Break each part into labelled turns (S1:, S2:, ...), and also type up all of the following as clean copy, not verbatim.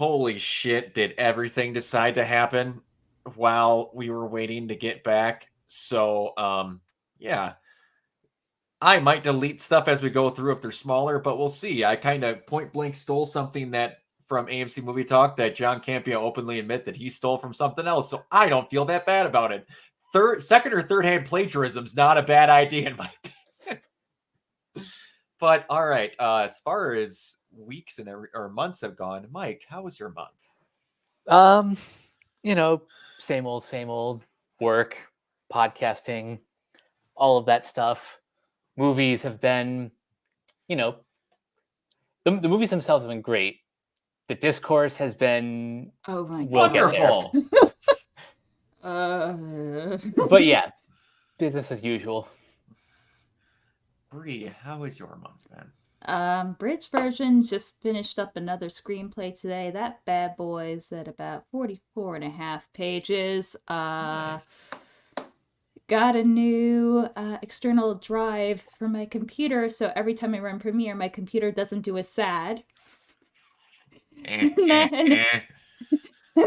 S1: holy shit, did everything decide to happen while we were waiting to get back? So, yeah. I might delete stuff as we go through if they're smaller, but we'll see. I kind of point blank stole something that from AMC Movie Talk that John Campea openly admit that he stole from something else, so I don't feel that bad about it. Second or third hand plagiarism's not a bad idea in my opinion. But all right, as far as weeks and or months have gone, Mike, how was your month?
S2: Same old work, podcasting, all of that stuff. Movies have been, the movies themselves have been great. The discourse has been
S1: wonderful.
S2: But yeah, business as usual.
S1: Bree, how is your month been?
S3: Bridge version just finished up another screenplay today. That bad boy's at about 44 and a half pages.
S1: Nice.
S3: Got a new external drive for my computer, so every time I run Premiere, my computer doesn't do a sad. And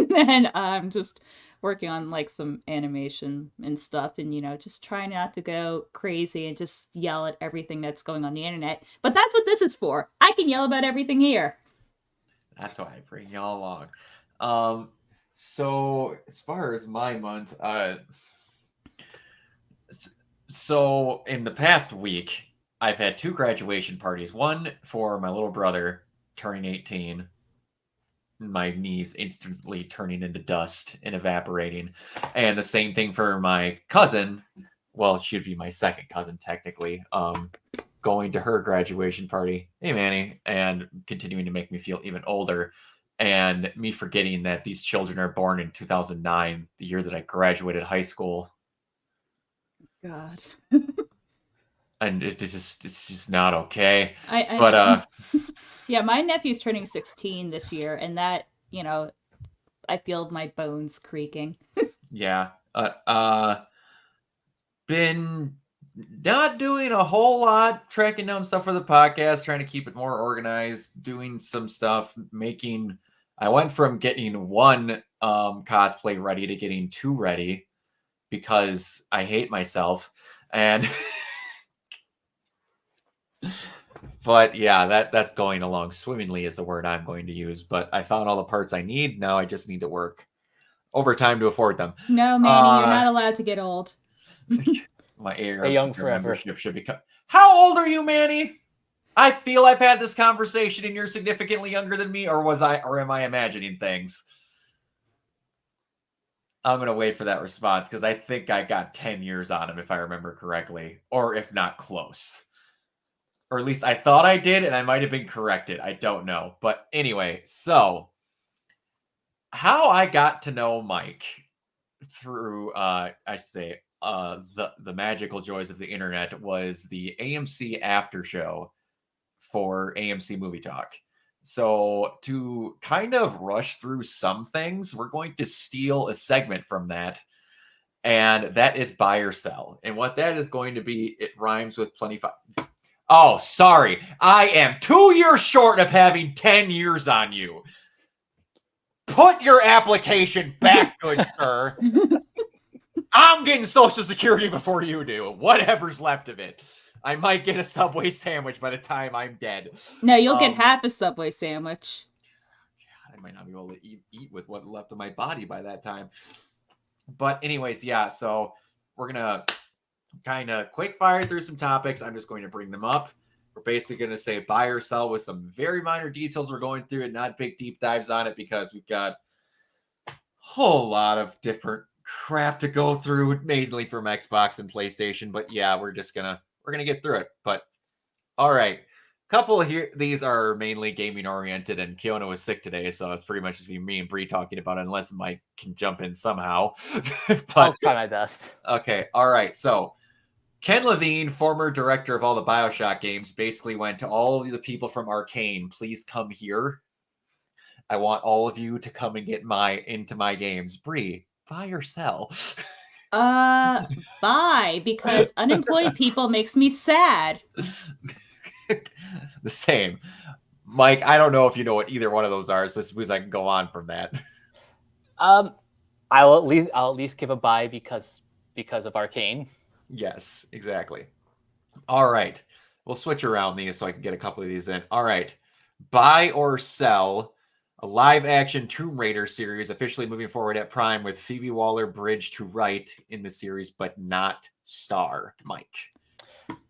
S3: then I'm just working on like some animation and stuff, and just trying not to go crazy and just yell at everything that's going on the internet. But that's what this is for. I can yell about everything here.
S1: That's why I bring y'all along. So as far as my month, so in the past week, I've had 2 graduation parties. One for my little brother turning 18. My knees instantly turning into dust and evaporating. And the same thing for my cousin. Well, she'd be my second cousin technically. Going to her graduation party. Hey, Manny. And continuing to make me feel even older. And me forgetting that these children are born in 2009, the year that I graduated high school.
S3: God.
S1: And it's just not okay.
S3: Yeah, my nephew's turning 16 this year, and that, I feel my bones creaking.
S1: Yeah. Been not doing a whole lot, tracking down stuff for the podcast, trying to keep it more organized, doing some stuff, I went from getting 1 cosplay ready to getting 2 ready because I hate myself. And but yeah, that's going along swimmingly is the word I'm going to use. But I found all the parts I need. Now I just need to work overtime to afford them.
S3: No, Manny, you're not allowed to get old.
S1: My
S2: Stay young forever.
S1: Membership should be cut. How old are you, Manny? I feel I've had this conversation and you're significantly younger than me, or am I imagining things? I'm going to wait for that response because I think I got 10 years on him if I remember correctly, or if not close. Or at least I thought I did, and I might have been corrected. I don't know. But anyway, so how I got to know Mike through, the magical joys of the internet was the AMC after show for AMC Movie Talk. So to kind of rush through some things, we're going to steal a segment from that. And that is buy or sell. And what that is going to be, it rhymes with plenty. Oh, sorry. I am 2 years short of having 10 years on you. Put your application back, good sir. I'm getting Social Security before you do. Whatever's left of it. I might get a Subway sandwich by the time I'm dead.
S3: No, you'll get half a Subway sandwich.
S1: God, I might not be able to eat with what left of my body by that time. But anyways, yeah, so we're going to kind of quick fire through some topics. I'm just going to bring them up. We're basically going to say buy or sell with some very minor details we're going through and not big deep dives on it because we've got a whole lot of different crap to go through, mainly from Xbox and PlayStation. But yeah, we're going to get through it. But all right. Couple here, these are mainly gaming oriented, and Kiona was sick today, so it's pretty much just me and Bree talking about it, unless Mike can jump in somehow.
S2: But I'll try my best.
S1: Okay, all right. So Ken Levine, former director of all the BioShock games, basically went to all of the people from Arcane, please come here. I want all of you to come and get into my games. Bree, buy or sell?
S3: Buy, because unemployed people makes me sad.
S1: The same. Mike, I don't know if you know what either one of those are, so suppose I can go on from that.
S2: I'll at least give a buy because of Arcane.
S1: Yes, exactly. All right. We'll switch around these so I can get a couple of these in. All right. Buy or sell a live-action Tomb Raider series officially moving forward at Prime with Phoebe Waller-Bridge to write in the series, but not star. Mike.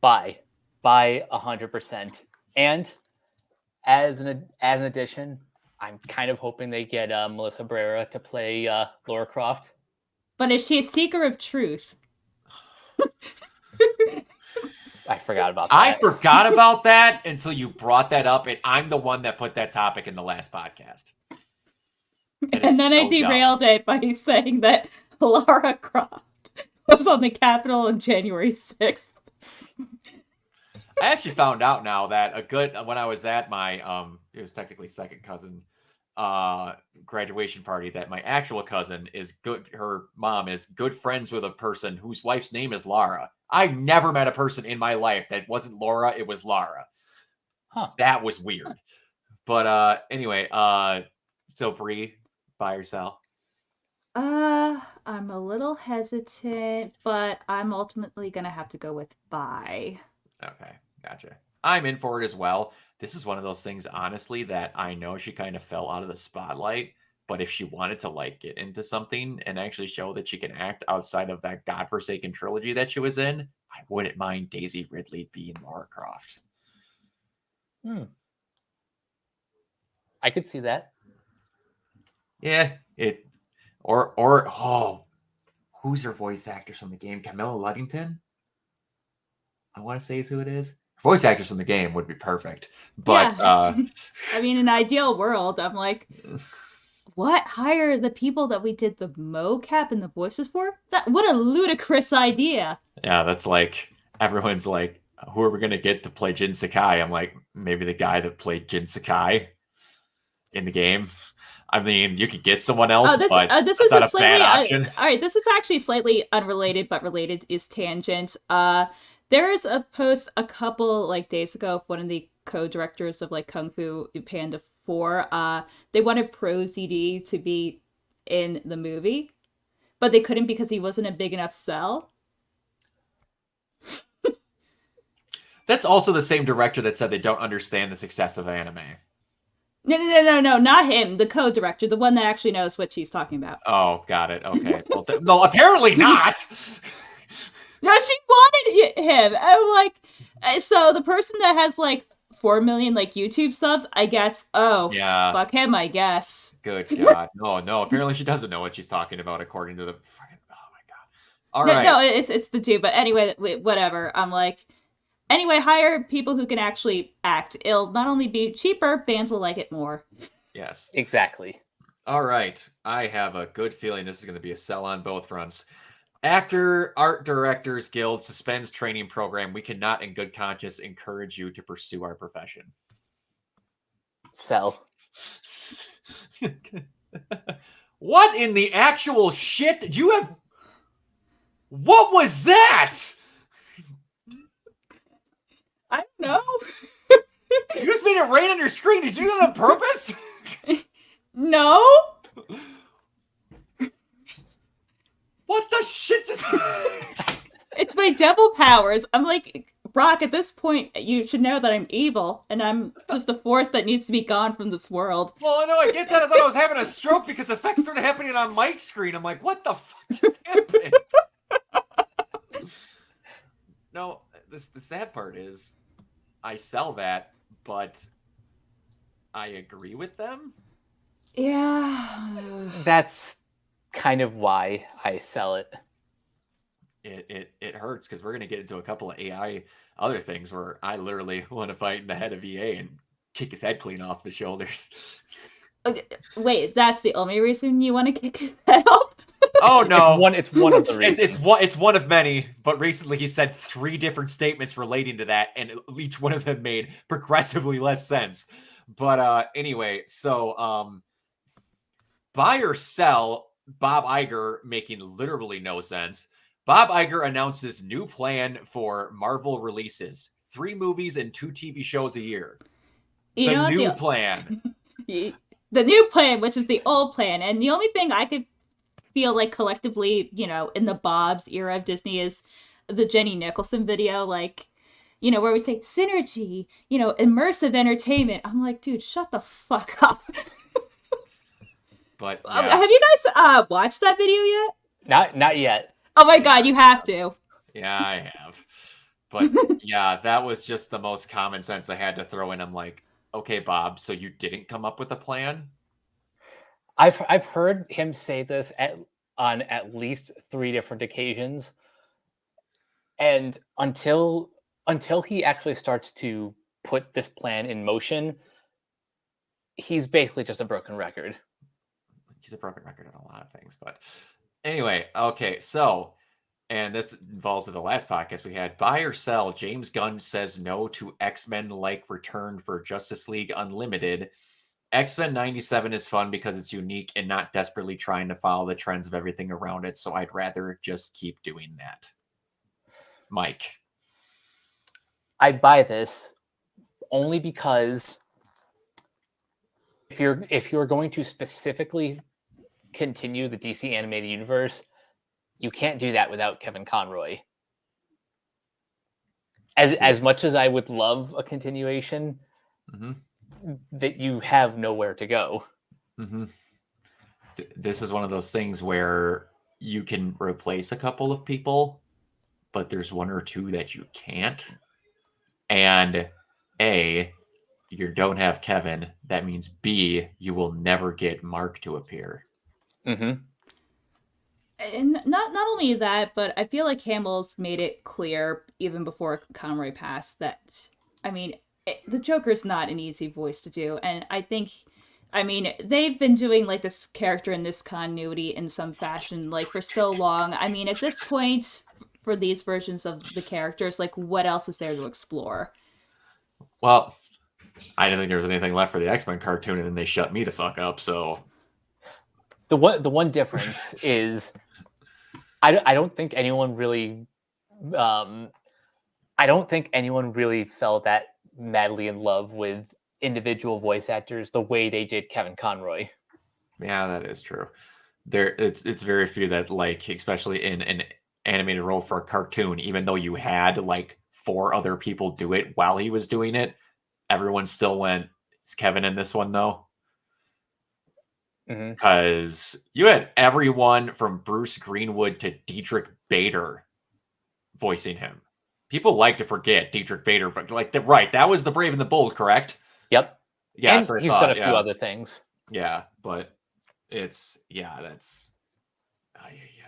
S2: Buy 100%. And as an addition, I'm kind of hoping they get Melissa Barrera to play Lara Croft.
S3: But is she a seeker of truth?
S2: I forgot about that.
S1: I forgot about that until you brought that up, and I'm the one that put that topic in the last podcast.
S3: And then I derailed it by saying that Lara Croft was on the Capitol on January 6th.
S1: I actually found out now that when I was at my it was technically second cousin graduation party, that my actual cousin is her mom is good friends with a person whose wife's name is Lara. I've never met a person in my life that wasn't Laura, it was Lara.
S2: Huh.
S1: That was weird. But anyway, so Bree, buy or sell?
S3: I'm a little hesitant, but I'm ultimately gonna have to go with buy.
S1: Okay, gotcha. I'm in for it as well. This is one of those things, honestly, that I know she kind of fell out of the spotlight, but if she wanted to like get into something and actually show that she can act outside of that godforsaken trilogy that she was in, I wouldn't mind Daisy Ridley being Lara Croft.
S2: I could see that.
S1: Yeah, who's her voice actress from the game? Camilla Luddington? I want to say is who it is. Voice actress from the game would be perfect. But
S3: yeah. I mean, in an ideal world, I'm like, what? Hire the people that we did the mocap and the voices for? What a ludicrous idea.
S1: Yeah, that's like, everyone's like, who are we going to get to play Jin Sakai? I'm like, maybe the guy that played Jin Sakai in the game. I mean, you could get someone else, but
S3: this
S1: that's
S3: is
S1: not a
S3: slightly,
S1: bad option.
S3: all right, this is actually slightly unrelated, but related is tangent. There is a post a couple days ago of one of the co-directors of Kung Fu Panda 4. They wanted Pro ZD to be in the movie, but they couldn't because he wasn't a big enough sell.
S1: That's also the same director that said they don't understand the success of anime.
S3: No, not him. The co-director, the one that actually knows what she's talking about.
S1: Oh, got it. Okay. Well, no, apparently not.
S3: No, she wanted him. I'm like, so the person that has 4 million YouTube subs, I guess. Oh, yeah. Fuck him, I guess.
S1: Good God, no. Apparently she doesn't know what she's talking about, according to the. Oh my God. All right.
S3: No, it's the dude. But anyway, whatever. I'm like. Anyway, hire people who can actually act. It'll not only be cheaper, fans will like it more.
S1: Yes.
S2: Exactly.
S1: All right. I have a good feeling this is going to be a sell on both fronts. Actor Art Directors Guild suspends training program. We cannot in good conscience encourage you to pursue our profession.
S2: Sell.
S1: What in the actual shit did you have? What was that?
S3: I don't know.
S1: You just made it rain on your screen. Did you do that on purpose?
S3: No.
S1: What the shit just...
S3: It's my devil powers. I'm like, Brock, at this point, you should know that I'm evil, and I'm just a force that needs to be gone from this world.
S1: Well, I know, I get that. I thought I was having a stroke because effects started happening on Mike's screen. I'm like, what the fuck just happened? No, the sad part is, I sell that, but I agree with them.
S3: Yeah.
S2: That's kind of why I sell it.
S1: It hurts because we're going to get into a couple of AI other things where I literally want to fight the head of EA and kick his head clean off his shoulders.
S3: Wait, that's the only reason you want to kick his head off?
S1: Oh no!
S2: It's one of the reasons.
S1: It's one of many. But recently, he said 3 different statements relating to that, and each one of them made progressively less sense. But anyway, so buy or sell. Bob Iger making literally no sense. Bob Iger announces new plan for Marvel releases: 3 movies and 2 TV shows a year.
S3: You
S1: The
S3: know what?
S1: new plan.
S3: The new plan, which is the old plan, and the only thing I could feel like collectively, in the Bob's era of Disney is the Jenny Nicholson video, like, where we say synergy, immersive entertainment. I'm like, dude, shut the fuck up.
S1: But yeah,
S3: Have you guys watched that video yet?
S2: Not yet.
S3: Oh my god, you have to.
S1: yeah, I have. But yeah, that was just the most common sense I had to throw in. I'm like, okay, Bob, so you didn't come up with a plan?
S2: I've heard him say this on at least 3 different occasions, and until he actually starts to put this plan in motion, he's basically just a broken record.
S1: He's a broken record on a lot of things, but anyway, okay, so, and this involves the last podcast we had, buy or sell, James Gunn says no to X-Men like return for Justice League Unlimited. X-Men 97 is fun because it's unique and not desperately trying to follow the trends of everything around it, so I'd rather just keep doing that. Mike.
S2: I buy this only because if you're going to specifically continue the DC animated universe, you can't do that without Kevin Conroy. As much as I would love a continuation, that you have nowhere to go.
S1: This is one of those things where you can replace a couple of people, but there's one or two that you can't. And A, you don't have Kevin. That means B, you will never get Mark to appear.
S3: And not only that, but I feel like Hamill's made it clear even before Conroy passed that, the Joker's not an easy voice to do, and I think, they've been doing like this character in this continuity in some fashion like for so long. At this point, for these versions of the characters, like what else is there to explore?
S1: Well, I didn't think there was anything left for the X-Men cartoon, and then they shut me the fuck up. So
S2: the one difference is I don't think anyone really fell that madly in love with individual voice actors the way they did Kevin Conroy.
S1: Yeah, that is true. It's very few that, like, especially in an animated role for a cartoon, even though you had like 4 other people do it while he was doing it, everyone still went, is Kevin in this one though? Because you had everyone from Bruce Greenwood to Dietrich Bader voicing him. People like to forget Dietrich Bader, but that was the Brave and the Bold, correct?
S2: Yep.
S1: Yeah,
S2: and he's done a few other things.
S1: Yeah, but that's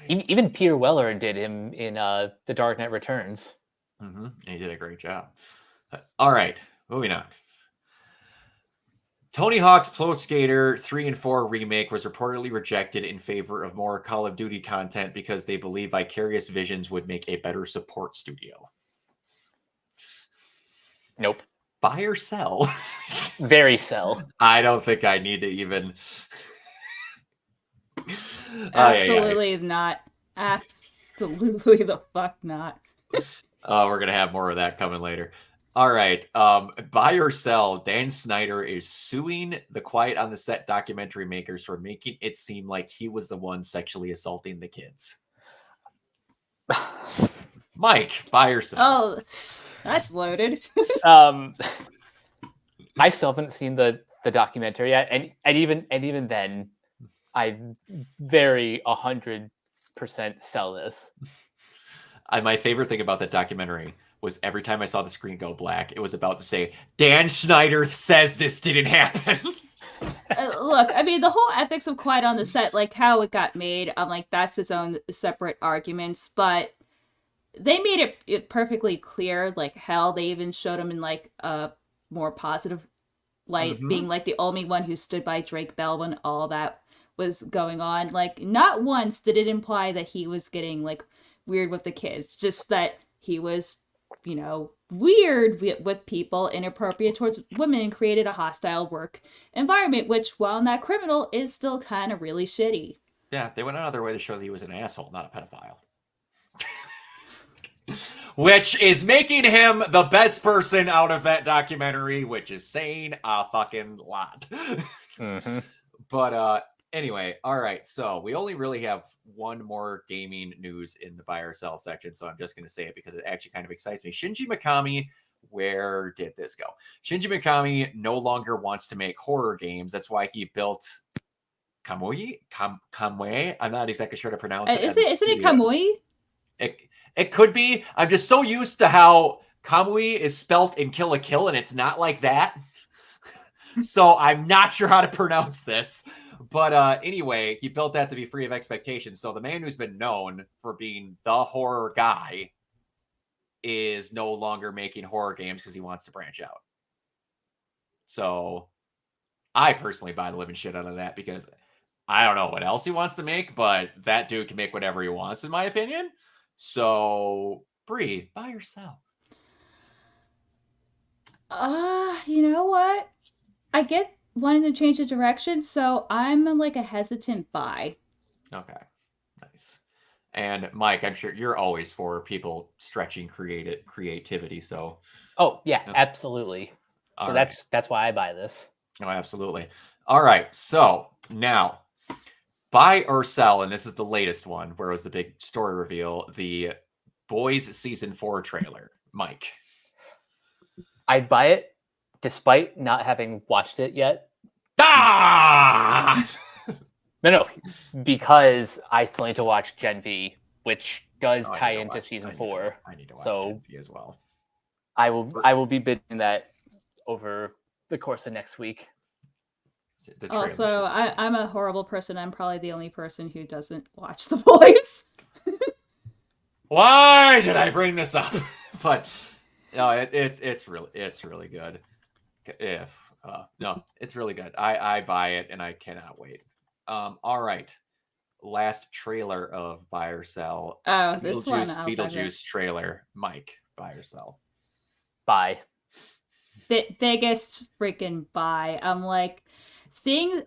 S2: even Peter Weller did him in The Dark Knight Returns.
S1: And he did a great job. All right, moving on. Tony Hawk's Pro Skater 3 and 4 remake was reportedly rejected in favor of more Call of Duty content because they believe Vicarious Visions would make a better support studio.
S2: Nope.
S1: Buy or sell?
S2: Very sell.
S1: I don't think I need to even...
S3: Absolutely not. Absolutely the fuck not.
S1: We're going to have more of that coming later. All right. Buy or sell, Dan Snyder is suing the Quiet on the Set documentary makers for making it seem like he was the one sexually assaulting the kids. Mike, buy or sell?
S3: Oh, that's loaded.
S2: I still haven't seen the documentary yet, and even then, I very 100% sell this.
S1: My favorite thing about that documentary was every time I saw the screen go black, it was about to say, Dan Snyder says this didn't happen.
S3: Look, the whole ethics of Quiet on the Set, like how it got made, that's its own separate arguments, but they made it perfectly clear, like hell, they even showed him in like a more positive light, being like the only one who stood by Drake Bell when all that was going on. Like, not once did it imply that he was getting like weird with the kids, just that he was, weird with people, inappropriate towards women, and created a hostile work environment, which, while not criminal, is still kind of really shitty.
S1: Yeah, they went out of their way to show that he was an asshole, not a pedophile. which is making him the best person out of that documentary, which is saying a fucking lot.
S2: Mm-hmm.
S1: But anyway, all right. So we only really have one more gaming news in the buy or sell section. So I'm just going to say it because it actually kind of excites me. Shinji Mikami, where did this go? Shinji Mikami no longer wants to make horror games. That's why he built Kamui. I'm not exactly sure to pronounce it.
S3: Isn't it Kamui?
S1: It could be. I'm just so used to how Kamui is spelt in Kill la Kill, and it's not like that. So I'm not sure how to pronounce this. But anyway, he built that to be free of expectations. So the man who's been known for being the horror guy is no longer making horror games because he wants to branch out. So I personally buy the living shit out of that because I don't know what else he wants to make, but that dude can make whatever he wants, in my opinion. So, Bree, buy or sell?
S3: You know what? I get wanting to change the direction, so I'm like a hesitant buy.
S1: Okay, nice. And Mike, I'm sure you're always for people stretching creativity. So,
S2: Oh yeah, absolutely.
S1: all
S2: So
S1: right.
S2: that's why I buy this.
S1: Oh, absolutely. All right. So now, buy or sell, and this is the latest one where it was the big story reveal, the Boys Season 4 trailer. Mike.
S2: I'd buy it despite not having watched it yet.
S1: Ah!
S2: No, because I still need to watch Gen V, which does
S1: Oh, I
S2: tie
S1: need to
S2: into
S1: watch-
S2: season
S1: I need to-
S2: 4.
S1: I need to watch
S2: So-
S1: Gen V as well.
S2: I will be bidding that over the course of next week.
S1: The trailer.
S3: Also, I'm a horrible person. I'm probably the only person who doesn't watch The Boys.
S1: Why did I bring this up? But no, it's really good. No, it's really good. I buy it and I cannot wait. All right. Last trailer of buy or sell.
S3: Oh, this one.
S1: Beetlejuice trailer. Mike, buy or sell?
S2: Buy.
S3: Biggest freaking buy. I'm like seeing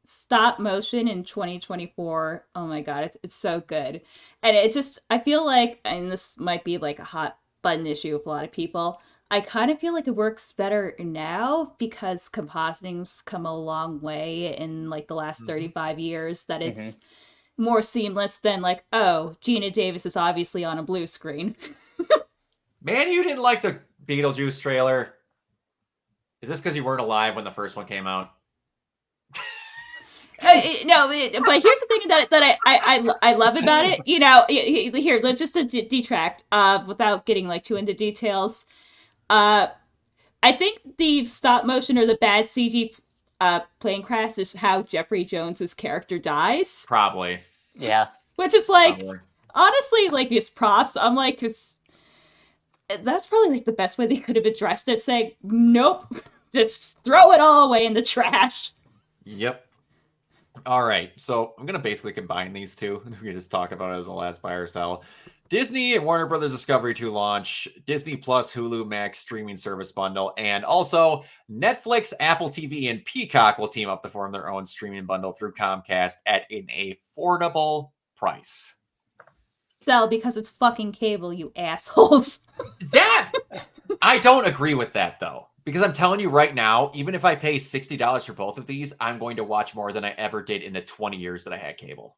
S3: stop motion in 2024. Oh my god, it's so good. And it just, I feel like, and this might be like a hot button issue with a lot of people, I kind of feel like it works better now because compositing's come a long way in like the last 35 years, that it's more seamless than like, oh, Gina Davis is obviously on a blue screen.
S1: Man, you didn't like the Beetlejuice trailer. Is this because you weren't alive when the first one came out?
S3: No, but here's the thing that I love about it. You know, here, let's just detract without getting like too into details. I think the stop motion or the bad CG plane crash is how Jeffrey Jones's character dies.
S1: Probably.
S2: Yeah.
S3: Which is like,
S1: Probably.
S3: honestly, like, just props. I'm like, that's probably like the best way they could have addressed it, saying, nope, just throw it all away in the trash.
S1: Yep. All right. So I'm going to basically combine these two. We can just talk about it as the last buy or sell. Disney and Warner Brothers Discovery to launch Disney Plus Hulu Max streaming service bundle. And also Netflix, Apple TV, and Peacock will team up to form their own streaming bundle through Comcast at an affordable price.
S3: Sell, because it's fucking cable, you assholes.
S1: That I don't agree with that though, because I'm telling you right now, even if I pay $60 for both of these, I'm going to watch more than I ever did in the 20 years that I had cable.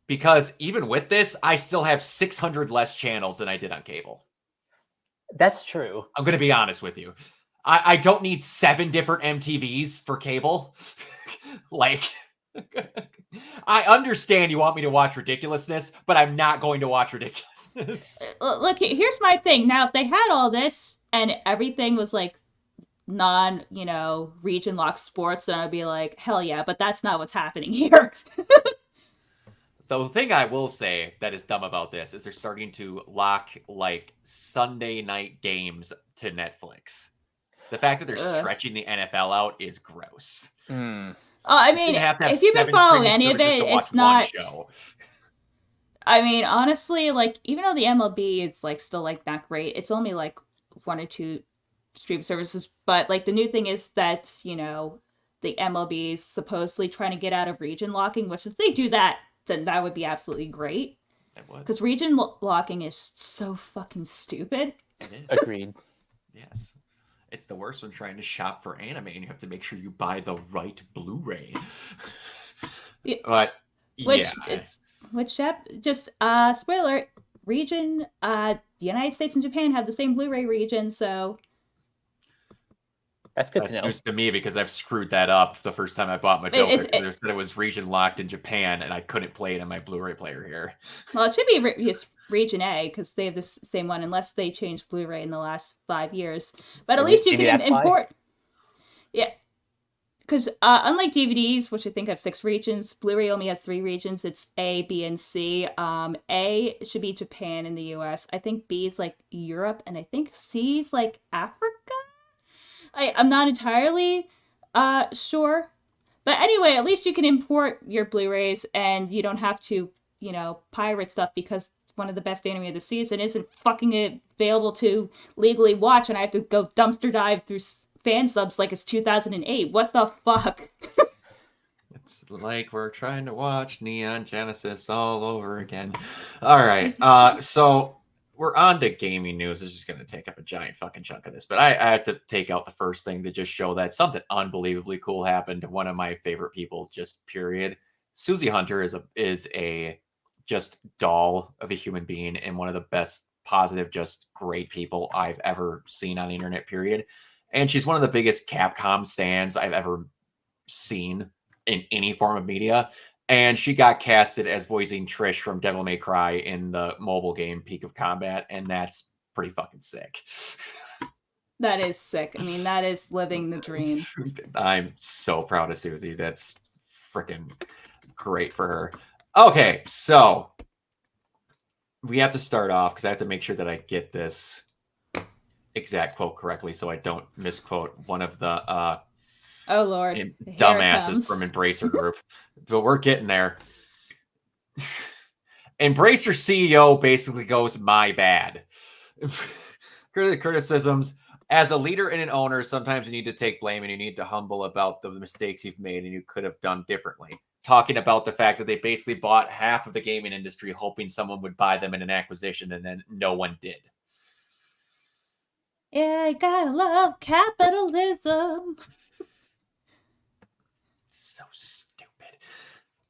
S1: Because even with this, I still have 600 less channels than I did on cable.
S2: That's true.
S1: I'm going to be honest with you. I don't need 7 different MTVs for cable. Like, I understand you want me to watch ridiculousness, but I'm not going to watch ridiculousness.
S3: Look, here's my thing. Now, if they had all this and everything was like region locked sports, then I'd be like, hell yeah, but that's not what's happening here.
S1: The thing I will say that is dumb about this is they're starting to lock like Sunday night games to Netflix. The fact that they're stretching the NFL out is gross.
S3: I mean, if you've been following any of it, it's not. I mean, honestly, like, even though the MLB is like still like not great, it's only like 1 or 2 stream services. But like the new thing is that, the MLB is supposedly trying to get out of region locking, which if they do that, then that would be absolutely great.
S1: It would.
S3: Because region locking is so fucking stupid.
S1: It is.
S2: Agreed.
S1: Yes. It's the worst when trying to shop for anime and you have to make sure you buy the right Blu-ray.
S3: Yeah.
S1: But
S3: Which,
S1: yeah.
S3: just spoiler, region, the United States and Japan have the same Blu-ray region, so
S2: That's good
S1: That's
S2: to know.
S1: news to me because I've screwed that up the first time I bought Madoka. They said it was region locked in Japan and I couldn't play it on my Blu-ray player here.
S3: well, it should be just region A because they have the same one, unless they changed Blu-ray in the last 5 years. But at least you can import. Yeah, because unlike DVDs, which I think have 6 regions, Blu-ray only has 3 regions. It's A, B, and C. A should be Japan and the US. I think B is like Europe, and I think C is like Africa. I'm not entirely sure. But anyway, at least you can import your Blu-rays and you don't have to, pirate stuff because one of the best anime of the season isn't fucking available to legally watch and I have to go dumpster dive through fan subs like it's 2008. What the fuck?
S1: It's like we're trying to watch Neon Genesis all over again. All right. So we're on to gaming news. This is going to take up a giant fucking chunk of this, but I had to take out the first thing to just show that something unbelievably cool happened to one of my favorite people, just period. Susie Hunter is a just doll of a human being and one of the best positive, just great people I've ever seen on the internet, period. And she's one of the biggest Capcom stans I've ever seen in any form of media. And she got casted as voicing Trish from Devil May Cry in the mobile game Peak of Combat, and that's pretty fucking sick.
S3: That is sick. I mean, that is living the dream.
S1: I'm so proud of Susie. That's freaking great for her. Okay, so we have to start off because I have to make sure that I get this exact quote correctly so I don't misquote one of the
S3: oh Lord,
S1: dumbasses from Embracer Group. But we're getting there. Embracer CEO basically goes, my bad. Criticisms. As a leader and an owner, sometimes you need to take blame and you need to humble about the mistakes you've made and you could have done differently. Talking about the fact that they basically bought half of the gaming industry hoping someone would buy them in an acquisition and then no one did.
S3: Yeah, gotta love capitalism.
S1: So stupid.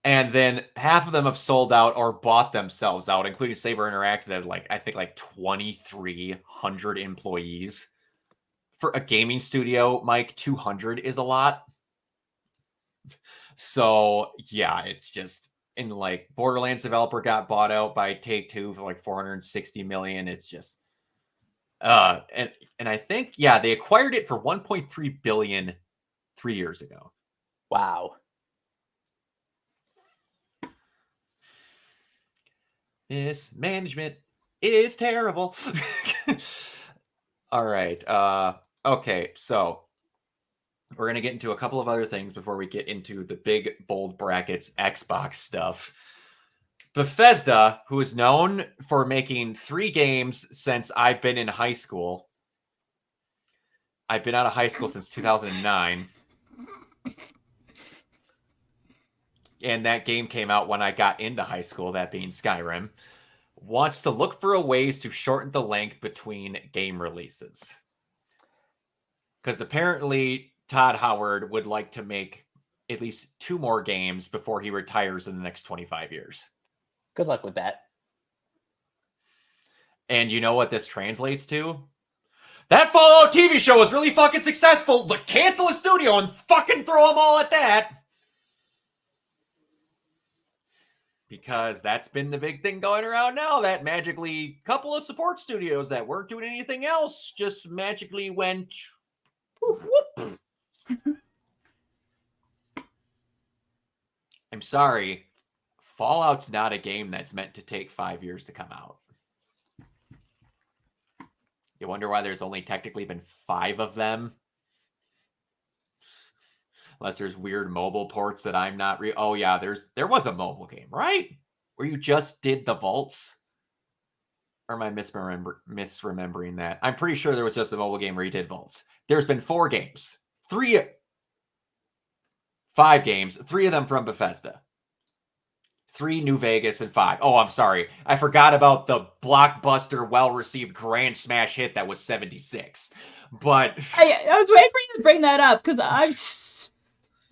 S1: And then half of them have sold out or bought themselves out, including Saber Interactive that had I think 2,300 employees. For a gaming studio, Mike, 200 is a lot. So yeah, it's just in Borderlands developer got bought out by Take-Two for $460 million. It's just and I think they acquired it for $1.3 billion 3 years ago.
S2: Wow.
S1: Mismanagement is terrible. All right. Okay, so we're going to get into a couple of other things before we get into the big, bold brackets Xbox stuff. Bethesda, who is known for making 3 games since I've been in high school. I've been out of high school since 2009. And that game came out when I got into high school, that being Skyrim, wants to look for ways to shorten the length between game releases. Because apparently Todd Howard would like to make at least 2 more games before he retires in the next 25 years.
S2: Good luck with that.
S1: And you know what this translates to? That Fallout TV show was really fucking successful. But cancel a studio and fucking throw them all at that. Because that's been the big thing going around now, that magically couple of support studios that weren't doing anything else just magically went whoop. I'm sorry. Fallout's not a game that's meant to take 5 years to come out. You wonder why there's only technically been 5 of them? Unless there's weird mobile ports that I'm not oh yeah, there was a mobile game, right? Where you just did the vaults? Or am I misremembering that? I'm pretty sure there was just a mobile game where you did vaults. There's been 4 games. 5 games, 3 of them from Bethesda. 3 New Vegas, and 5. Oh, I'm sorry. I forgot about the blockbuster, well-received grand smash hit that was 76. But
S3: I was waiting for you to bring that up because I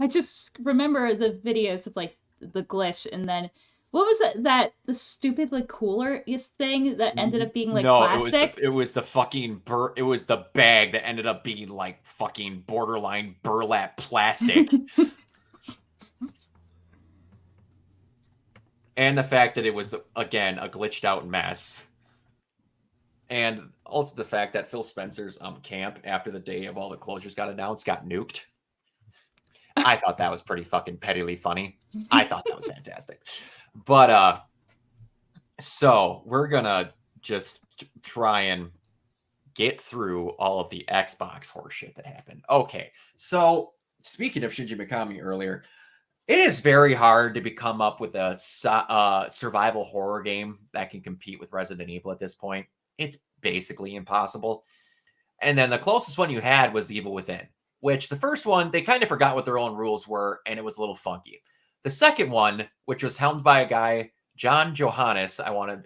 S3: just remember the videos of like the glitch, and then what was that the stupid like cooler thing that ended up being like
S1: no,
S3: plastic?
S1: it was the fucking it was the bag that ended up being like fucking borderline burlap plastic. And the fact that it was, again, a glitched out mess. And also the fact that Phil Spencer's camp, after the day of all the closures got announced, got nuked. I thought that was pretty fucking pettily funny. I thought that was fantastic. But so we're gonna just try and get through all of the Xbox horseshit that happened. Okay, so speaking of Shinji Mikami earlier, it is very hard to come up with a survival horror game that can compete with Resident Evil at this point. It's basically impossible. And then the closest one you had was Evil Within, which the first one, they kind of forgot what their own rules were, and it was a little funky. The second one, which was helmed by a guy, John Johannes, I believe,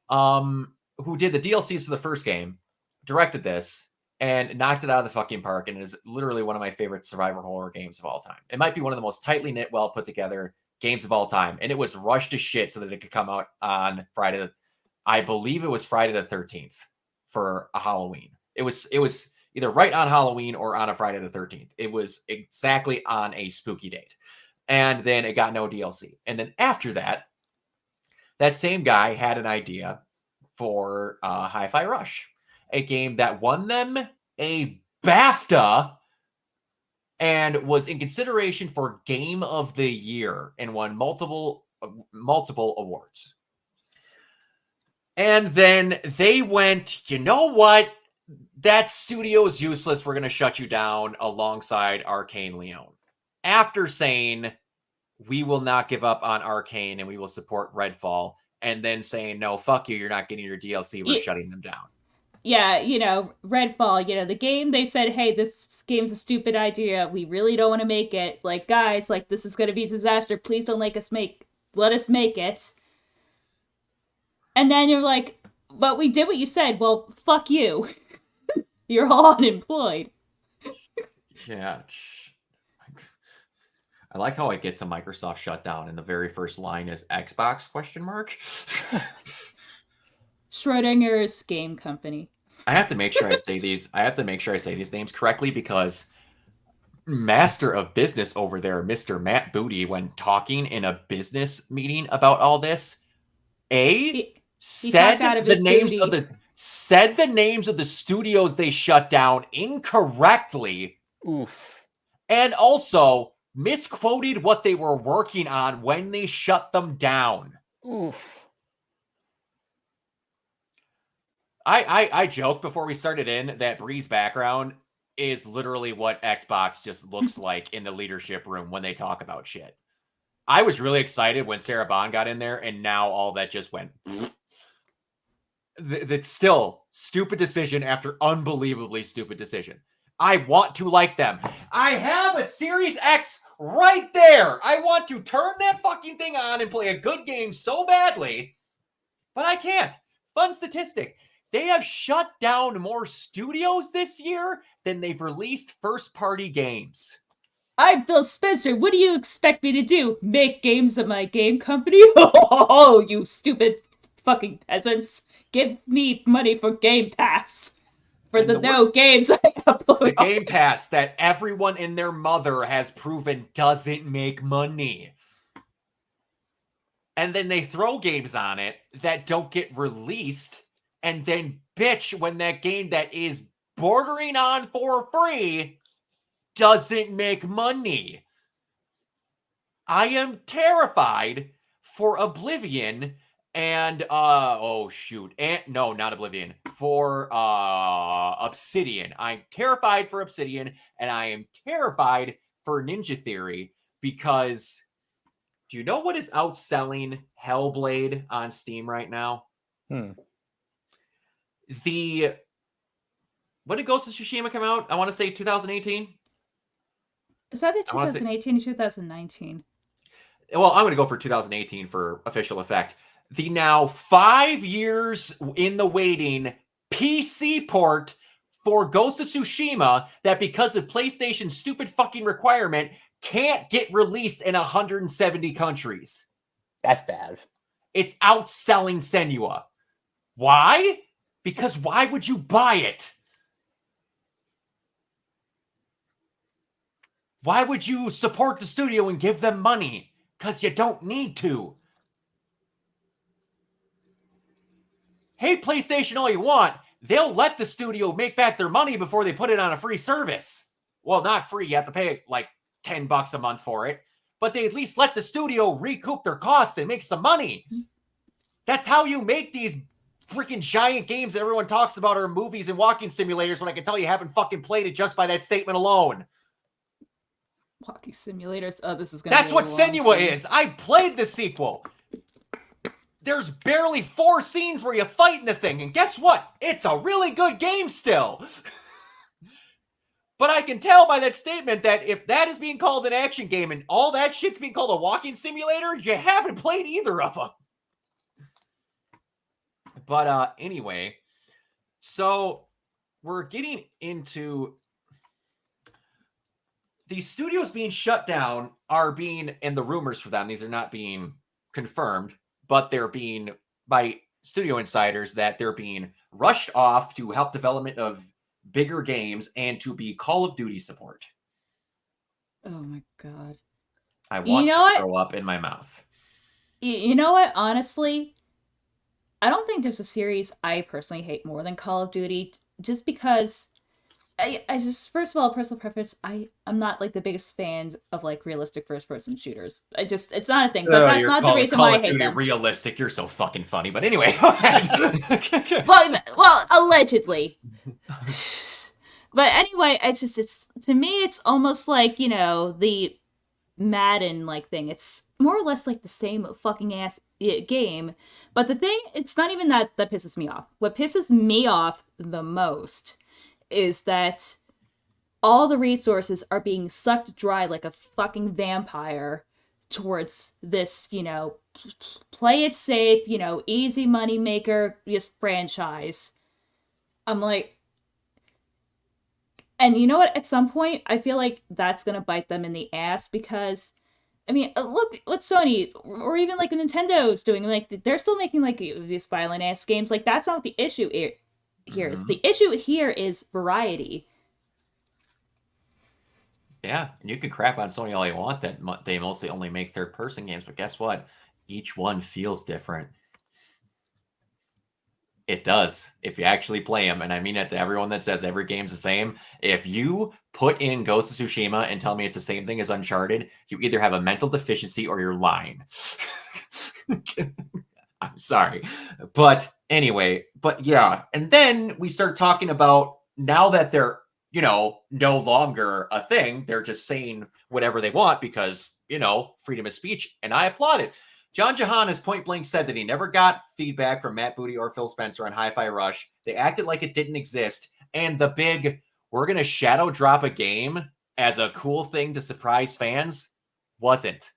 S1: who did the DLCs for the first game, directed this, and knocked it out of the fucking park, and is literally one of my favorite survival horror games of all time. It might be one of the most tightly knit, well put together games of all time, and it was rushed to shit so that it could come out on Friday. I believe it was Friday the 13th for a Halloween. It was either right on Halloween or on a Friday the 13th. It was exactly on a spooky date, and then it got no DLC. And then after that, that same guy had an idea for Hi-Fi Rush, a game that won them a BAFTA and was in consideration for Game of the Year and won multiple awards. And then they went, you know what? That studio is useless. We're going to shut you down alongside Arcane Leon. After saying, we will not give up on Arcane and we will support Redfall. And then saying, no, fuck you, you're not getting your DLC, we're shutting them down.
S3: Yeah, Redfall, the game, they said, hey, this game's a stupid idea. We really don't want to make it. Like, guys, like, this is going to be a disaster. Please don't let us make it. And then you're like, but we did what you said. Well, fuck you. You're all unemployed.
S1: Yeah. I like how I get to Microsoft shutdown and the very first line is Xbox ?
S3: Schrodinger's game company.
S1: I have to make sure I say these. Names correctly because Master of Business over there, Mr. Matt Booty, when talking in a business meeting about all this, said the names of the studios they shut down incorrectly.
S2: Oof.
S1: And also misquoted what they were working on when they shut them down.
S2: Oof.
S1: I joked before we started in that Bree's background is literally what Xbox just looks like in the leadership room when they talk about shit. I was really excited when Sarah Bond got in there, and now all that just went. That's still stupid decision after unbelievably stupid decision. I want to like them. I have a Series X right there. I want to turn that fucking thing on and play a good game so badly, but I can't. Fun statistic. They have shut down more studios this year than they've released first-party games.
S3: I'm Phil Spencer. What do you expect me to do? Make games at my game company? Oh, you stupid fucking peasants. Give me money for Game Pass. For the games I upload.
S1: The Game Pass that everyone and their mother has proven doesn't make money. And then they throw games on it that don't get released and then bitch when that game that is bordering on for free doesn't make money. I am terrified for Oblivion and no, not Oblivion, for Obsidian. I'm terrified for Obsidian, and I am terrified for Ninja Theory because do you know what is outselling Hellblade on Steam right now? When did Ghost of Tsushima come out? I want to say 2018.
S3: Is that the 2018 or 2019?
S1: well, I'm going to go for 2018 for official effect. The now 5 years in the waiting PC port for Ghost of Tsushima that because of PlayStation's stupid fucking requirement can't get released in 170 countries.
S2: That's bad.
S1: It's outselling Senua. Why? Because why would you buy it? Why would you support the studio and give them money? Because you don't need to. Hate PlayStation all you want. They'll let the studio make back their money before they put it on a free service. Well, not free. You have to pay like $10 a month for it. But they at least let the studio recoup their costs and make some money. That's how you make these freaking giant games that everyone talks about are movies and walking simulators when I can tell you haven't fucking played it just by that statement alone.
S3: Walking simulators. Oh, this is gonna.
S1: That's what Senua is. I played the sequel. There's barely 4 scenes where you fight in the thing, and guess what? It's a really good game still. But I can tell by that statement that if that is being called an action game and all that shit's being called a walking simulator, you haven't played either of them. But anyway, so we're getting into these studios being shut down are being, and the rumors for them, these are not being confirmed, but they're being by studio insiders that they're being rushed off to help development of bigger games and to be Call of Duty support.
S3: Oh my god.
S1: I want to throw up in my mouth.
S3: You know what? Honestly, I don't think there's a series I personally hate more than Call of Duty, just because I just, first of all, personal preference, I'm not like the biggest fan of like realistic first person shooters. It's not a thing, but that's not the reason why I hate them.
S1: Realistic, you're so fucking funny. But anyway, go ahead.
S3: well, allegedly. But anyway, it's to me, it's almost like, you know, the Madden like thing. It's more or less like the same fucking ass game. But the thing, it's not even that pisses me off. What pisses me off the most is that all the resources are being sucked dry like a fucking vampire towards this, you know, play it safe, you know, easy money maker, just franchise. I'm like, and you know what? At some point, I feel like that's gonna bite them in the ass because, I mean, look what Sony or even like Nintendo's doing. Like, they're still making like these violent ass games. Like, that's not the issue here. Mm-hmm. The issue here is variety.
S1: Yeah, and you can crap on Sony all you want that they mostly only make third-person games, but guess what? Each one feels different. It does, if you actually play them, and I mean it to everyone that says every game's the same. If you put in Ghost of Tsushima and tell me it's the same thing as Uncharted, you either have a mental deficiency or you're lying. I'm sorry. But anyway, but yeah. And then we start talking about now that they're, you know, no longer a thing. They're just saying whatever they want because, you know, freedom of speech. And I applaud it. John Jahan has point blank said that he never got feedback from Matt Booty or Phil Spencer on Hi-Fi Rush. They acted like it didn't exist. And the big, we're going to shadow drop a game as a cool thing to surprise fans wasn't.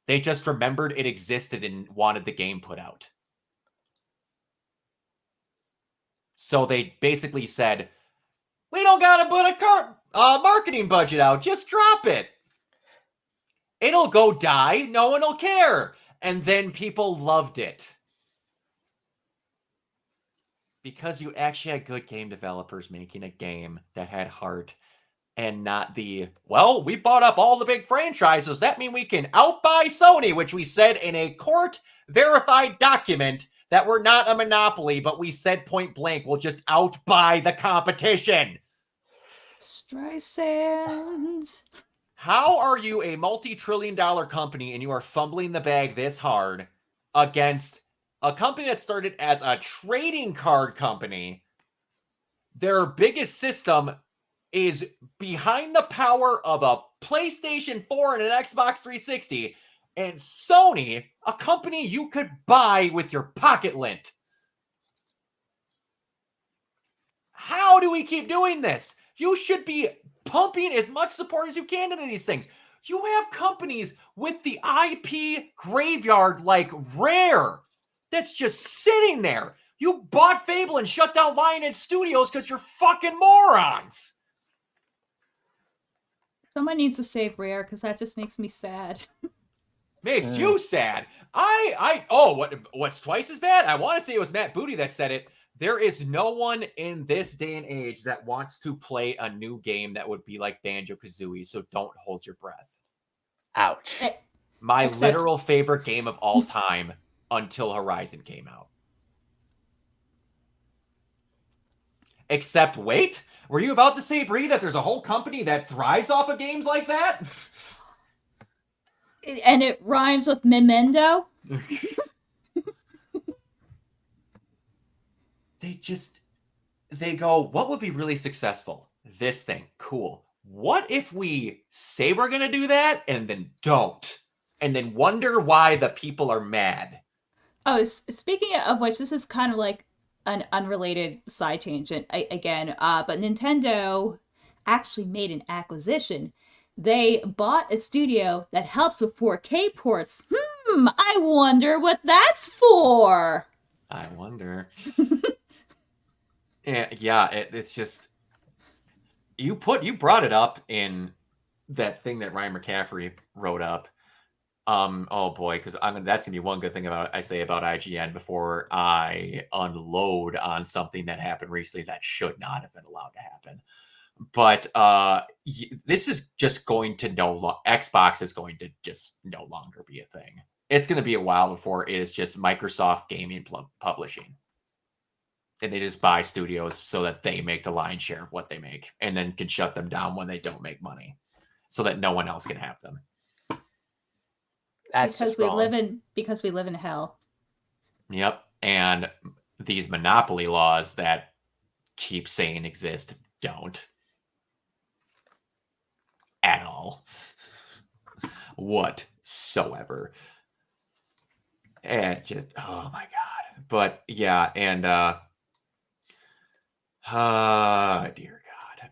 S1: They just remembered it existed and wanted the game put out. So they basically said, we don't got to put a marketing budget out. Just drop it. It'll go die. No one will care. And then people loved it. Because you actually had good game developers making a game that had heart and not the, well, we bought up all the big franchises. That means we can outbuy Sony, which we said in a court-verified document that we're not a monopoly, but we said point blank, we'll just outbuy the competition.
S3: Streisand.
S1: How are you a multi-trillion-dollar company and you are fumbling the bag this hard against a company that started as a trading card company? Their biggest system is behind the power of a PlayStation 4 and an Xbox 360, and Sony, a company you could buy with your pocket lint. How do we keep doing this? You should be pumping as much support as you can into these things. You have companies with the IP graveyard like Rare that's just sitting there. You bought Fable and shut down Lionhead Studios because you're fucking morons.
S3: Someone needs to save Rare because that just makes me sad.
S1: Makes you sad. What's twice as bad? I want to say it was Matt Booty that said it. There is no one in this day and age that wants to play a new game that would be like Banjo-Kazooie, so don't hold your breath.
S2: Ouch.
S1: My literal favorite game of all time until Horizon came out. Except, wait, were you about to say, Bree, that there's a whole company that thrives off of games like that?
S3: And it rhymes with Memento?
S1: They go, what would be really successful? This thing. Cool. What if we say we're going to do that and then don't? And then wonder why the people are mad.
S3: Oh, speaking of which, this is kind of like an unrelated side tangent again. But Nintendo actually made an acquisition. They bought a studio that helps with 4K ports. I wonder what that's for.
S1: I wonder. It's just you brought it up in that thing that Ryan McCaffrey wrote up. Oh boy, because that's gonna be one good thing I say about IGN before I unload on something that happened recently that should not have been allowed to happen. But this is just going to Xbox is going to just no longer be a thing. It's going to be a while before it is just Microsoft Gaming Publishing. And they just buy studios so that they make the lion's share of what they make and then can shut them down when they don't make money so that no one else can have them.
S2: That's
S3: because we live in hell.
S1: Yep. And these monopoly laws that keep saying exist don't at all whatsoever. And just, oh my God. But yeah. And, dear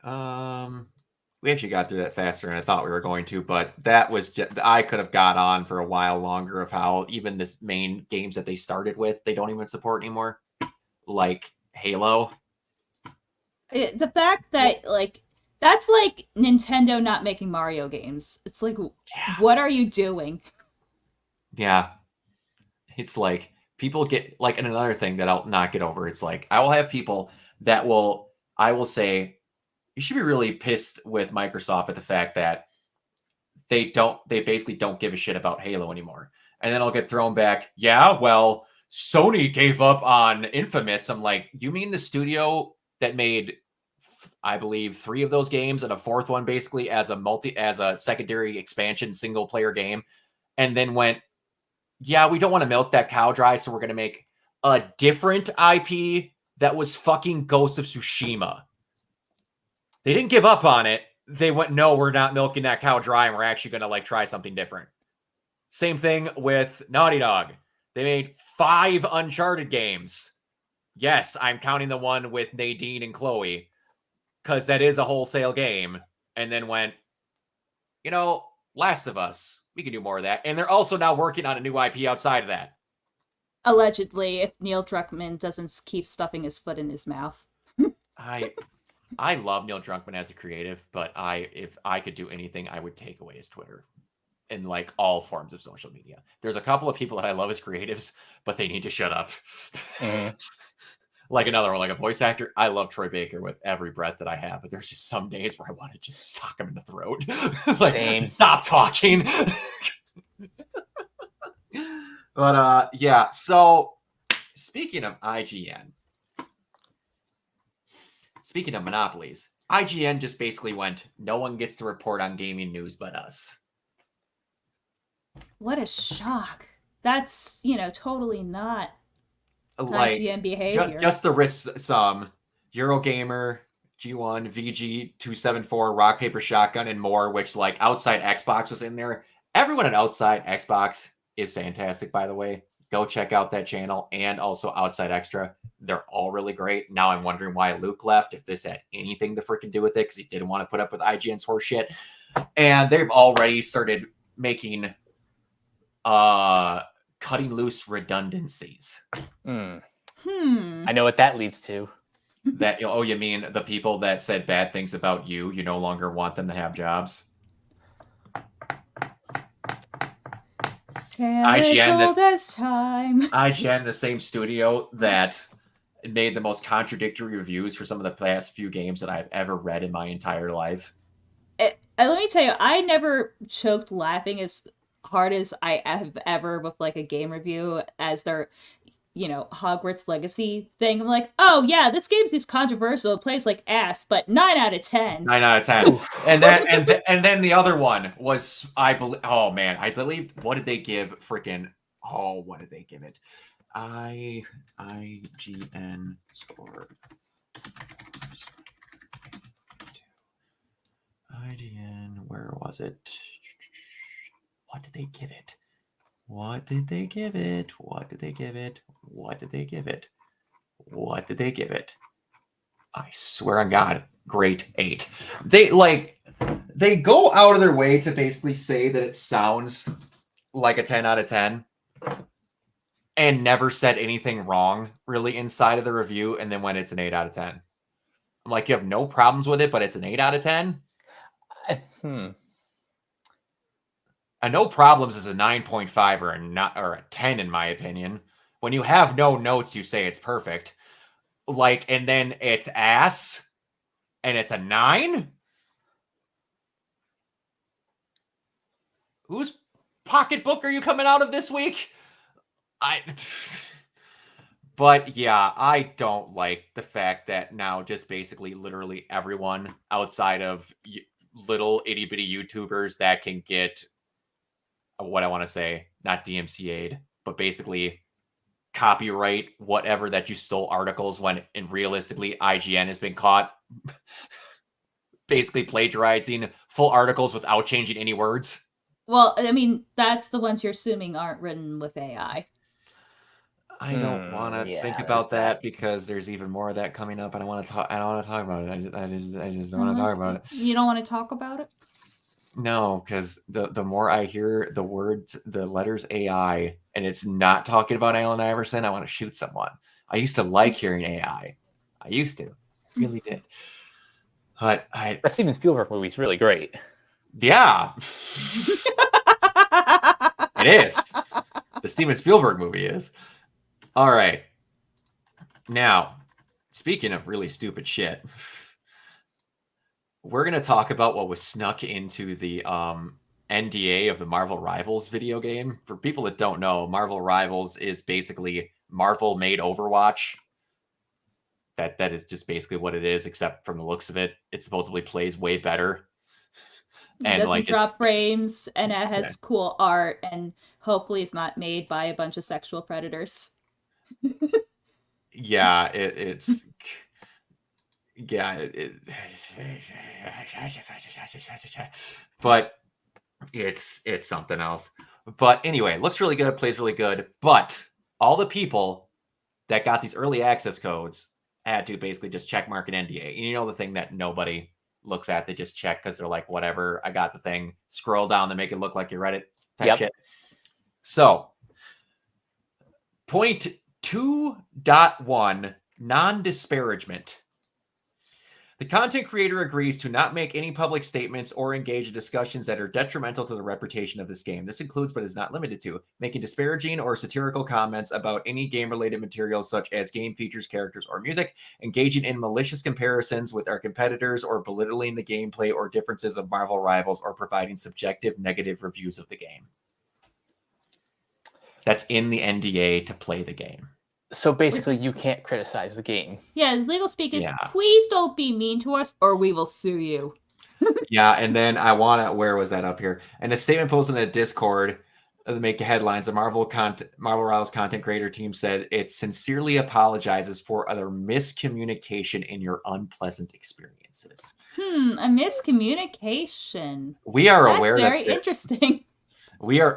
S1: God. We actually got through that faster than I thought we were going to, but that was just, I could have got on for a while longer of how even this main games that they started with, they don't even support anymore. Like Halo.
S3: The fact that, that's like Nintendo not making Mario games. It's like, What are you doing?
S1: Yeah. It's like, people get, like, and another thing that I'll not get over, it's like, I will have people that I will say, you should be really pissed with Microsoft at the fact that they basically don't give a shit about Halo anymore. And then I'll get thrown back. Yeah, well, Sony gave up on Infamous. I'm like, you mean the studio that made, I believe, 3 of those games and a 4th one basically as a secondary expansion single player game, and then went, yeah, we don't want to milk that cow dry, so we're going to make a different IP that was fucking Ghost of Tsushima. They didn't give up on it. They went, no, we're not milking that cow dry, and we're actually going to try something different. Same thing with Naughty Dog. They made 5 Uncharted games. Yes, I'm counting the one with Nadine and Chloe, because that is a wholesale game. And then went, Last of Us. We can do more of that. And they're also now working on a new IP outside of that.
S3: Allegedly, if Neil Druckmann doesn't keep stuffing his foot in his mouth.
S1: I love Neil Druckmann as a creative, but if I could do anything, I would take away his Twitter and all forms of social media. There's a couple of people that I love as creatives, but they need to shut up. Like another one, like a voice actor. I love Troy Baker with every breath that I have, but there's just some days where I want to just sock him in the throat.
S2: Same.
S1: Stop talking. But yeah, so speaking of IGN, speaking of monopolies, IGN just basically went, no one gets to report on gaming news but us.
S3: What a shock. That's, totally not IGN behavior.
S1: Just the risks some. Eurogamer, G1, VG274, Rock Paper Shotgun, and more, which Outside Xbox was in there. Everyone at Outside Xbox is fantastic, by the way. Go check out that channel, and also Outside Extra. They're all really great. Now I'm wondering why Luke left, if this had anything to freaking do with it, because he didn't want to put up with IGN's horse shit. And they've already started making cutting loose redundancies.
S2: I know what that leads to.
S1: That, oh, you mean the people that said bad things about you, you no longer want them to have jobs? IGN, the same studio that made the most contradictory reviews for some of the past few games that I've ever read in my entire life.
S3: Let me tell you, I never choked laughing as hard as I have ever with like a game review as their, Hogwarts Legacy thing. I'm like, oh yeah, this game's controversial. It plays like ass, but 9 out of 10.
S1: 9 out of 10. and then the other one was, I believe, what did they give freaking, what did they give it? IGN score. IGN, where was it? What did they give it? What did they give it? What did they give it? What did they give it? What did they give it? I swear on God, grade 8. They go out of their way to basically say that it sounds like a 10 out of 10 and never said anything wrong really inside of the review. And then when it's an 8 out of 10, I'm like, you have no problems with it, but it's an 8 out of 10. A no problems is a 9.5 or a 10 in my opinion. When you have no notes, you say it's perfect. And then it's ass and it's a 9. Whose pocketbook are you coming out of this week? But yeah, I don't like the fact that now just basically literally everyone outside of little itty bitty YouTubers that can get what I want to say, not DMCA'd, but basically copyright whatever that you stole articles when realistically IGN has been caught basically plagiarizing full articles without changing any words.
S3: Well, I mean, that's the ones you're assuming aren't written with AI.
S1: I don't want to think about that because there's even more of that coming up, and I want to talk. I don't want to talk about it. I just don't want to talk about it.
S3: You don't want to talk about it?
S1: No, because the more I hear the letters AI, and it's not talking about Allen Iverson, I want to shoot someone. I used to like hearing AI. I used to, really did. But
S2: that Steven Spielberg movie is really great.
S1: Yeah, it is. The Steven Spielberg movie is. All right. Now, speaking of really stupid shit, we're going to talk about what was snuck into the NDA of the Marvel Rivals video game. For people that don't know, Marvel Rivals is basically Marvel made Overwatch. That is just basically what it is, except from the looks of it, it supposedly plays way better.
S3: It doesn't drop frames, and it has cool art, and hopefully it's not made by a bunch of sexual predators.
S1: Yeah, it's but it's something else. But anyway, looks really good, plays really good. But all the people that got these early access codes had to basically just check mark an NDA. And you know the thing that nobody looks at, they just check because they're like, whatever, I got the thing. Scroll down to make it look like you read it type shit. So point 2.1, non-disparagement. The content creator agrees to not make any public statements or engage in discussions that are detrimental to the reputation of this game. This includes, but is not limited to, making disparaging or satirical comments about any game-related materials such as game features, characters, or music, engaging in malicious comparisons with our competitors, or belittling the gameplay or differences of Marvel Rivals, or providing subjective negative reviews of the game. That's in the NDA to play the game.
S2: So basically, you can't criticize the game.
S3: Yeah, legal speak is, please don't be mean to us or we will sue you.
S1: Yeah, and then where was that up here? And a statement posted in a Discord to make headlines, the Marvel Rivals content creator team said it sincerely apologizes for other miscommunication in your unpleasant experiences.
S3: A miscommunication.
S1: We are aware
S3: that's very interesting.
S1: We are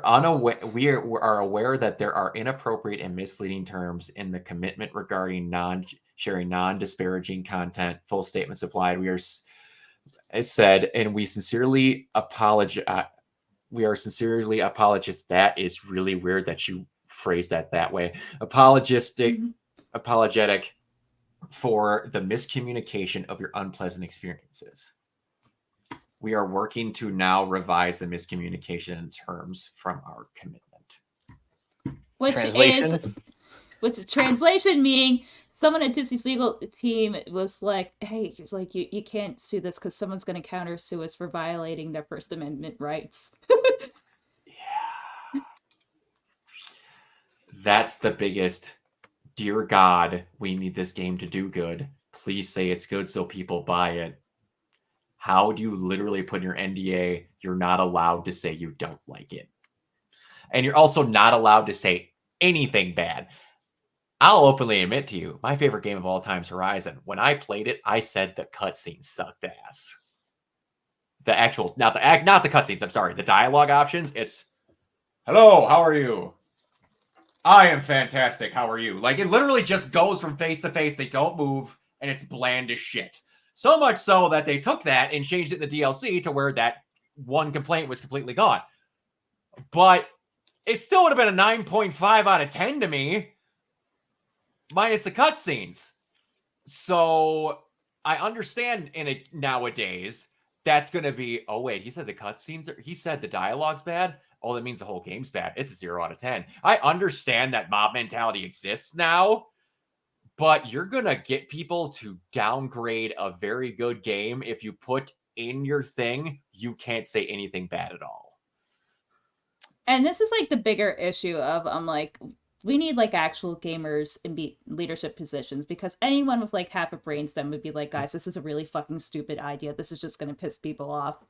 S1: aware that there are inappropriate and misleading terms in the commitment regarding sharing non-disparaging content. Full statements applied. I said, and we sincerely apologize. We are sincerely apologists. That is really weird that you phrase that way. Apologetic for the miscommunication of your unpleasant experiences. We are working to now revise the miscommunication in terms from our commitment.
S3: Which translation meaning someone at Disney's legal team was like, hey, like you can't sue this because someone's going to counter sue us for violating their First Amendment rights.
S1: Yeah. That's the biggest, dear God, we need this game to do good. Please say it's good so people buy it. How do you literally put in your NDA, you're not allowed to say you don't like it? And you're also not allowed to say anything bad. I'll openly admit to you, my favorite game of all time is Horizon. When I played it, I said the cutscenes sucked ass. The actual, not the cutscenes, I'm sorry, the dialogue options, it's, hello, how are you? I am fantastic, how are you? Like, it literally just goes from face to face, they don't move, and it's bland as shit. So much so that they took that and changed it in the DLC to where that one complaint was completely gone. But it still would have been a 9.5 out of 10 to me, minus the cutscenes. So I understand nowadays that's going to be, oh, wait, he said the cutscenes, he said the dialogue's bad. Oh, that means the whole game's bad. It's a 0 out of 10. I understand that mob mentality exists now, but you're going to get people to downgrade a very good game if you put in your thing, you can't say anything bad at all.
S3: And this is like the bigger issue of, like, we need like actual gamers in leadership positions, because anyone with like half a brainstem would be like, guys, this is a really fucking stupid idea. This is just going to piss people off.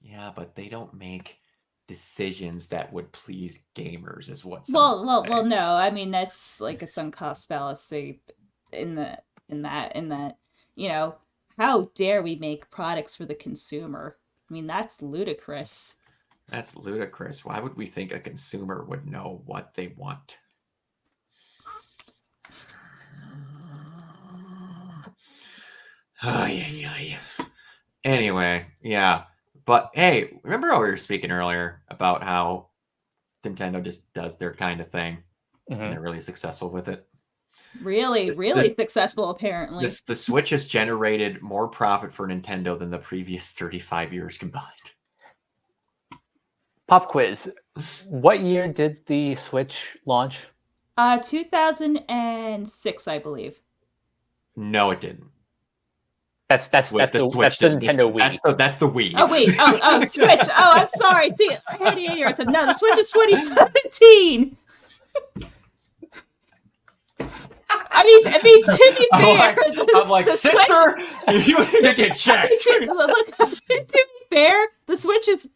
S1: Yeah, but they don't make decisions that would please gamers, is what.
S3: Well, no. I mean, that's like a sunk cost fallacy in that, you know, how dare we make products for the consumer? I mean, that's ludicrous.
S1: That's ludicrous. Why would we think a consumer would know what they want? Anyway, yeah. But hey, remember how we were speaking earlier about how Nintendo just does their kind of thing, and they're really successful with it?
S3: Really successful, apparently.
S1: The Switch has generated more profit for Nintendo than the previous 35 years combined.
S2: Pop quiz. What year did the Switch launch?
S3: 2006, I believe.
S1: No, it didn't.
S2: That's the Nintendo Wii.
S1: That's the Wii.
S3: Oh wait, Switch. Oh, I'm sorry. See, I had 8 years. No, the Switch is 2017. I mean, to be fair,
S1: I'm like, sister, you need to get checked.
S3: To be fair, the Switch is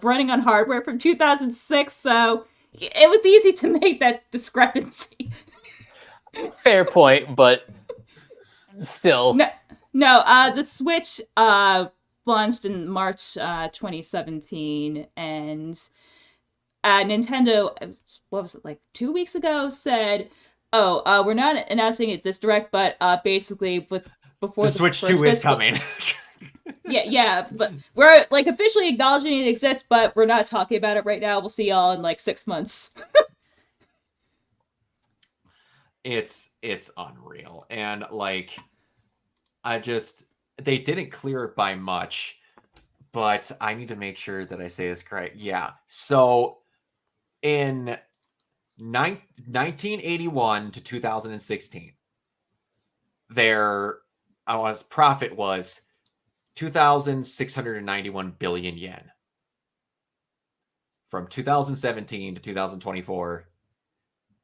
S3: running on hardware from 2006, so it was easy to make that discrepancy.
S2: Fair point, but still.
S3: No, the Switch launched in March 2017, and Nintendo, what was it, like 2 weeks ago, said, "Oh, we're not announcing it this direct, but basically before the
S1: Switch 2 is coming."
S3: yeah, but we're like officially acknowledging it exists, but we're not talking about it right now. We'll see y'all in like 6 months."
S1: It's unreal, and like, they didn't clear it by much, but I need to make sure that I say this correct. Yeah, so in 1981 to 2016, their profit was 2,691 billion yen. From 2017 to 2024,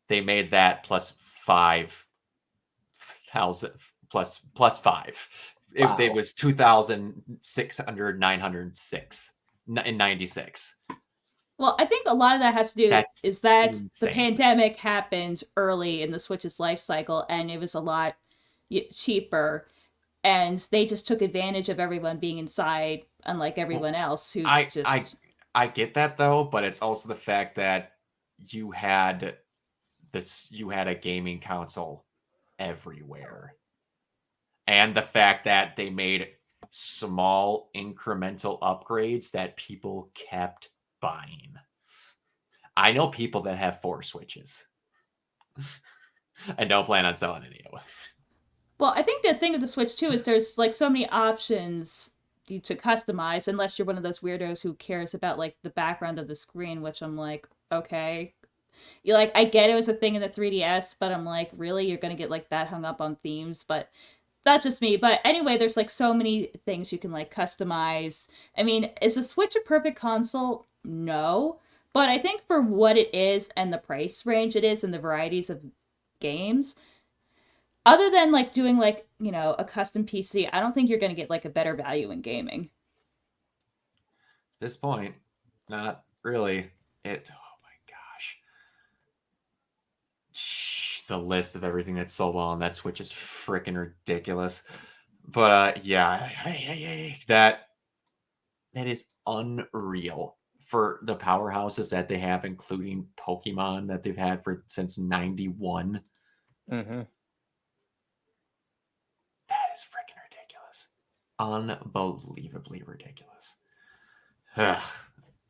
S1: they made that plus 5,000 plus 5.
S2: Wow.
S1: It was 2,906 in 96.
S3: Well, I think a lot of that has to do is that
S1: insane.
S3: The pandemic happened early in the Switch's life cycle, and it was a lot cheaper, and they just took advantage of everyone being inside, unlike everyone else who
S1: I get that though, but it's also the fact that you had a gaming console everywhere, and the fact that they made small incremental upgrades that people kept buying. I know people that have 4 Switches and don't plan on selling any of them.
S3: Well, I think the thing with the Switch too is there's like so many options to customize, unless you're one of those weirdos who cares about like the background of the screen, which I'm like, okay. You like, I get it was a thing in the 3DS, but I'm like, really, you're gonna get like that hung up on themes? But that's just me. But anyway, there's like so many things you can like customize. I mean, is the Switch a perfect console? No. But I think for what it is and the price range it is and the varieties of games, other than like doing like, you know, a custom PC, I don't think you're going to get like a better value in gaming.
S1: At this point, not really. Oh my gosh. The list of everything that's sold well on that Switch is freaking ridiculous. But yeah, that is unreal for the powerhouses that they have, including Pokemon that they've had since 91.
S2: Mm-hmm.
S1: That is freaking ridiculous. Unbelievably ridiculous.
S3: And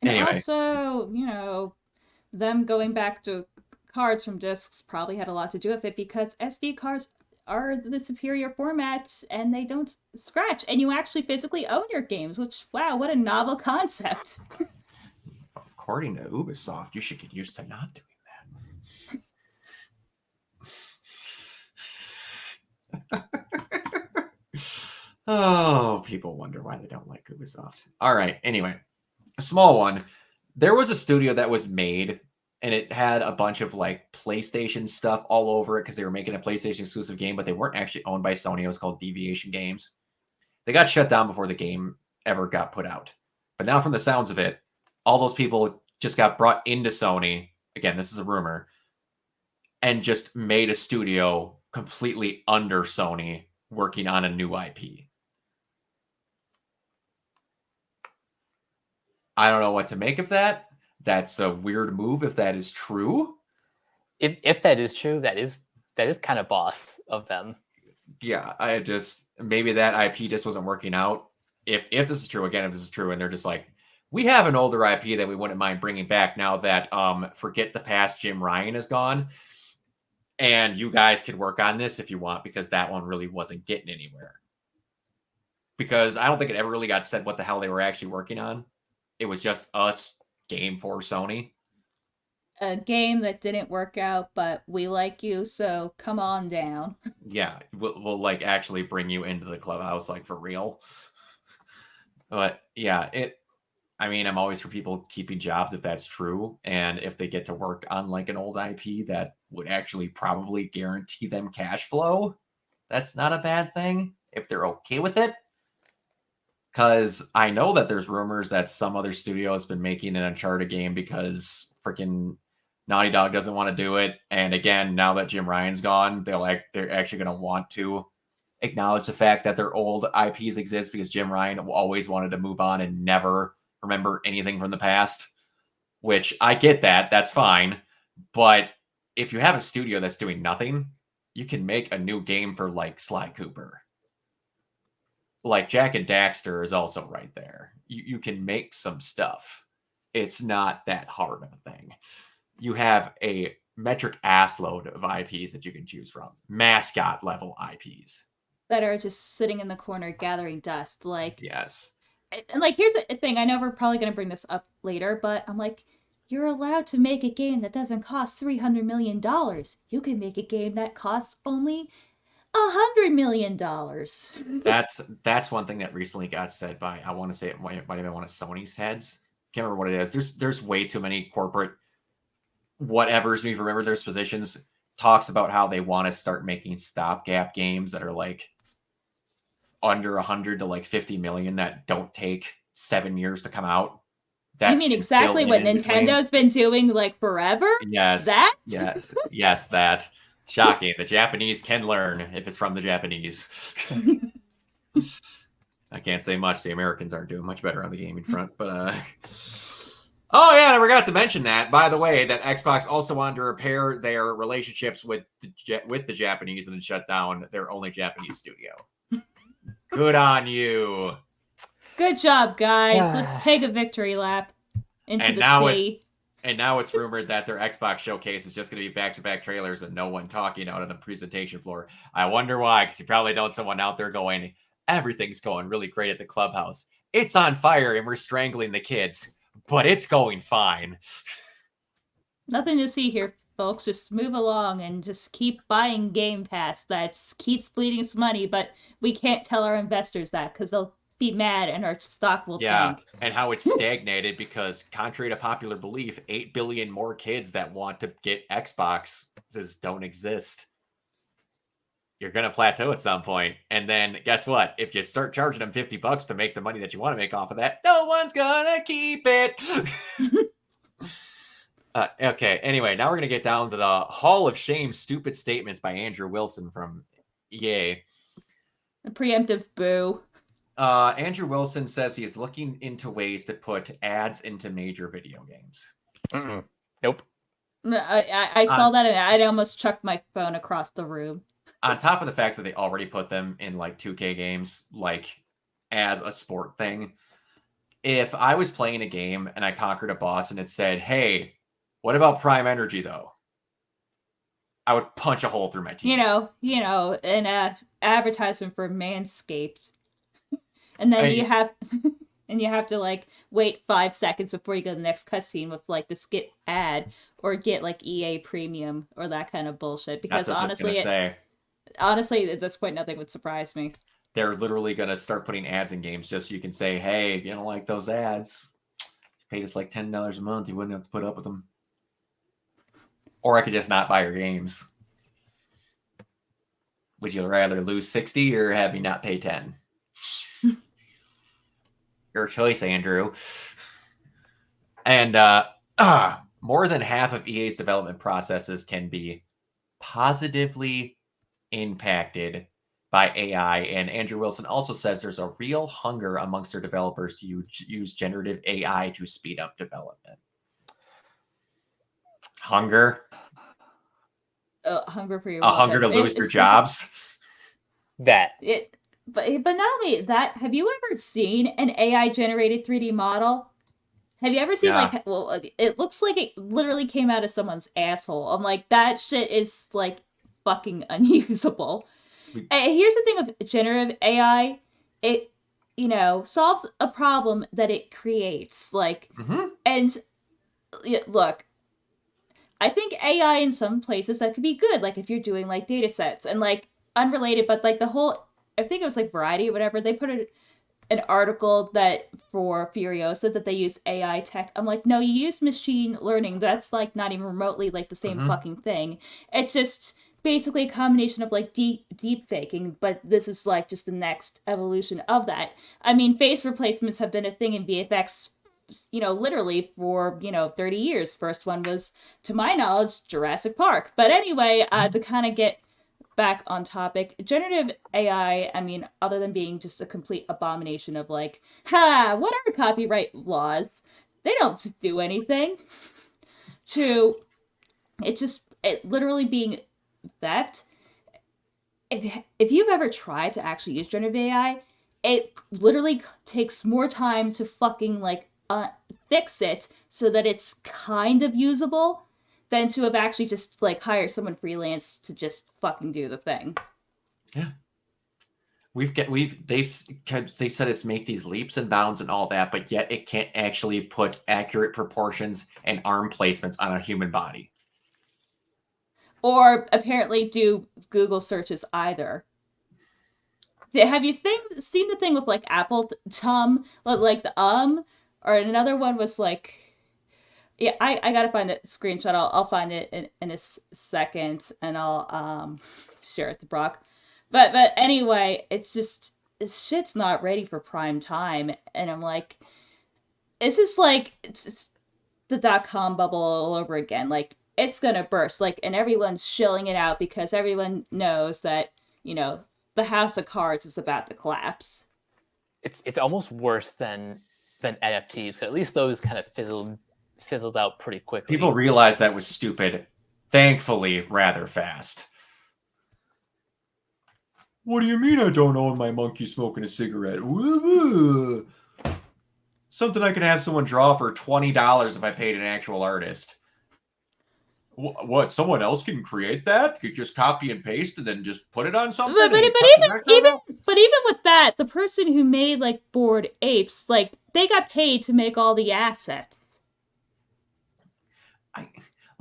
S1: Anyway.
S3: Also, you know, them going back to cards from discs probably had a lot to do with it, because SD cards are the superior format and they don't scratch, and you actually physically own your games, which, wow, what a novel concept.
S1: According to Ubisoft, you should get used to not doing that. Oh, people wonder why they don't like Ubisoft. All right, anyway, a small one. There was a studio that was made, and it had a bunch of like PlayStation stuff all over it because they were making a PlayStation exclusive game, but they weren't actually owned by Sony. It was called Deviation Games. They got shut down before the game ever got put out. But now, from the sounds of it, all those people just got brought into Sony. Again, this is a rumor, and just made a studio completely under Sony working on a new IP. I don't know what to make of that. That's a weird move if that is true.
S2: If that is true, that is kind of boss of them.
S1: Yeah, I just, maybe that IP just wasn't working out. If this is true, again, if this is true, and they're just like, we have an older IP that we wouldn't mind bringing back now that Forget the Past Jim Ryan is gone, and you guys could work on this if you want, because that one really wasn't getting anywhere. Because I don't think it ever really got said what the hell they were actually working on. It was just us game for Sony.
S3: A game that didn't work out, but we like you, so come on down.
S1: Yeah, we'll like actually bring you into the clubhouse, like, for real. But yeah, I mean, I'm always for people keeping jobs if that's true, and if they get to work on like an old IP that would actually probably guarantee them cash flow, that's not a bad thing if they're okay with it. Because I know that there's rumors that some other studio has been making an Uncharted game because freaking Naughty Dog doesn't want to do it. And again, now that Jim Ryan's gone, they're actually going to want to acknowledge the fact that their old IPs exist, because Jim Ryan always wanted to move on and never remember anything from the past, which I get that. That's fine. But if you have a studio that's doing nothing, you can make a new game for like Sly Cooper. Like Jak and Daxter is also right there. You can make some stuff. It's not that hard of a thing. You have a metric ass load of IPs that you can choose from. Mascot level IPs.
S3: That are just sitting in the corner gathering dust. Like,
S1: yes.
S3: And like, here's a thing. I know we're probably going to bring this up later, but I'm like, you're allowed to make a game that doesn't cost $300 million. You can make a game that costs only $100 million.
S1: That's one thing that recently got said by, I want to say it might have been one of Sony's heads. Can't remember what it is. There's way too many corporate whatevers. Me remember there's positions talks about how they want to start making stopgap games that are like under 100 to like 50 million that don't take 7 years to come out. That
S3: you mean exactly what Nintendo's been doing like forever?
S1: Yes.
S3: That?
S1: Yes, that. Shocking. The Japanese can learn if it's from the Japanese. I can't say much. The Americans aren't doing much better on the gaming front, but oh yeah, I forgot to mention that. By the way, that Xbox also wanted to repair their relationships with the Japanese and then shut down their only Japanese studio. Good on you.
S3: Good job, guys. Let's take a victory lap into
S1: And
S3: the
S1: now
S3: sea.
S1: And now it's rumored that their Xbox showcase is just going to be back-to-back trailers and no one talking out on the presentation floor. I wonder why, because you probably know someone out there going, everything's going really great at the clubhouse. It's on fire and we're strangling the kids, but it's going fine.
S3: Nothing to see here, folks. Just move along and just keep buying Game Pass. That keeps bleeding us money, but we can't tell our investors that because they'll be mad and our stock will tank.
S1: And how it's stagnated because, contrary to popular belief, 8 billion more kids that want to get Xboxes don't exist. You're going to plateau at some point. And then guess what? If you start charging them $50 to make the money that you want to make off of that, no one's going to keep it. Okay. Anyway, now we're going to get down to the Hall of Shame stupid statements by Andrew Wilson from EA.
S3: A preemptive boo.
S1: Andrew Wilson says he is looking into ways to put ads into major video games.
S2: Nope.
S3: I saw that and I almost chucked my phone across the room.
S1: On top of the fact that they already put them in like 2K games, like as a sport thing. If I was playing a game and I conquered a boss and it said, hey, what about Prime Energy though? I would punch a hole through my teeth.
S3: You know, an advertisement for Manscaped. And then you have to like wait 5 seconds before you go to the next cutscene with like the skip ad or get like EA Premium or that kind of bullshit. Because honestly, at this point, nothing would surprise me.
S1: They're literally going to start putting ads in games just so you can say, hey, if you don't like those ads, you paid us like $10 a month, you wouldn't have to put up with them. Or I could just not buy your games. Would you rather lose 60 or have me not pay 10? Your choice, Andrew. And more than half of EA's development processes can be positively impacted by AI. And Andrew Wilson also says there's a real hunger amongst their developers to use generative AI to speed up development. Hunger?
S3: Hunger for your
S1: a hunger to lose your jobs?
S2: But
S3: not only that, have you ever seen an AI generated 3D model? Have you ever seen it looks like it literally came out of someone's asshole. I'm like, that shit is like fucking unusable. Here's the thing with generative AI, it solves a problem that it creates. Like, and look, I think AI in some places that could be good. Like if you're doing like data sets and like unrelated, but like the whole, I think it was like Variety or whatever, they put an article that for Furiosa that they use AI tech. I'm like, no, you use machine learning. That's like not even remotely like the same fucking thing. It's just basically a combination of like deep faking, but this is like just the next evolution of that. I mean, face replacements have been a thing in VFX, literally for 30 years. First one was, to my knowledge, Jurassic Park. But anyway, to kind of get back on topic, generative AI, I mean, other than being just a complete abomination of like, what are copyright laws? They don't do anything. To it literally being theft. If you've ever tried to actually use generative AI, it literally takes more time to fucking like fix it so that it's kind of usable than to have actually just like hired someone freelance to just fucking do the thing.
S1: Yeah. They said it's make these leaps and bounds and all that, but yet it can't actually put accurate proportions and arm placements on a human body.
S3: Or apparently do Google searches either. Have you seen the thing with like Apple like the or another one was like, yeah, I gotta find the screenshot. I'll find it in a second and I'll share it to Brock. But anyway, it's just this shit's not ready for prime time, and I'm like, it's just like it's the .com bubble all over again. Like it's gonna burst. Like, and everyone's shilling it out because everyone knows that the house of cards is about to collapse.
S2: It's almost worse than NFTs. At least those kind of fizzled out pretty quickly.
S1: People realized that was stupid, thankfully, rather fast. What do you mean I don't own my monkey smoking a cigarette? Something I can have someone draw for $20 if I paid an actual artist. What? Someone else can create that? You just copy and paste and then just put it on something?
S3: But even with that, the person who made like Bored Apes, like they got paid to make all the assets.
S1: I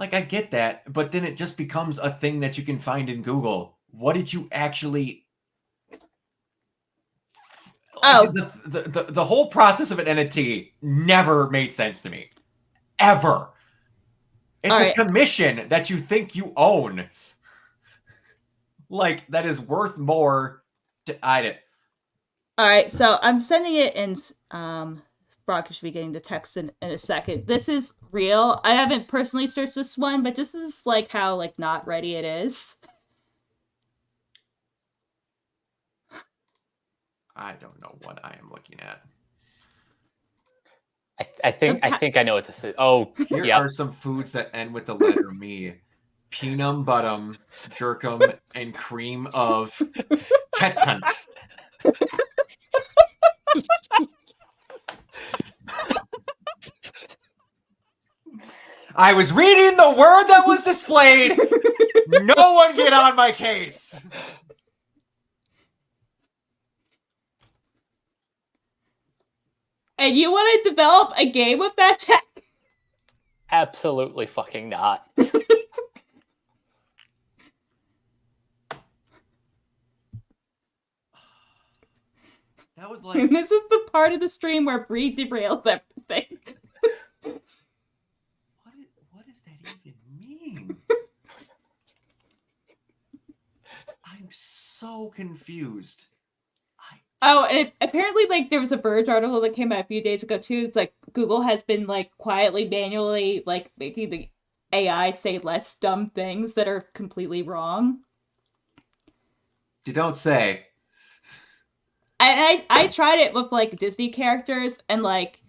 S1: get that, but then it just becomes a thing that you can find in Google. What did you actually?
S3: Oh,
S1: the whole process of an NFT never made sense to me, ever. It's a commission that you think you own, like that is worth more. All
S3: right, so I'm sending it in. Brock should be getting the text in a second. This is real. I haven't personally searched this one, but just this is like how like not ready it is.
S1: I don't know what I am looking at.
S2: I think I know what this is. Oh,
S1: here are some foods that end with the letter me: peanut butter, jerkum, and cream of ketchup. I was reading the word that was displayed. No one get on my case.
S3: And you want to develop a game with that, Jack?
S2: Absolutely fucking not.
S1: That was like...
S3: And this is the part of the stream where Bree derails everything.
S1: What does that even mean? I'm so confused.
S3: Oh, and apparently, like, there was a Verge article that came out a few days ago, too. It's like, Google has been, like, quietly, manually, like, making the AI say less dumb things that are completely wrong.
S1: You don't say.
S3: And I tried it with, like, Disney characters, and, like,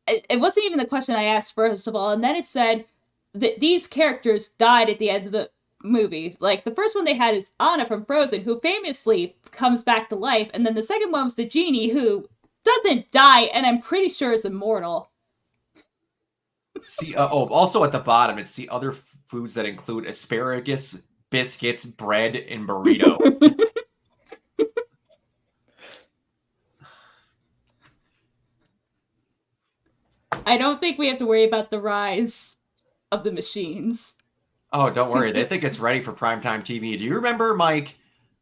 S3: it wasn't even the question I asked, first of all, and then it said that these characters died at the end of the movie. Like, the first one they had is Anna from Frozen, who famously comes back to life, and then the second one was the genie, who doesn't die, and I'm pretty sure is immortal.
S1: See, also at the bottom, it's the other foods that include asparagus, biscuits, bread, and burrito.
S3: I don't think we have to worry about the rise of the machines.
S1: Oh, don't worry. They think it's ready for primetime TV. Do you remember, Mike?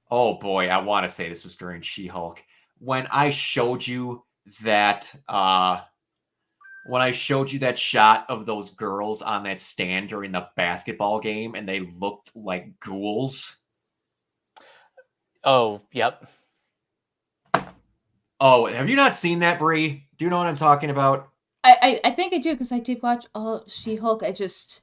S1: Oh, boy. I want to say this was during She-Hulk. When I showed you that... when I showed you that shot of those girls on that stand during the basketball game and they looked like ghouls.
S2: Oh, yep.
S1: Oh, have you not seen that, Bree? Do you know what I'm talking about?
S3: I think I do, because I did watch all She-Hulk. I just...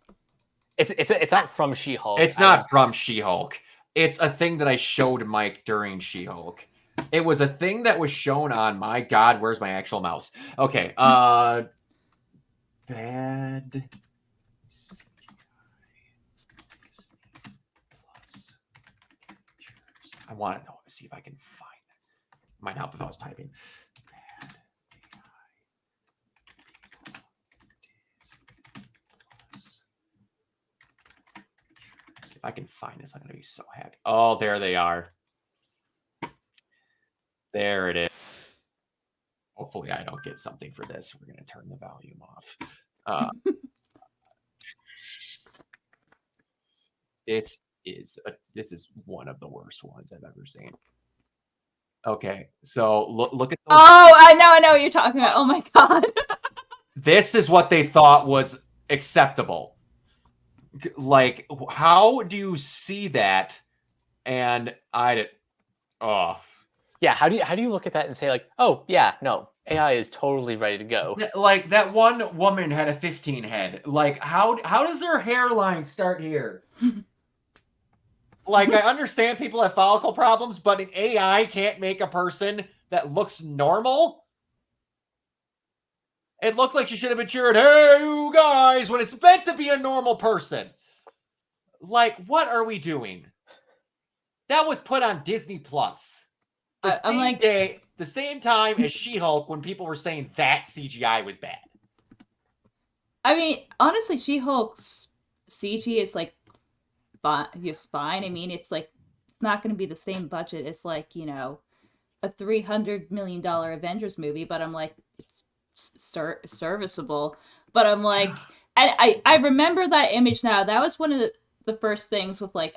S2: It's not from She-Hulk.
S1: It's not from She-Hulk. It's a thing that I showed Mike during She-Hulk. It was a thing that was shown on... My God, where's my actual mouse? Okay, bad CGI plus pictures. I want to know. See if I can find it. Might help if I was typing. Bad AI. If I can find this, I'm going to be so happy. Oh, there they are. There it is. Hopefully I don't get something for this. We're going to turn the volume off. This is one of the worst ones I've ever seen. Okay, so look at those.
S3: Oh, I know what you're talking about. Oh my God.
S1: This is what they thought was acceptable. Like, how do you see that? And
S2: yeah, how do you look at that and say, like, oh yeah, no, AI is totally ready to go?
S1: Like, that one woman had a 15 head. Like, how does her hairline start here? Like, I understand people have follicle problems, but an AI can't make a person that looks normal. It looked like she should have been cheered, "Hey, you guys," when it's meant to be a normal person. Like, what are we doing? That was put on Disney Plus. The
S3: I'm
S1: same
S3: like-
S1: day, the same time as She-Hulk, when people were saying that CGI was bad.
S3: I mean, honestly, She-Hulk's CG is like fine. I mean, it's like it's not going to be the same budget as like a $300 million Avengers movie, but I'm like it's serviceable. But I'm like, and I remember that image now. That was one of the first things with like,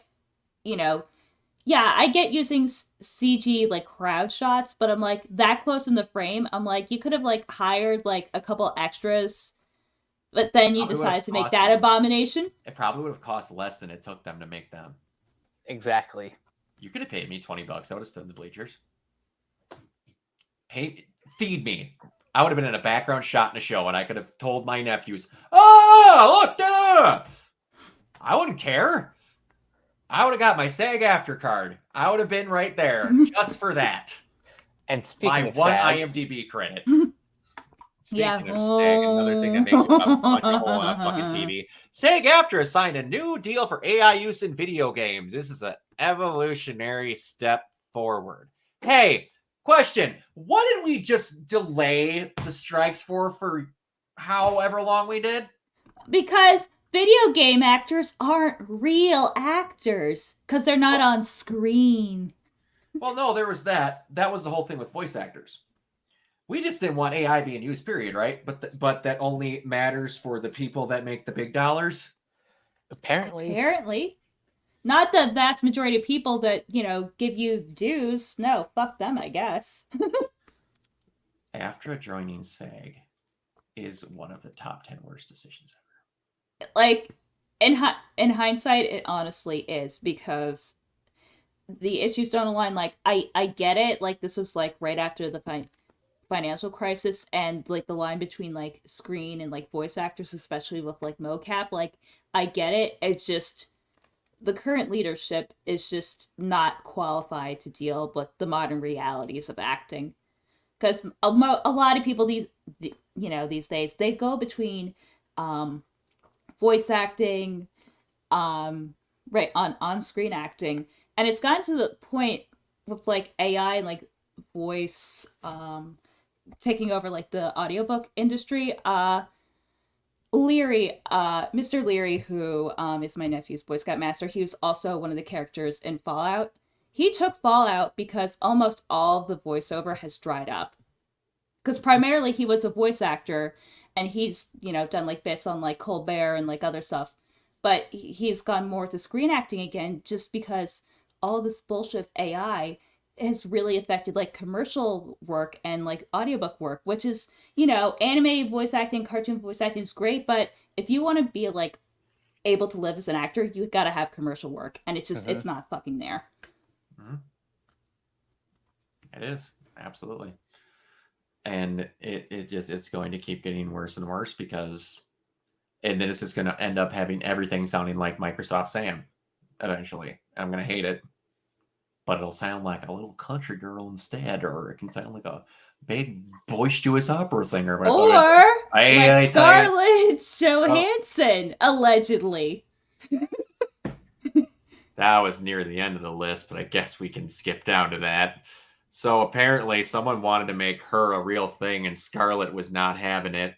S3: yeah, I get using CG like crowd shots, but I'm like that close in the frame. I'm like, you could have like hired like a couple extras, but then you
S1: Probably would've
S3: decided to make
S1: cost
S3: that
S1: them.
S3: abomination.
S1: It probably would have cost less than it took them to make them.
S2: Exactly.
S1: You could have paid me $20. I would have stood in the bleachers. Feed me. I would have been in a background shot in a show, and I could have told my nephews, "Oh, look there!" I wouldn't care. I would have got my SAG-AFTRA card. I would have been right there just for that.
S2: And speaking
S1: My
S2: of
S1: one
S2: SAG,
S1: IMDb credit.
S3: Yeah.
S1: Speaking of SAG, another thing that makes you want to punch a hole on a fucking TV. SAG-AFTRA signed a new deal for AI use in video games. This is an evolutionary step forward. Hey, question. What did we just delay the strikes for however long we did?
S3: Because video game actors aren't real actors because they're not on screen.
S1: Well, no, there was that. That was the whole thing with voice actors. We just didn't want AI being used, period, right? But that only matters for the people that make the big dollars.
S2: apparently,
S3: Not the vast majority of people that, give you dues. No, fuck them, I guess.
S1: AFTRA joining SAG is one of the top 10 worst decisions ever.
S3: Like, in hindsight, it honestly is, because the issues don't align. Like, I get it. Like, this was, like, right after the financial crisis, and, like, the line between, like, screen and, like, voice actors, especially with, like, mocap. Like, I get it. It's just the current leadership is just not qualified to deal with the modern realities of acting. Because a lot of people these days, they go between voice acting, right, on screen acting, and it's gotten to the point with like AI and like voice taking over like the audiobook industry. Mr. Leary, who is my nephew's Boy Scout master, he was also one of the characters in Fallout. He took Fallout because almost all of the voiceover has dried up. Because primarily he was a voice actor, and he's, done like bits on like Colbert and like other stuff. But he's gone more to screen acting again, just because all this bullshit AI has really affected like commercial work and like audiobook work, which is, anime voice acting, cartoon voice acting is great, but if you want to be like able to live as an actor, you got to have commercial work, and it's just it's not fucking there.
S1: Mm-hmm. It is, absolutely. And it's going to keep getting worse and worse, and then it's just going to end up having everything sounding like Microsoft Sam eventually. I'm going to hate it, but it'll sound like a little country girl instead, or it can sound like a big boisterous opera singer. But
S3: Or
S1: like
S3: Scarlett Johansson, allegedly.
S1: That was near the end of the list, but I guess we can skip down to that. So apparently someone wanted to make her a real thing, and Scarlett was not having it.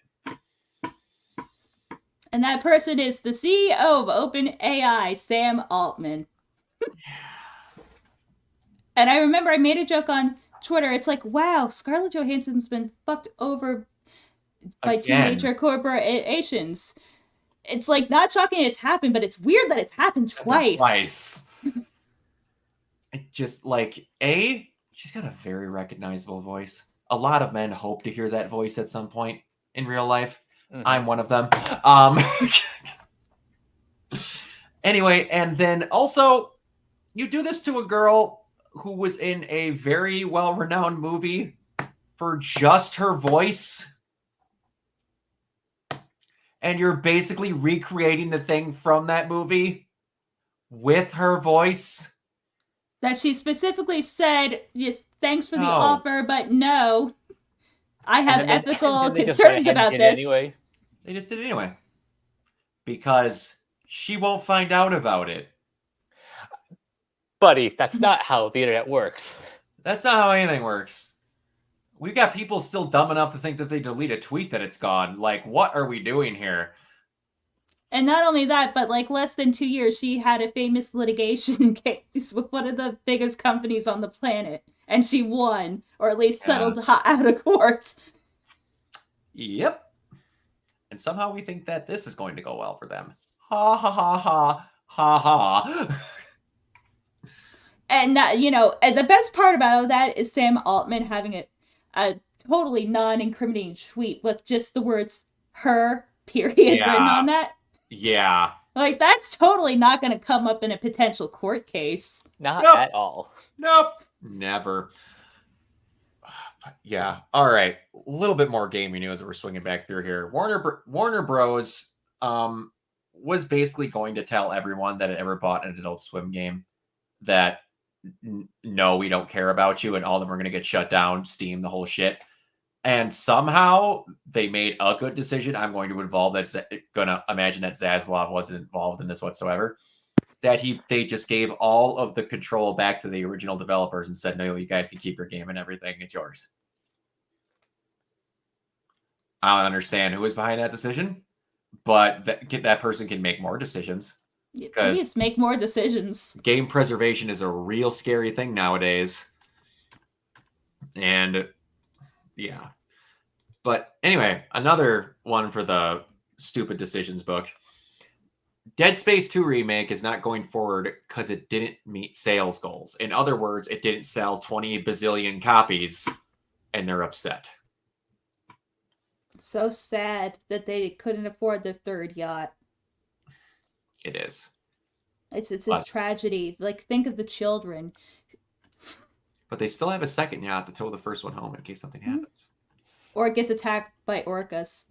S3: And that person is the CEO of OpenAI, Sam Altman. And I remember I made a joke on Twitter. It's like, wow, Scarlett Johansson's been fucked over by two major corporations. It's like not shocking it's happened, but it's weird that it's happened twice.
S1: It just like she's got a very recognizable voice. A lot of men hope to hear that voice at some point in real life. Mm-hmm. I'm one of them. Anyway, and then also you do this to a girl who was in a very well-renowned movie for just her voice. And you're basically recreating the thing from that movie with her voice.
S3: That she specifically said, yes, thanks for the offer, but no. I have ethical concerns about this.
S2: Anyway.
S1: They just did it anyway. Because she won't find out about it.
S2: Buddy, that's not how the internet works.
S1: That's not how anything works. We've got people still dumb enough to think that they delete a tweet that it's gone. Like, what are we doing here?
S3: And not only that, but like less than 2 years, she had a famous litigation case with one of the biggest companies on the planet. And she won, or at least settled out of court.
S1: Yep. And somehow we think that this is going to go well for them. Ha ha ha ha ha ha.
S3: And that, and the best part about all that is Sam Altman having a totally non-incriminating tweet with just the words "her" period written on that.
S1: Yeah.
S3: Like, that's totally not going to come up in a potential court case.
S2: Not
S1: Nope.
S2: at all.
S1: Nope. Never. Yeah. All right. A little bit more gaming news that we're swinging back through here. Warner Bros. Was basically going to tell everyone that had ever bought an Adult Swim game that no, we don't care about you, and all of them are going to get shut down, Steam, the whole shit. And somehow they made a good decision. I'm going to imagine that Zaslav wasn't involved in this whatsoever. That they just gave all of the control back to the original developers and said, no, you guys can keep your game and everything. It's yours. I don't understand who was behind that decision, but that person can make more decisions.
S3: Please make more decisions.
S1: Game preservation is a real scary thing nowadays. And yeah. But anyway, another one for the stupid decisions book. Dead Space 2 remake is not going forward because it didn't meet sales goals. In other words, it didn't sell 20 bazillion copies, and they're upset.
S3: So sad that they couldn't afford the third yacht.
S1: It is.
S3: It's a tragedy. Like, think of the children.
S1: But they still have a second yacht to tow the first one home in case something happens.
S3: Or it gets attacked by orcas.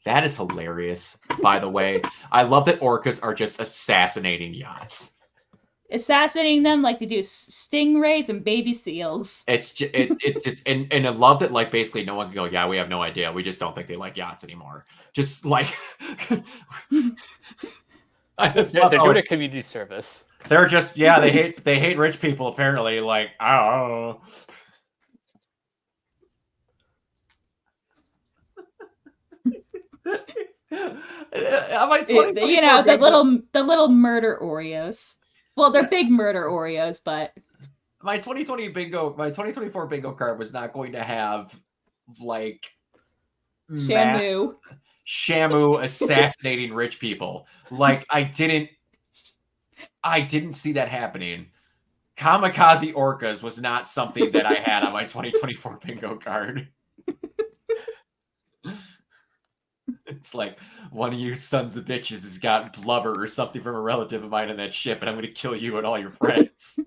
S1: That is hilarious, by the way. I love that orcas are just assassinating yachts.
S3: Assassinating them like they do stingrays and baby seals.
S1: It's just and I love that, like, basically no one can go, yeah, we have no idea. We just don't think they like yachts anymore. Just like
S2: They're doing a community service.
S1: They're just, yeah, they hate rich people apparently. Like, oh.
S3: The little murder Oreos. Well, they're big murder Oreos, but
S1: my 2024 bingo card was not going to have like
S3: Shamu
S1: assassinating rich people. Like, I didn't see that happening. Kamikaze orcas was not something that I had on my 2024 bingo card. It's like, one of you sons of bitches has got blubber or something from a relative of mine on that ship, and I'm going to kill you and all your friends.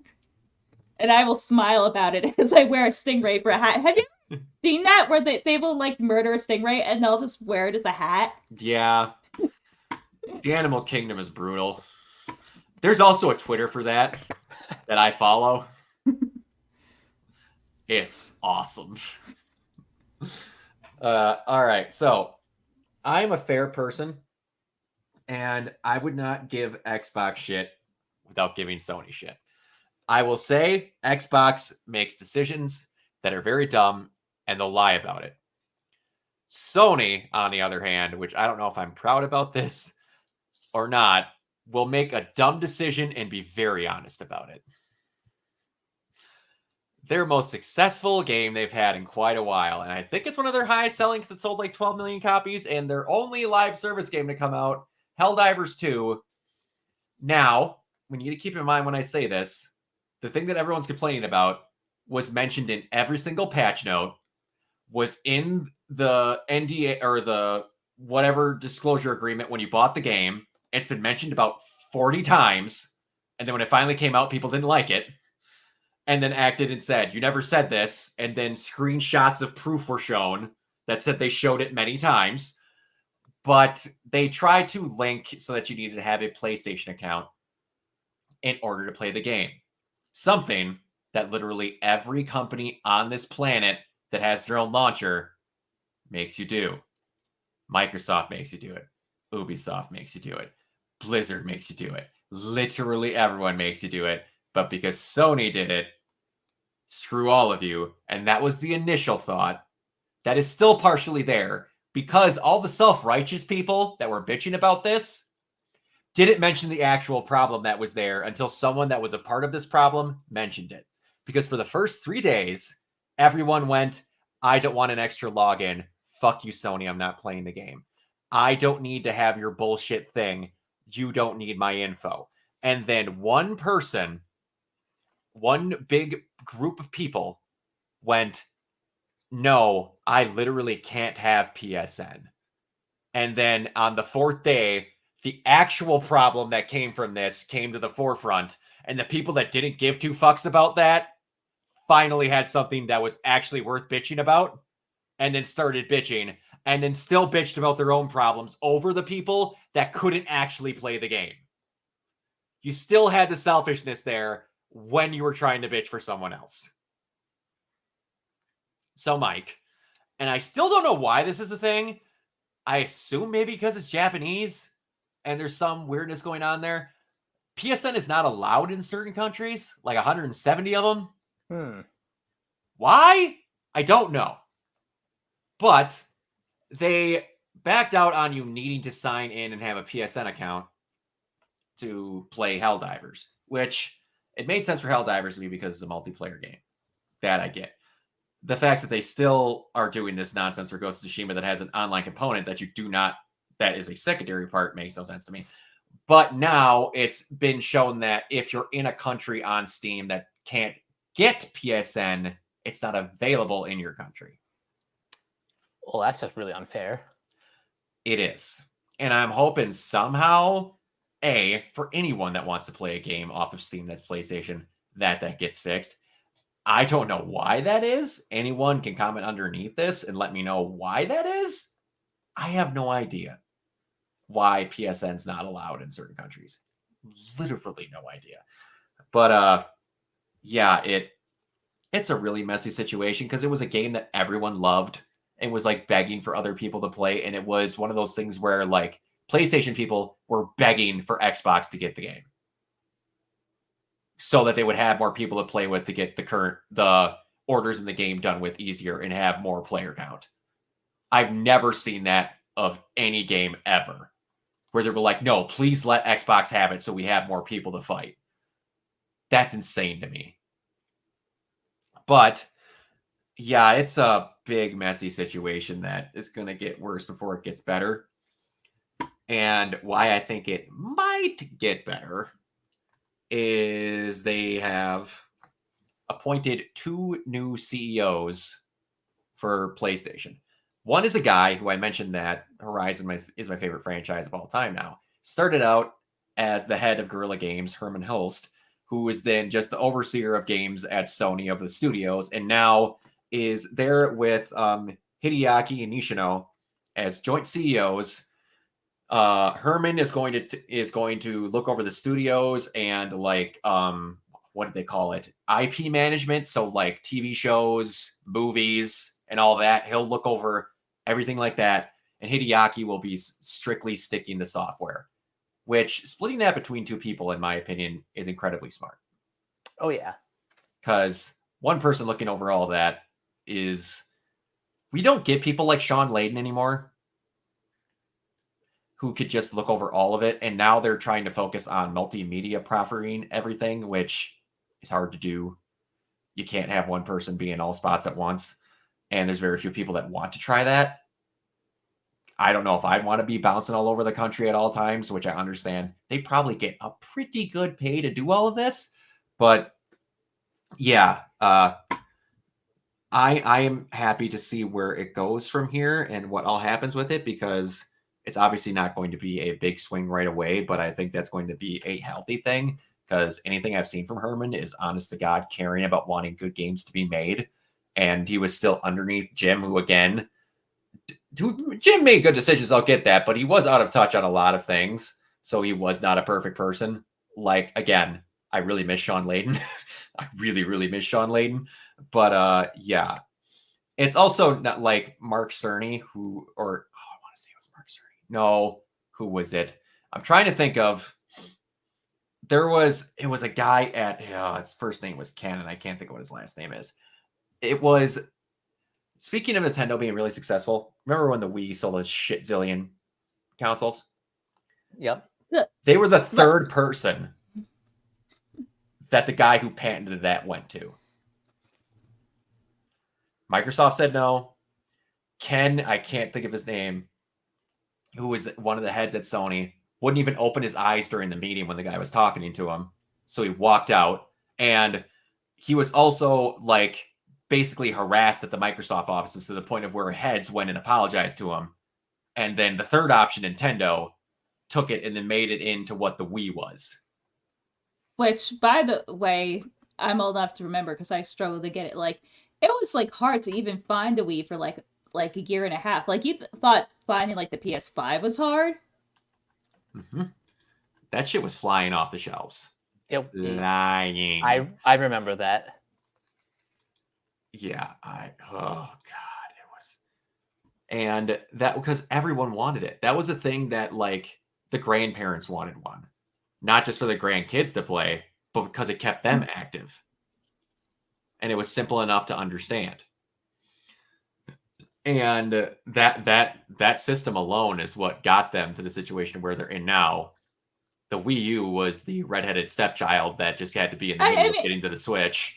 S3: And I will smile about it as I wear a stingray for a hat. Have you seen that where they will like murder a stingray and they'll just wear it as a hat?
S1: Yeah. The animal kingdom is brutal. There's also a Twitter for that I follow. It's awesome. All right, so I'm a fair person, and I would not give Xbox shit without giving Sony shit. I will say Xbox makes decisions that are very dumb, and they'll lie about it. Sony, on the other hand, which I don't know if I'm proud about this or not, will make a dumb decision and be very honest about it. Their most successful game they've had in quite a while, and I think it's one of their highest selling because it sold like 12 million copies, and their only live service game to come out, Helldivers 2. Now, we need to keep in mind when I say this, the thing that everyone's complaining about was mentioned in every single patch note, was in the NDA or the whatever disclosure agreement when you bought the game. It's been mentioned about 40 times, and then when it finally came out, people didn't like it. And then acted and said, you never said this. And then screenshots of proof were shown that said they showed it many times. But they tried to link so that you needed to have a PlayStation account in order to play the game. Something that literally every company on this planet that has their own launcher makes you do. Microsoft makes you do it. Ubisoft makes you do it. Blizzard makes you do it. Literally everyone makes you do it. but because Sony did it, screw all of you. And that was the initial thought. That is still partially there because all the self-righteous people that were bitching about this didn't mention the actual problem that was there until someone that was a part of this problem mentioned it. Because for the first 3 days, everyone went, I don't want an extra login. Fuck you, Sony. I'm not playing the game. I don't need to have your bullshit thing. You don't need my info. And then one person, one big group of people went, no, I literally can't have PSN. And then on the 4th day, the actual problem that came from this came to the forefront. And the people that didn't give two fucks about that finally had something that was actually worth bitching about, and then started bitching, and then still bitched about their own problems over the people that couldn't actually play the game. You still had the selfishness there when you were trying to bitch for someone else. So, Mike, and I still don't know why this is a thing. I assume maybe because it's Japanese and there's some weirdness going on there. PSN is not allowed in certain countries, like 170 of them. Why? I don't know. But they backed out on you needing to sign in and have a PSN account to play Helldivers, which it made sense for Helldivers to be because it's a multiplayer game. That I get. The fact that they still are doing this nonsense for Ghost of Tsushima that has an online component that you do not, that is a secondary part, makes no sense to me. But now it's been shown that if you're in a country on Steam that can't get PSN, it's not available in your country.
S2: Well, that's just really unfair.
S1: It is. And I'm hoping somehow, for anyone that wants to play a game off of Steam that's PlayStation, that gets fixed. I don't know why that is. Anyone can comment underneath this and let me know why that is. I have no idea why PSN's not allowed in certain countries. Literally no idea. But yeah, it's a really messy situation because it was a game that everyone loved and was like begging for other people to play. And it was one of those things where like PlayStation people were begging for Xbox to get the game so that they would have more people to play with to get the orders in the game done with easier and have more player count. I've never seen that of any game ever where they were like, no, please let Xbox have it so we have more people to fight. That's insane to me. But yeah, it's a big, messy situation that is going to get worse before it gets better. And why I think it might get better is they have appointed 2 new CEOs for PlayStation. One is a guy who I mentioned that Horizon is my favorite franchise of all time now. Started out as the head of Guerrilla Games, Herman Hulst, who was then just the overseer of games at Sony of the studios, and now is there with Hideaki and Nishino as joint CEOs. Herman is going to look over the studios and like what did they call it? IP management, so like TV shows, movies, and all that. He'll look over everything like that, and Hideaki will be strictly sticking to software, which splitting that between 2 people, in my opinion, is incredibly smart.
S2: Oh, yeah.
S1: Because one person looking over all that is... We don't get people like Sean Layden anymore who could just look over all of it, and now they're trying to focus on multimedia proffering everything, which is hard to do. You can't have one person be in all spots at once, and there's very few people that want to try that. I don't know if I'd want to be bouncing all over the country at all times, which I understand. They probably get a pretty good pay to do all of this. But yeah, I am happy to see where it goes from here and what all happens with it, because it's obviously not going to be a big swing right away, but I think that's going to be a healthy thing, because anything I've seen from Herman is honest to God caring about wanting good games to be made. And he was still underneath Jim, who again, Jim made good decisions, I'll get that, but he was out of touch on a lot of things, so he was not a perfect person. Like, again, I really miss Sean Layden. I really, really miss Sean Layden. But yeah, it's also not like Mark Cerny, I want to say it was Mark Cerny. No, who was it? I'm trying to think of it was a guy at his first name was Ken, and I can't think of what his last name is. It was, speaking of Nintendo being really successful, remember when the Wii sold a shit zillion consoles?
S2: Yep.
S1: They were the third person that the guy who patented that went to. Microsoft said no. Ken, I can't think of his name, who was one of the heads at Sony, wouldn't even open his eyes during the meeting when the guy was talking to him. So he walked out, and he was also like basically harassed at the Microsoft offices to the point of where heads went and apologized to him. And then the third option, Nintendo, took it and then made it into what the Wii was.
S3: Which, by the way, I'm old enough to remember because I struggled to get it. Like, it was like hard to even find a Wii for like a year and a half. Like, you thought finding like the PS5 was hard.
S1: Mm-hmm. That shit was flying off the shelves. Lying.
S2: I remember that.
S1: Yeah, oh god, it was, and that because everyone wanted it. That was a thing that like the grandparents wanted one, not just for the grandkids to play, but because it kept them active, and it was simple enough to understand. And that system alone is what got them to the situation where they're in now. The Wii U was the redheaded stepchild that just had to be in the middle of getting to the Switch.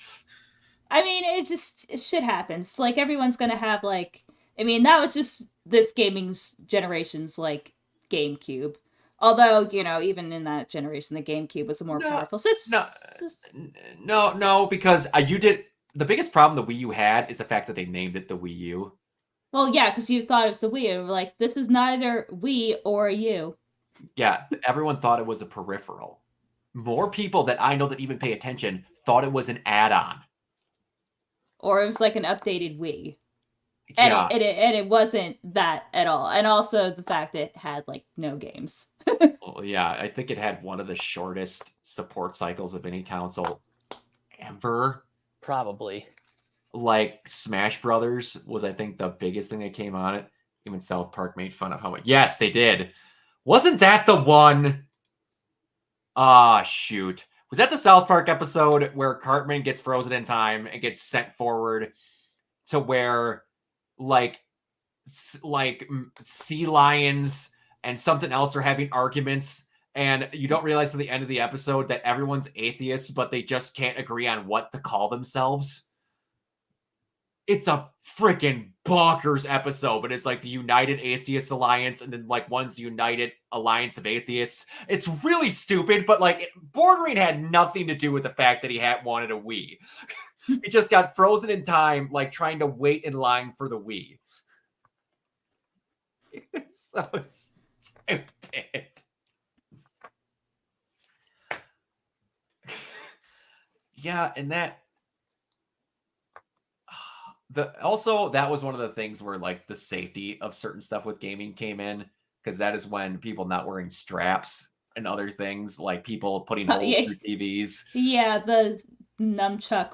S3: I mean, shit happens. Like, everyone's gonna have, like... I mean, that was just this gaming's generation's, like, GameCube. Although, you know, even in that generation, the GameCube was a more powerful system.
S1: No, because you did... The biggest problem the Wii U had is the fact that they named it the Wii U.
S3: Well, yeah, because you thought it was the Wii. You were like, this is neither Wii or a U.
S1: Yeah, everyone thought it was a peripheral. More people that I know that even pay attention thought it was an add-on.
S3: Or it was like an updated Wii. And,
S1: yeah.
S3: and it wasn't that at all. And also the fact that it had, like, no games.
S1: Well, yeah, I think it had one of the shortest support cycles of any console ever.
S2: Probably.
S1: Like, Smash Brothers was, I think, the biggest thing that came on it. Even South Park made fun of how much... Yes, they did. Wasn't that the one... shoot. Was that the South Park episode where Cartman gets frozen in time and gets sent forward to where, like sea lions and something else are having arguments, and you don't realize at the end of the episode that everyone's atheists, but they just can't agree on what to call themselves? It's a freaking bonkers episode, but it's like the United Atheist Alliance and then like one's United Alliance of Atheists. It's really stupid, but like bordering had nothing to do with the fact that he had wanted a Wii. He just got frozen in time, like trying to wait in line for the Wii. It's so stupid. Yeah, and that also that was one of the things where like the safety of certain stuff with gaming came in, because that is when people not wearing straps and other things, like people putting holes through TVs.
S3: Yeah, the nunchuck.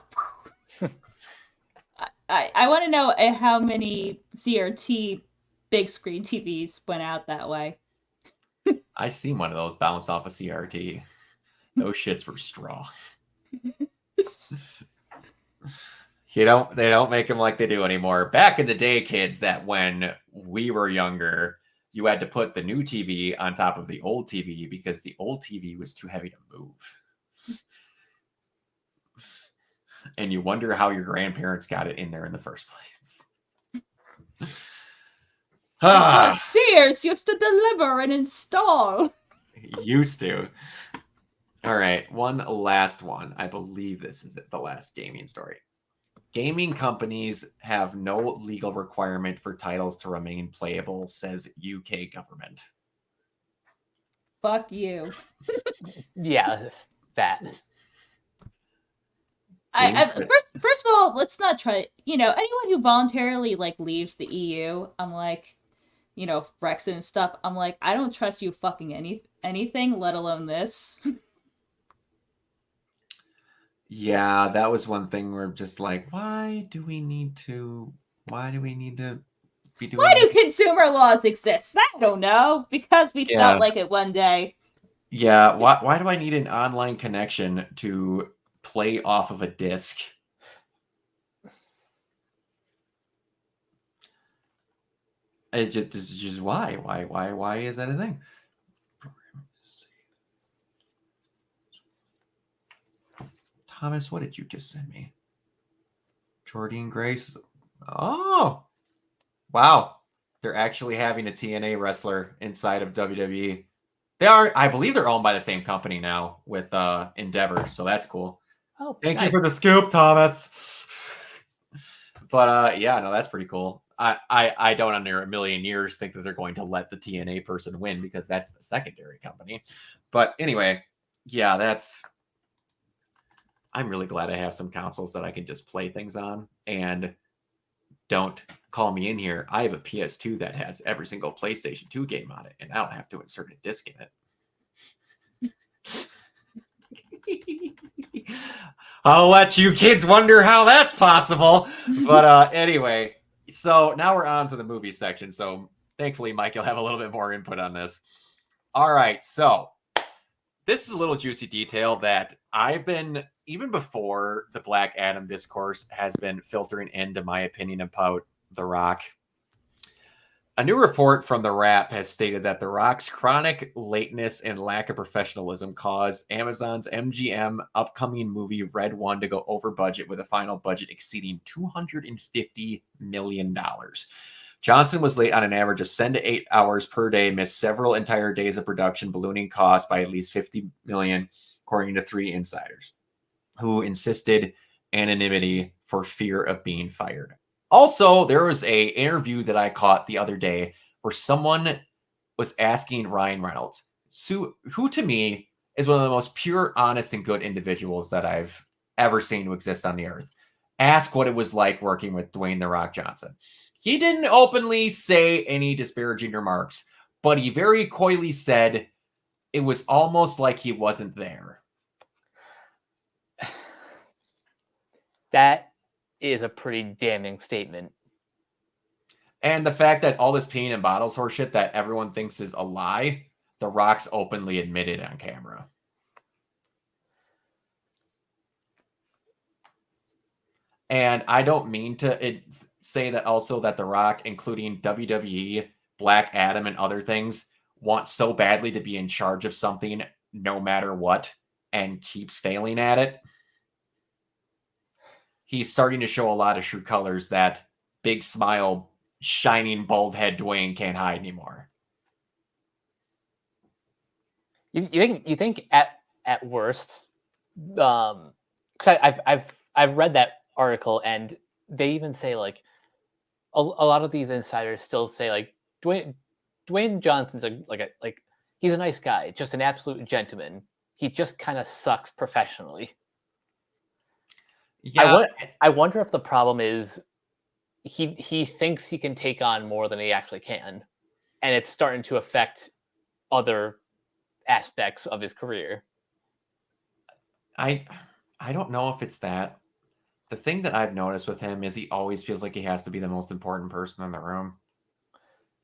S3: I want to know how many CRT big screen TVs went out that way.
S1: I seen one of those bounce off a CRT. Those shits were straw. They don't make them like they do anymore. Back in the day, kids, that when we were younger, you had to put the new TV on top of the old TV because the old TV was too heavy to move. And you wonder how your grandparents got it in there in the first place.
S3: Sears used to deliver and install.
S1: Used to. All right, one last one. I believe this is it, the last gaming story. Gaming companies have no legal requirement for titles to remain playable, says UK government.
S3: Fuck you.
S2: Yeah, that.
S3: First of all, let's not try. You know, anyone who voluntarily like leaves the EU, I'm like, you know, Brexit and stuff. I'm like, I don't trust you fucking anything, let alone this.
S1: Yeah, that was one thing where just like, why do we need to be doing
S3: Why do consumer laws exist? I don't know. Because we felt like it one day.
S1: Yeah, why do I need an online connection to play off of a disc? It's just why is that a thing? Thomas, what did you just send me? Jordan Grace. Oh, wow. They're actually having a TNA wrestler inside of WWE. They are, I believe they're owned by the same company now with Endeavor, so that's cool.
S2: Oh,
S1: Thank you
S2: nice.
S1: for the scoop, Thomas. But yeah, no, that's pretty cool. I don't under a million years think that they're going to let the TNA person win because that's the secondary company. But anyway, yeah, that's I'm really glad I have some consoles that I can just play things on and don't call me in here. I have a PS2 that has every single PlayStation 2 game on it, and I don't have to insert a disc in it. I'll let you kids wonder how that's possible. But anyway, so now we're on to the movie section. So thankfully, Mike, you'll have a little bit more input on this. All right, so this is a little juicy detail that I've been, even before the Black Adam discourse has been filtering into my opinion about The Rock. A new report from The Wrap has stated that The Rock's chronic lateness and lack of professionalism caused Amazon's MGM upcoming movie Red One to go over budget with a final budget exceeding $250 million. Johnson was late on an average of 7 to 8 hours per day, missed several entire days of production, ballooning costs by at least $50 million, according to 3 insiders who insisted anonymity for fear of being fired. Also, there was a interview that I caught the other day where someone was asking Ryan Reynolds, who to me is one of the most pure, honest, and good individuals that I've ever seen to exist on the earth, ask what it was like working with Dwayne "The Rock" Johnson. He didn't openly say any disparaging remarks, but he very coyly said it was almost like he wasn't there.
S2: That is a pretty damning statement.
S1: And the fact that all this peeing in bottles horseshit that everyone thinks is a lie, The Rock's openly admitted on camera. And I don't mean to say that also that The Rock, including WWE, Black Adam, and other things, want so badly to be in charge of something no matter what and keeps failing at it. He's starting to show a lot of true colors that big smile, shining bald head Dwayne can't hide anymore.
S2: You think at worst, because I've read that article and they even say like a lot of these insiders still say like Dwayne Johnson's like he's a nice guy, just an absolute gentleman. He just kind of sucks professionally.
S1: Yeah,
S2: I wonder if the problem is he thinks he can take on more than he actually can, and it's starting to affect other aspects of his career.
S1: I don't know if it's that. The thing that I've noticed with him is he always feels like he has to be the most important person in the room.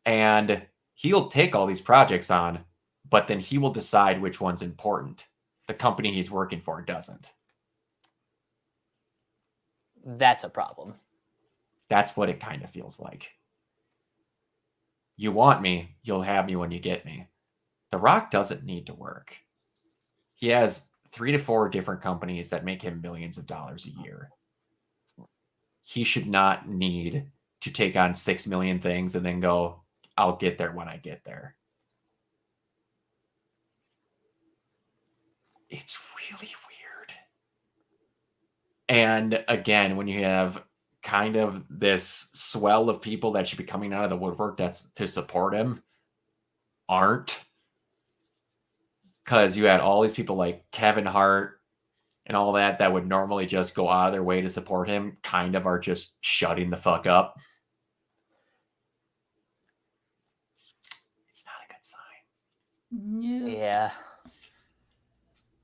S1: And he'll take all these projects on, but then he will decide which one's important. The company he's working for doesn't.
S2: That's a problem.
S1: That's what it kind of feels like. You want me, you'll have me when you get me. The Rock doesn't need to work. He has 3 to 4 different companies that make him millions of dollars a year. He should not need to take on 6 million things and then go, I'll get there when I get there. It's really weird. And again, when you have kind of this swell of people that should be coming out of the woodwork that's to support him aren't, because you had all these people like Kevin Hart and all that would normally just go out of their way to support him kind of are just shutting the fuck up. It's not a good sign.
S2: Yeah.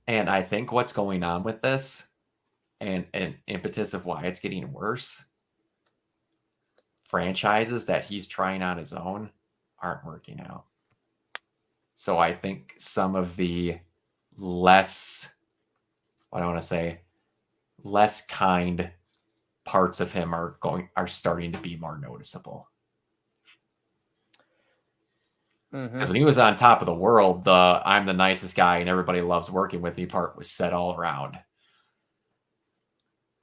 S1: And I think what's going on with this and an impetus of why it's getting worse, franchises that he's trying on his own aren't working out. So I think some of the less, what I want to say, less kind parts of him are starting to be more noticeable. Because when he was on top of the world, the I'm the nicest guy and everybody loves working with me part was said all around.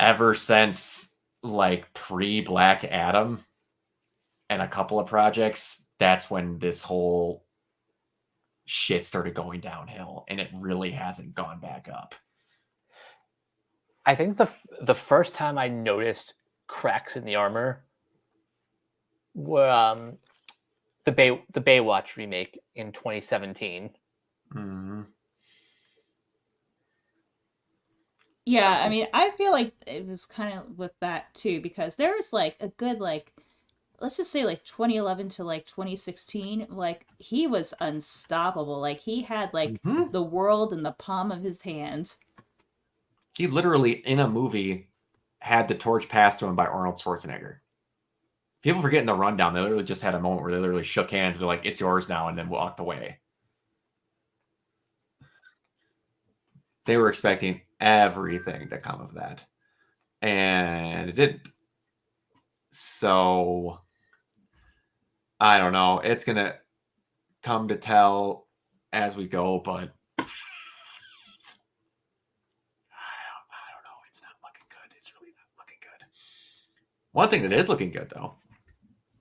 S1: Ever since like pre-Black Adam and a couple of projects, that's when this whole shit started going downhill, and it really hasn't gone back up.
S2: I think the first time I noticed cracks in the armor were the Baywatch remake in 2017.
S1: Mm-hmm.
S3: Yeah, I mean, I feel like it was kind of with that too, because there was like a good like, let's just say like 2011 to like 2016, like he was unstoppable. Like he had like the world in the palm of his hand.
S1: He literally in a movie had the torch passed to him by Arnold Schwarzenegger. People forget in the rundown, they literally just had a moment where they literally shook hands and were like, "It's yours now," and then walked away. They were expecting everything to come of that, and it didn't. So I don't know. It's gonna come to tell as we go, but I don't know. It's not looking good. It's really not looking good. One thing that is looking good, though,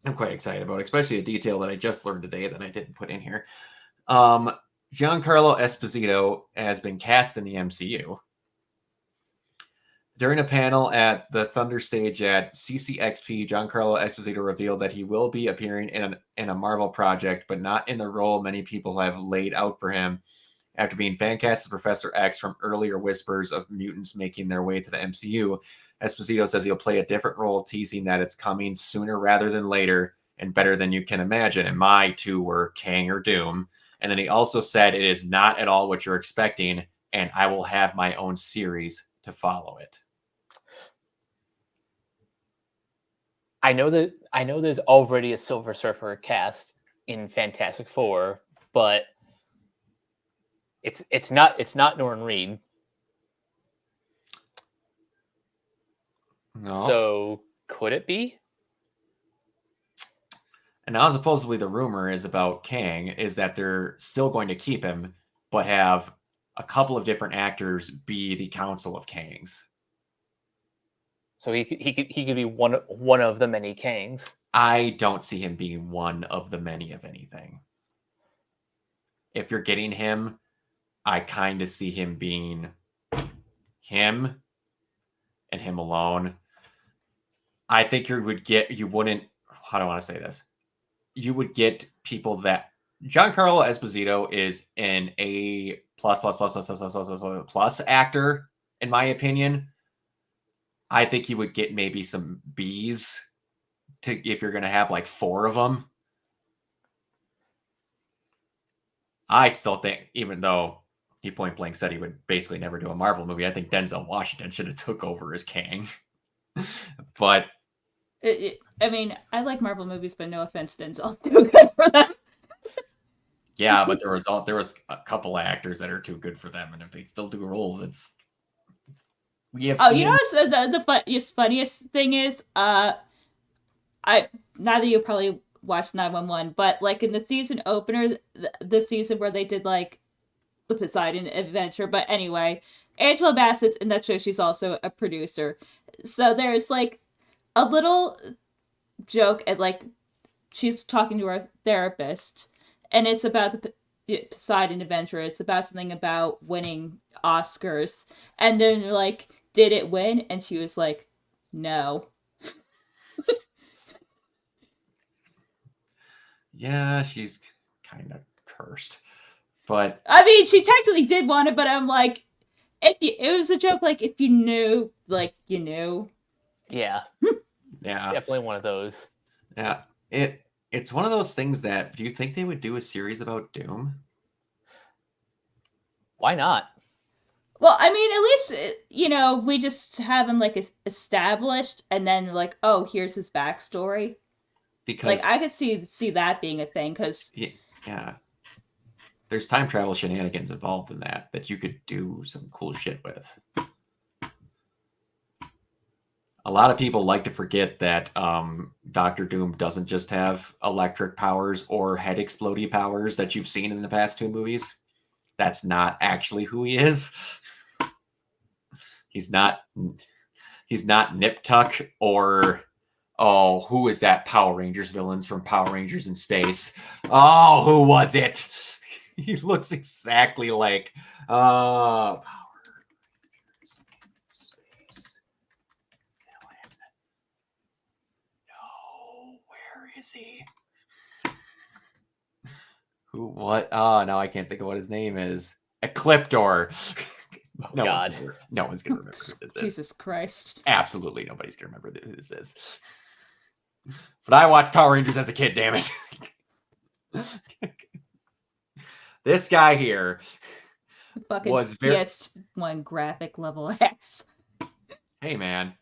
S1: I'm quite excited about, especially a detail that I just learned today that I didn't put in here. Giancarlo Esposito has been cast in the MCU. During a panel at the Thunder stage at CCXP, Giancarlo Esposito revealed that he will be appearing in a Marvel project, but not in the role many people have laid out for him after being fan cast as Professor X from earlier whispers of mutants making their way to the MCU. Esposito says he'll play a different role, teasing that it's coming sooner rather than later and better than you can imagine. And my two were Kang or Doom. And then he also said it is not at all what you're expecting, and I will have my own series to follow it.
S2: I know there's already a Silver Surfer cast in Fantastic Four, but it's not Norman Reed.
S1: No.
S2: So could it be?
S1: And now supposedly the rumor is about Kang is that they're still going to keep him, but have a couple of different actors be the Council of Kangs.
S2: So he could be one of the many Kangs.
S1: I don't see him being one of the many of anything. If you're getting him, I kind of see him being him and him alone. I think you wouldn't, how do I want to say this? You would get people that Giancarlo Esposito is an A plus actor, in my opinion. I think you would get maybe some Bs if you're going to have like 4 of them. I still think, even though he point blank said he would basically never do a Marvel movie, I think Denzel Washington should have took over as Kang. But
S3: I mean, I like Marvel movies, but no offense, Denzel's too good for them.
S1: Yeah, but there was a couple of actors that are too good for them, and if they still do roles, it's
S3: you know what the funniest thing is? Now that you probably watched 911, but like in the season opener, the season where they did like the Poseidon adventure, but anyway, Angela Bassett's in that show. She's also a producer, so there's like a little joke at like she's talking to her therapist, and it's about the Poseidon adventure. It's about something about winning Oscars, and then they're like, did it win? And she was like, no.
S1: Yeah, she's kind of cursed. But
S3: I mean, she technically did want it, but I'm like, it was a joke. Like if you knew, like you knew.
S2: Yeah.
S1: Yeah.
S2: Definitely one of those.
S1: Yeah. It's one of those things that, do you think they would do a series about Doom?
S2: Why not?
S3: Well, I mean, at least, we just have him like established, and then like, oh, here's his backstory.
S1: Because
S3: like I could see that being a thing, because
S1: yeah, There's time travel shenanigans involved in that you could do some cool shit with. A lot of people like to forget that Doctor Doom doesn't just have electric powers or head explodey powers that you've seen in the past 2 movies. That's not actually who he is. He's not Nip Tuck or who is that Power Rangers villains from Power Rangers in Space? Oh, who was it? He looks exactly like Power Rangers in Space villain. No, where is he? Who? What? Oh, now I can't think of what his name is. Ecliptor.
S2: Oh,
S1: no
S2: God.
S1: no one's gonna remember who this is.
S3: Jesus Christ.
S1: Absolutely nobody's gonna remember who this is. But I watched Power Rangers as a kid, damn it. This guy here
S3: Fucking
S1: was very...
S3: PS1 graphic level ass.
S1: Hey, man.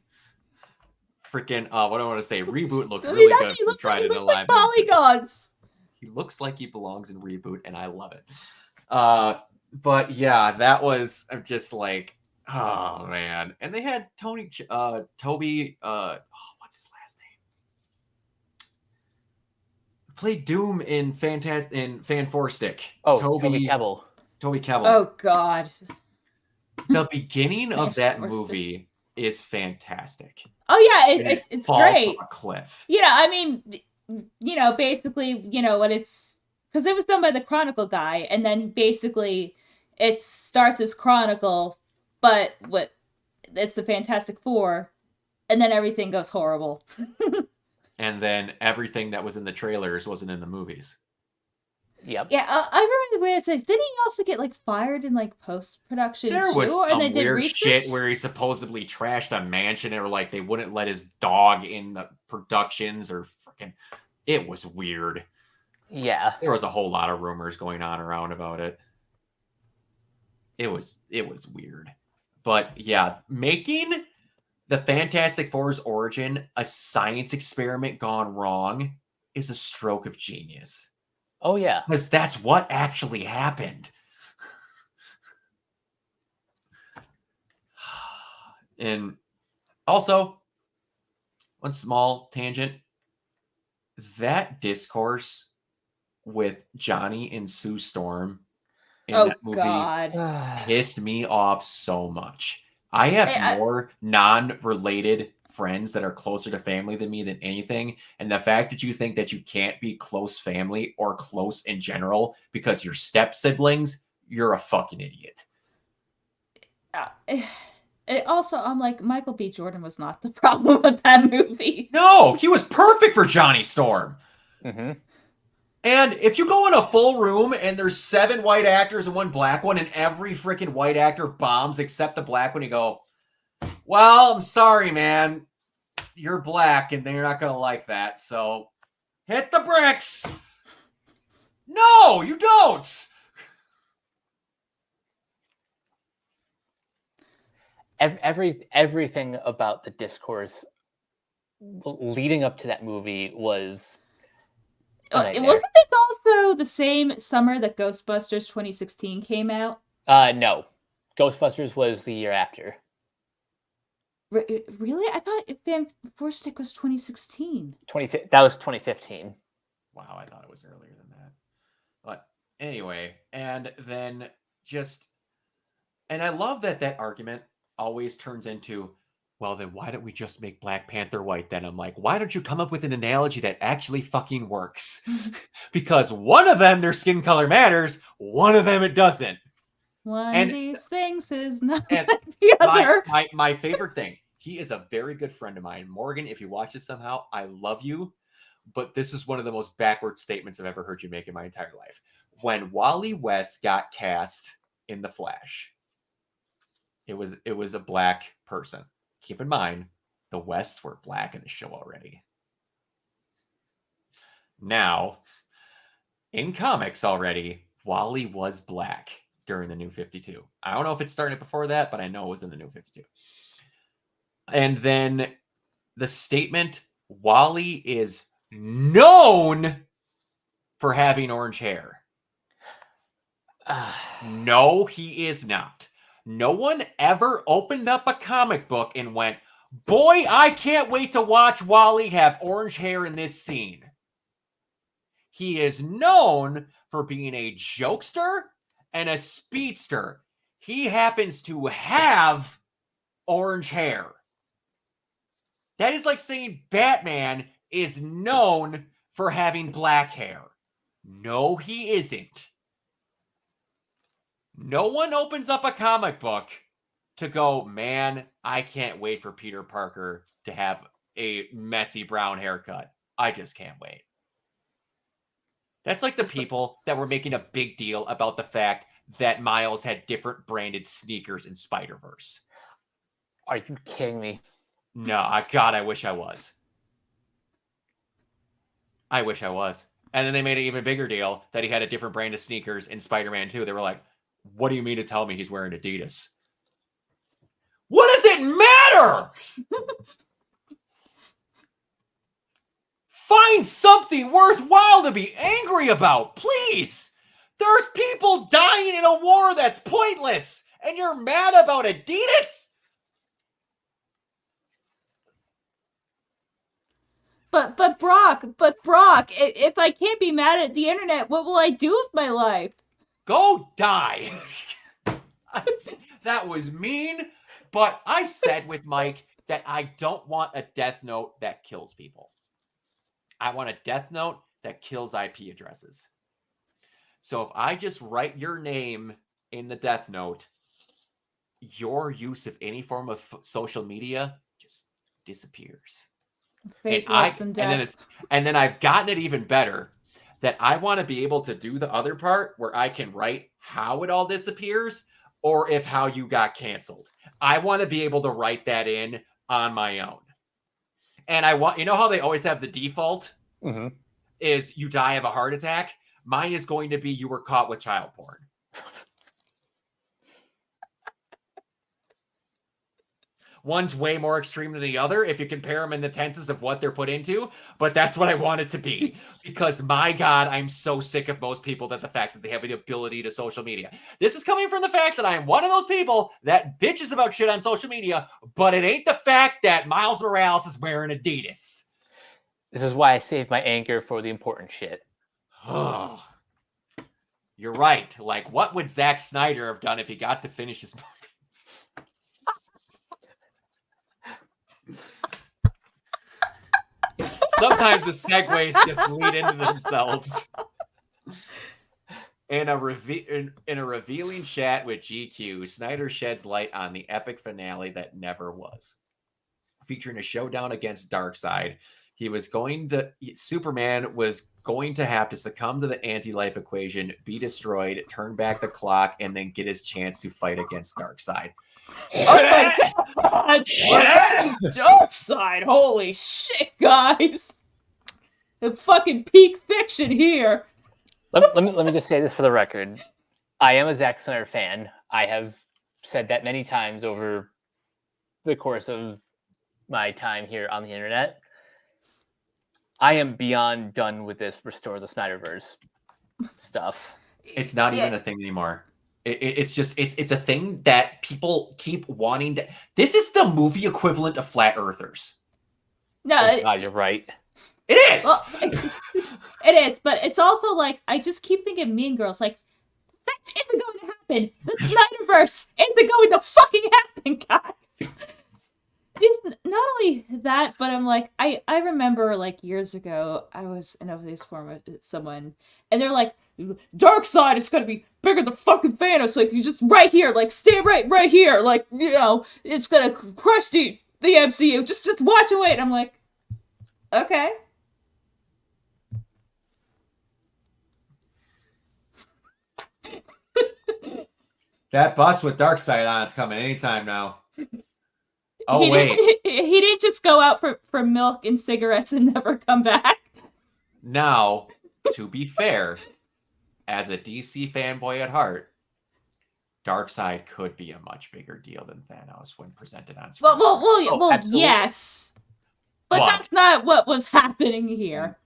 S1: Freaking, what do I want to say? Reboot looked
S3: I mean,
S1: really
S3: that
S1: good.
S3: he looks like,
S1: Tried
S3: he
S1: it in
S3: looks
S1: a
S3: like
S1: live action.
S3: polygons.
S1: He looks like he belongs in Reboot, and I love it. But yeah, that was... I'm just like, oh, man. And they had Toby, what's his last name? Played Doom in Fan Four Stick.
S2: Oh, Toby Kebbell.
S1: Toby Kebbell.
S3: Oh God.
S1: The beginning of that
S3: Fan Four Stick.
S1: movie is fantastic.
S3: Oh yeah,
S1: And
S3: it's
S1: falls
S3: great.
S1: off a cliff.
S3: Yeah, I mean, basically, when it's because it was done by the Chronicle guy, and then basically it starts as Chronicle, but it's the Fantastic Four, and then everything goes horrible.
S1: And then everything that was in the trailers wasn't in the movies.
S2: Yep.
S3: Yeah, I remember the way it says. Didn't he also get fired in post-production
S1: There
S3: too?
S1: was
S3: And
S1: some
S3: they did
S1: weird
S3: research?
S1: shit where he supposedly trashed a mansion, or they wouldn't let his dog in the productions, or freaking... It was weird.
S2: Yeah.
S1: There was a whole lot of rumors going on around about it. It was weird. But yeah, making the Fantastic Four's origin a science experiment gone wrong is a stroke of genius.
S2: Oh, yeah.
S1: Because that's what actually happened. And also, one small tangent, that discourse with Johnny and Sue Storm in that movie
S3: God.
S1: pissed me off so much. I have more non-related friends that are closer to family than me than anything, and the fact that you think that you can't be close family or close in general because you're step siblings, you're a fucking idiot.
S3: Also, I'm like, Michael B. Jordan was not the problem with that movie.
S1: No, he was perfect for Johnny Storm.
S2: Mm-hmm.
S1: And if you go in a full room and there's 7 white actors and 1 black one, and every freaking white actor bombs except the black one, you go, well, I'm sorry, man. You're black and they're not going to like that. So hit the bricks. No, you don't.
S2: Everything about the discourse leading up to that movie was...
S3: Wasn't this also the same summer that Ghostbusters 2016 came out?
S2: No. Ghostbusters was the year after.
S3: Really? I thought Fan Four Stick was 2016.
S2: That was 2015.
S1: Wow, I thought it was earlier than that. But anyway, and then and I love that argument always turns into, well, then why don't we just make Black Panther white then? I'm like, why don't you come up with an analogy that actually fucking works? Because one of them, their skin color matters. One of them, it doesn't.
S3: One of these things is not like the other.
S1: My favorite thing, he is a very good friend of mine. Morgan, if you watch this somehow, I love you. But this is one of the most backward statements I've ever heard you make in my entire life. When Wally West got cast in The Flash, it was a black person. Keep in mind, the Wests were black in the show already. Now, in comics already, Wally was black during the New 52. I don't know if it started before that, but I know it was in the New 52. And then the statement, Wally is known for having orange hair. No, he is not. No one ever opened up a comic book and went, boy, I can't wait to watch Wally have orange hair in this scene. He is known for being a jokester and a speedster. He happens to have orange hair. That is like saying Batman is known for having black hair. No, he isn't. No one opens up a comic book to go, man, I can't wait for Peter Parker to have a messy brown haircut. I just can't wait. That's like the people that were making a big deal about the fact that Miles had different branded sneakers in Spider-Verse.
S2: Are you kidding me?
S1: No, God, I wish I was. I wish I was. And then they made an even bigger deal that he had a different brand of sneakers in Spider-Man 2. They were like, what do you mean to tell me he's wearing Adidas? What does it matter? Find something worthwhile to be angry about, please. There's people dying in a war that's pointless, and you're mad about Adidas?
S3: But Brock, if I can't be mad at the internet, what will I do with my life?
S1: Go die. That was mean, but I've said with Mike that I don't want a death note that kills people. I want a death note that kills IP addresses. So if I just write your name in the death note, your use of any form of social media just disappears. And then I've gotten it even better that I want to be able to do the other part where I can write how it all disappears or if how you got canceled. I want to be able to write that in on my own. And I want, you know how they always have the default is you die of a heart attack? Mine is going to be you were caught with child porn. One's way more extreme than the other if you compare them in the tenses of what they're put into, but that's what I want it to be. Because my God, I'm so sick of most people that the fact that they have the ability to social media. This is coming from the fact that I am one of those people that bitches about shit on social media, but it ain't the fact that Miles Morales is wearing Adidas.
S2: This is why I save my anger for the important shit.
S1: Oh, you're right. Like, what would Zack Snyder have done if he got to finish his movies? Sometimes the segues just lead into themselves. In a revealing chat with GQ, Snyder sheds light on the epic finale that never was. Featuring a showdown against Darkseid, Superman was going to have to succumb to the anti-life equation, be destroyed, turn back the clock, and then get his chance to fight against Darkseid.
S3: Oh my God! Darkseid! Holy shit, guys! The fucking peak fiction here.
S2: Let me just say this for the record. I am a Zack Snyder fan. I have said that many times over the course of my time here on the internet. I am beyond done with this Restore the Snyderverse stuff.
S1: It's not even a thing anymore. It's just it's a thing that people keep wanting to. This is the movie equivalent of flat earthers.
S3: No,
S2: you're right.
S1: It is.
S3: Well, it is, but it's also like I just keep thinking Mean Girls. Like that isn't going to happen. The Snyderverse isn't going to fucking happen, guys. It's not only that, but I'm like I remember like years ago I was in a police forum with someone, and they're like, Darkseid is gonna be bigger than fucking Thanos. Like, you just right here, like stay right here, like, you know, it's gonna crush the MCU. Just watch and wait. I'm like, okay.
S1: That bus with Darkseid on it's coming anytime now. Oh, wait.
S3: He didn't just go out for milk and cigarettes and never come back.
S1: Now, to be fair, as a DC fanboy at heart, Darkseid could be a much bigger deal than Thanos when presented on screen.
S3: Well, yes. But that's not what was happening here.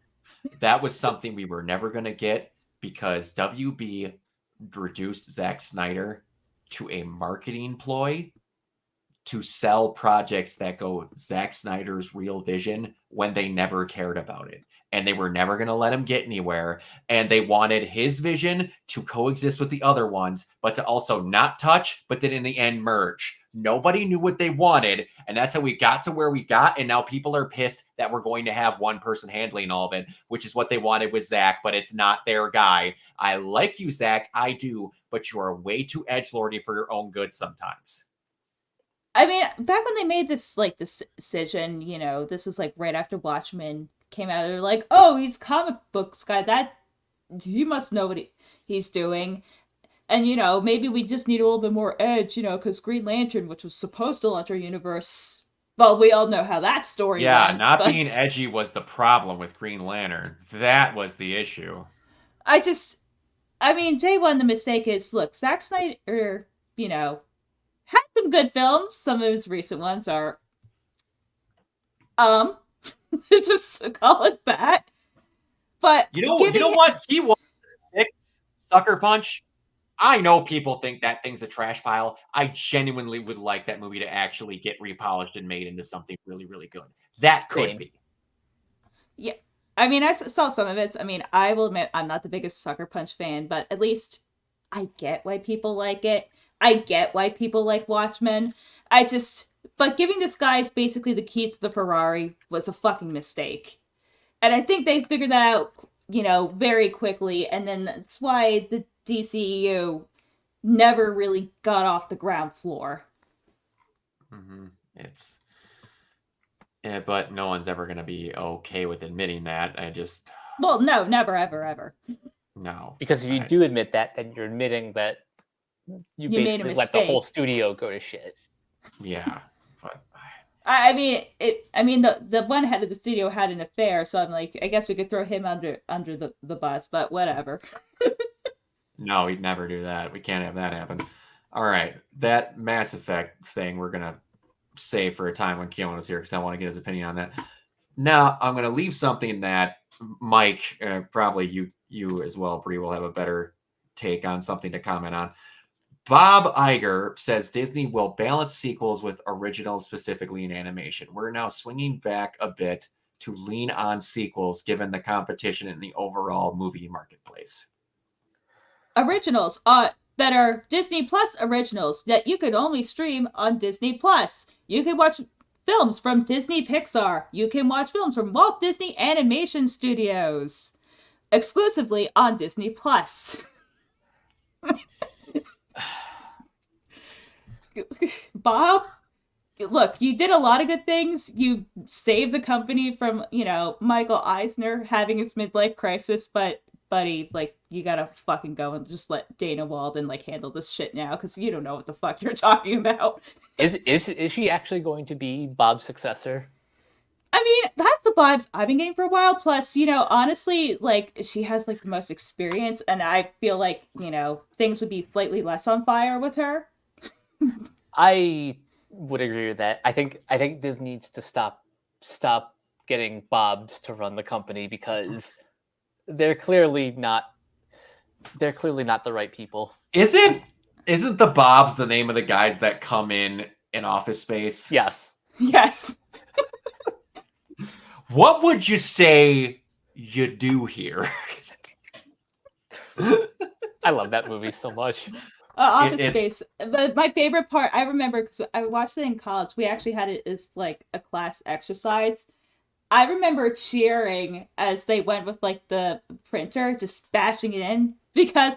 S1: That was something we were never going to get because WB reduced Zack Snyder to a marketing ploy to sell projects that go Zack Snyder's real vision when they never cared about it. And they were never going to let him get anywhere. And they wanted his vision to coexist with the other ones, but to also not touch, but then in the end merge. Nobody knew what they wanted. And that's how we got to where we got. And now people are pissed that we're going to have one person handling all of it, which is what they wanted with Zack, but it's not their guy. I like you, Zack. I do. But you are way too edgelordy for your own good sometimes.
S3: I mean, back when they made this decision, this was like right after Watchmen came out. They're like, "Oh, he's comic books guy. That he must know what he's doing." And maybe we just need a little bit more edge, because Green Lantern, which was supposed to launch our universe, well, we all know how that story went.
S1: Not being edgy was the problem with Green Lantern. That was the issue.
S3: Jay one, the mistake is, look, Zack Snyder, had some good films. Some of his recent ones are, just call it that. But
S1: you know what? He was Sucker Punch. I know people think that thing's a trash pile. I genuinely would like that movie to actually get repolished and made into something really, really good. That could be.
S3: Yeah. I saw some of it. I will admit I'm not the biggest Sucker Punch fan, but at least I get why people like it. I get why people like Watchmen. But giving this guy basically the keys to the Ferrari was a fucking mistake. And I think they figured that out, very quickly. And then that's why the DCEU never really got off the ground floor.
S1: Mm-hmm. But no one's ever going to be okay with admitting that.
S3: Well, no, never, ever, ever.
S1: No.
S2: Because if you do admit that, then you're admitting that you basically let the whole studio go to shit.
S1: Yeah. But
S3: the one head of the studio had an affair, so I'm like, I guess we could throw him under the bus, but whatever.
S1: No, we'd never do that. We can't have that happen. All right. That Mass Effect thing we're going to save for a time when Keelan is here because I want to get his opinion on that. Now, I'm going to leave something that Mike, probably you as well, Bree, will have a better take on, something to comment on. Bob Iger says Disney will balance sequels with originals, specifically in animation. We're now swinging back a bit to lean on sequels given the competition in the overall movie marketplace.
S3: Originals that are Disney Plus originals that you could only stream on Disney Plus. You can watch films from Disney Pixar. You can watch films from Walt Disney Animation Studios exclusively on Disney Plus. Bob, look, you did a lot of good things. You saved the company from, Michael Eisner having his midlife crisis, but buddy, you gotta fucking go and just let Dana Walden handle this shit now, because you don't know what the fuck you're talking about.
S2: Is she actually going to be Bob's successor?
S3: That's the vibes I've been getting for a while. Plus, honestly, she has the most experience, and I feel like, things would be slightly less on fire with her.
S2: I would agree with that. I think Disney needs to stop getting Bobs to run the company, because they're clearly not the right people.
S1: Isn't the Bobs the name of the guys that come in Office Space?
S2: Yes.
S3: Yes.
S1: What would you say you do here?
S2: I love that movie so much.
S3: Office Space. But my favorite part, I remember, because I watched it in college. We actually had it as a class exercise. I remember cheering as they went with the printer, just bashing it in, because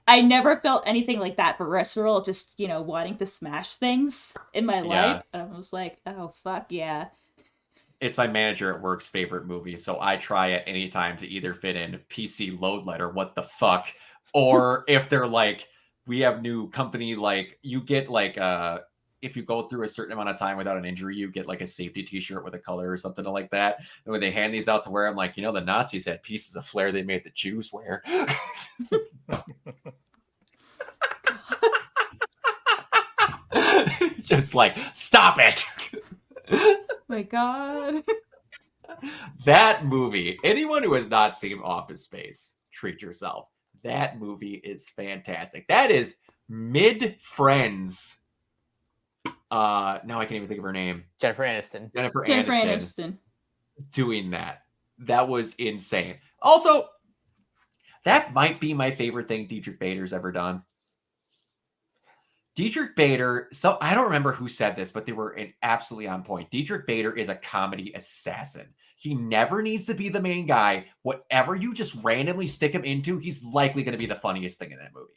S3: I never felt anything like that visceral, just wanting to smash things in my life. And I was like, oh fuck yeah.
S1: It's my manager at work's favorite movie, so I try at any time to either fit in PC load letter, what the fuck, or if they're we have new company, you get if you go through a certain amount of time without an injury, you get a safety t-shirt with a color or something like that. And when they hand these out to wear, I'm like, the Nazis had pieces of flair they made the Jews wear. Just stop it.
S3: My God.
S1: That movie, anyone who has not seen Office Space, treat yourself. That movie is fantastic. That is mid-Friends. Now I can't even think of her name.
S2: Jennifer Aniston.
S1: Jennifer
S3: Jennifer
S1: Aniston
S3: Aniston.
S1: doing that. That was insane. Also, that might be my favorite thing Dietrich Bader's ever done. Dietrich Bader, so I don't remember who said this, but they were absolutely on point. Dietrich Bader is a comedy assassin. He never needs to be the main guy. Whatever you just randomly stick him into, he's likely going to be the funniest thing in that movie.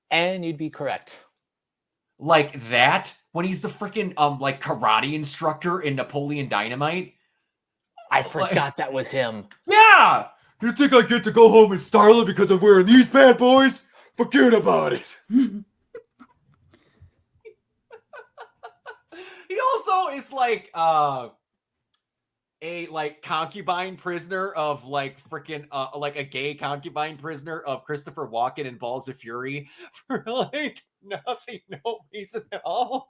S2: And you'd be correct.
S1: Like that, when he's the freaking like karate instructor in Napoleon Dynamite.
S2: I forgot that was him.
S1: Yeah! You think I get to go home in Starla because I'm wearing these bad boys? Forget about it. He also is like a like concubine prisoner of like freaking like a gay concubine prisoner of Christopher Walken in Balls of Fury for like nothing, no reason at all.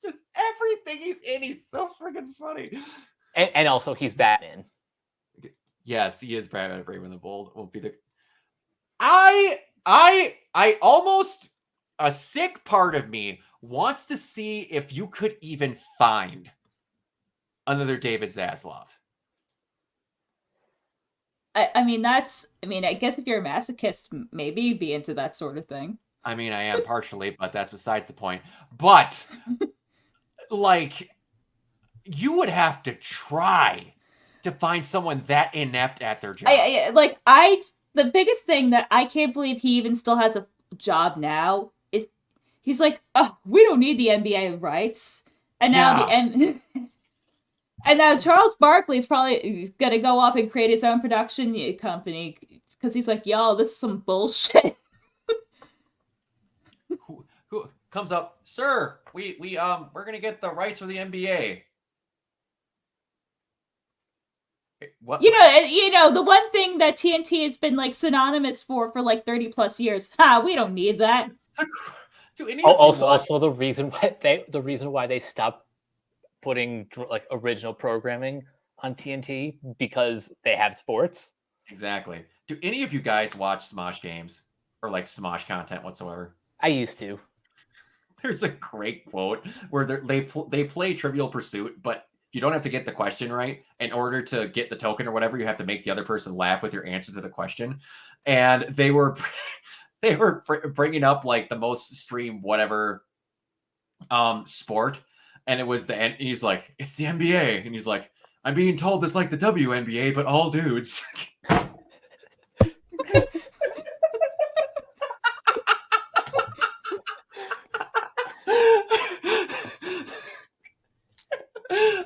S1: Just everything he's in, he's so freaking funny.
S2: And also he's Batman.
S1: Yes, he is Batman Brave and the Bold. Won't be the I almost, a sick part of me wants to see if you could even find another David Zaslav.
S3: I mean, I guess if you're a masochist, maybe you'd be into that sort of thing.
S1: I mean, I am partially, but that's besides the point. But, like, you would have to try to find someone that inept at their job.
S3: The biggest thing that I can't believe he even still has a job now is he's like, oh, we don't need the NBA rights. And now and now Charles Barkley is probably gonna go off and create his own production company because he's like, yo, this is some bullshit.
S1: Who comes up, sir? We're gonna get the rights for the NBA. What?
S3: You know, the one thing that TNT has been like synonymous for like 30 plus years. We don't need that.
S2: Also, the reason why they stopped putting like original programming on TNT because they have sports.
S1: Exactly. Do any of you guys watch Smosh games or like Smosh content whatsoever?
S2: I used to.
S1: There's a great quote where they play Trivial Pursuit, but you don't have to get the question right. In order to get the token or whatever, you have to make the other person laugh with your answer to the question. And they were bringing up like the most streamed whatever sport, and it was and he's like, it's the NBA, and he's like, I'm being told it's like the WNBA, but all dudes.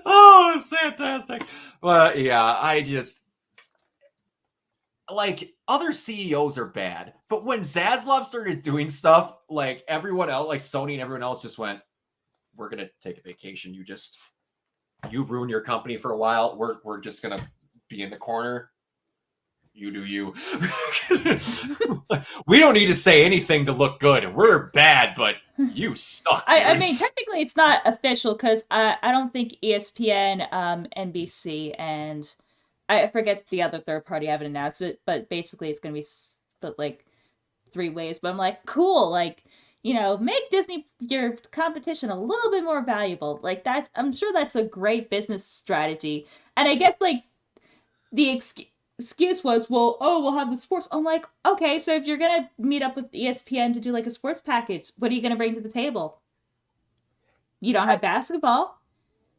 S1: Oh, it's fantastic. But yeah, I just like other CEOs are bad, but when Zaslav started doing stuff, like everyone else, like Sony and everyone else just went, we're gonna take a vacation. You ruin your company for a while. We're just gonna be in the corner. You do you. We don't need to say anything to look good. We're bad, but you suck.
S3: I mean, technically, it's not official because I don't think ESPN, NBC, and I forget the other third party haven't announced it, but basically, it's gonna be split like 3 ways. But I'm like, cool, like, you know, make Disney your competition a little bit more valuable. Like I'm sure that's a great business strategy. And I guess like the excuse was, well, we'll have the sports. I'm like, okay, so if you're gonna meet up with ESPN to do like a sports package, what are you gonna bring to the table? You don't have basketball.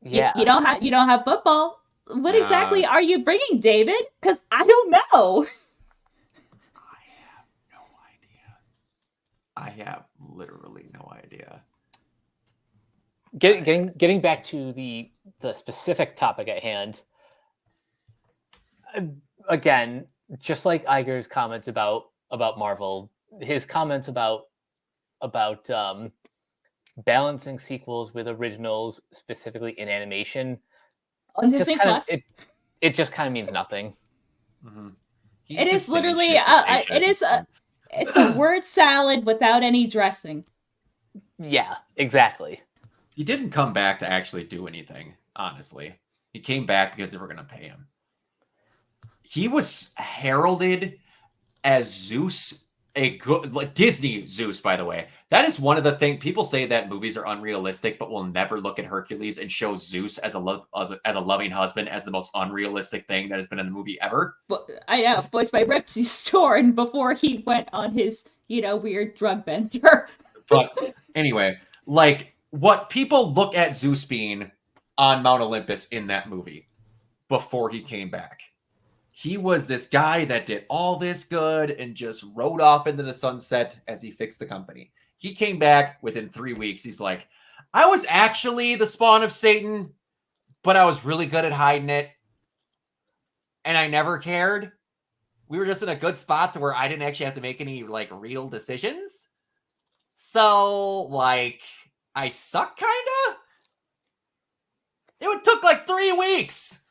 S2: Yeah.
S3: You don't have football. What exactly are you bringing, David? Because I don't know.
S1: I have literally no idea.
S2: Getting back to the specific topic at hand. Again, just like Iger's comments about Marvel, his comments about balancing sequels with originals, specifically in animation,
S3: On Disney Plus,
S2: it just kind of means nothing.
S1: Mm-hmm.
S3: It is literally it's a word salad without any dressing.
S2: Yeah, exactly.
S1: He didn't come back to actually do anything, honestly. He came back because they were going to pay him. he was heralded as Zeus, a good like Disney Zeus, by the way. That is one of the things people say that movies are unrealistic, but will never look at Hercules and show Zeus as a loving husband as the most unrealistic thing that has been in a movie ever.
S3: But I know, voiced by Rip Torn before he went on his, weird drug bender.
S1: But anyway, like what people look at Zeus being on Mount Olympus in that movie before he came back. He was this guy that did all this good and just rode off into the sunset as he fixed the company. He came back within 3 weeks. He's like, I was actually the spawn of Satan, but I was really good at hiding it. And I never cared. We were just in a good spot to where I didn't actually have to make any like real decisions. So like I suck kind of. It took like 3 weeks.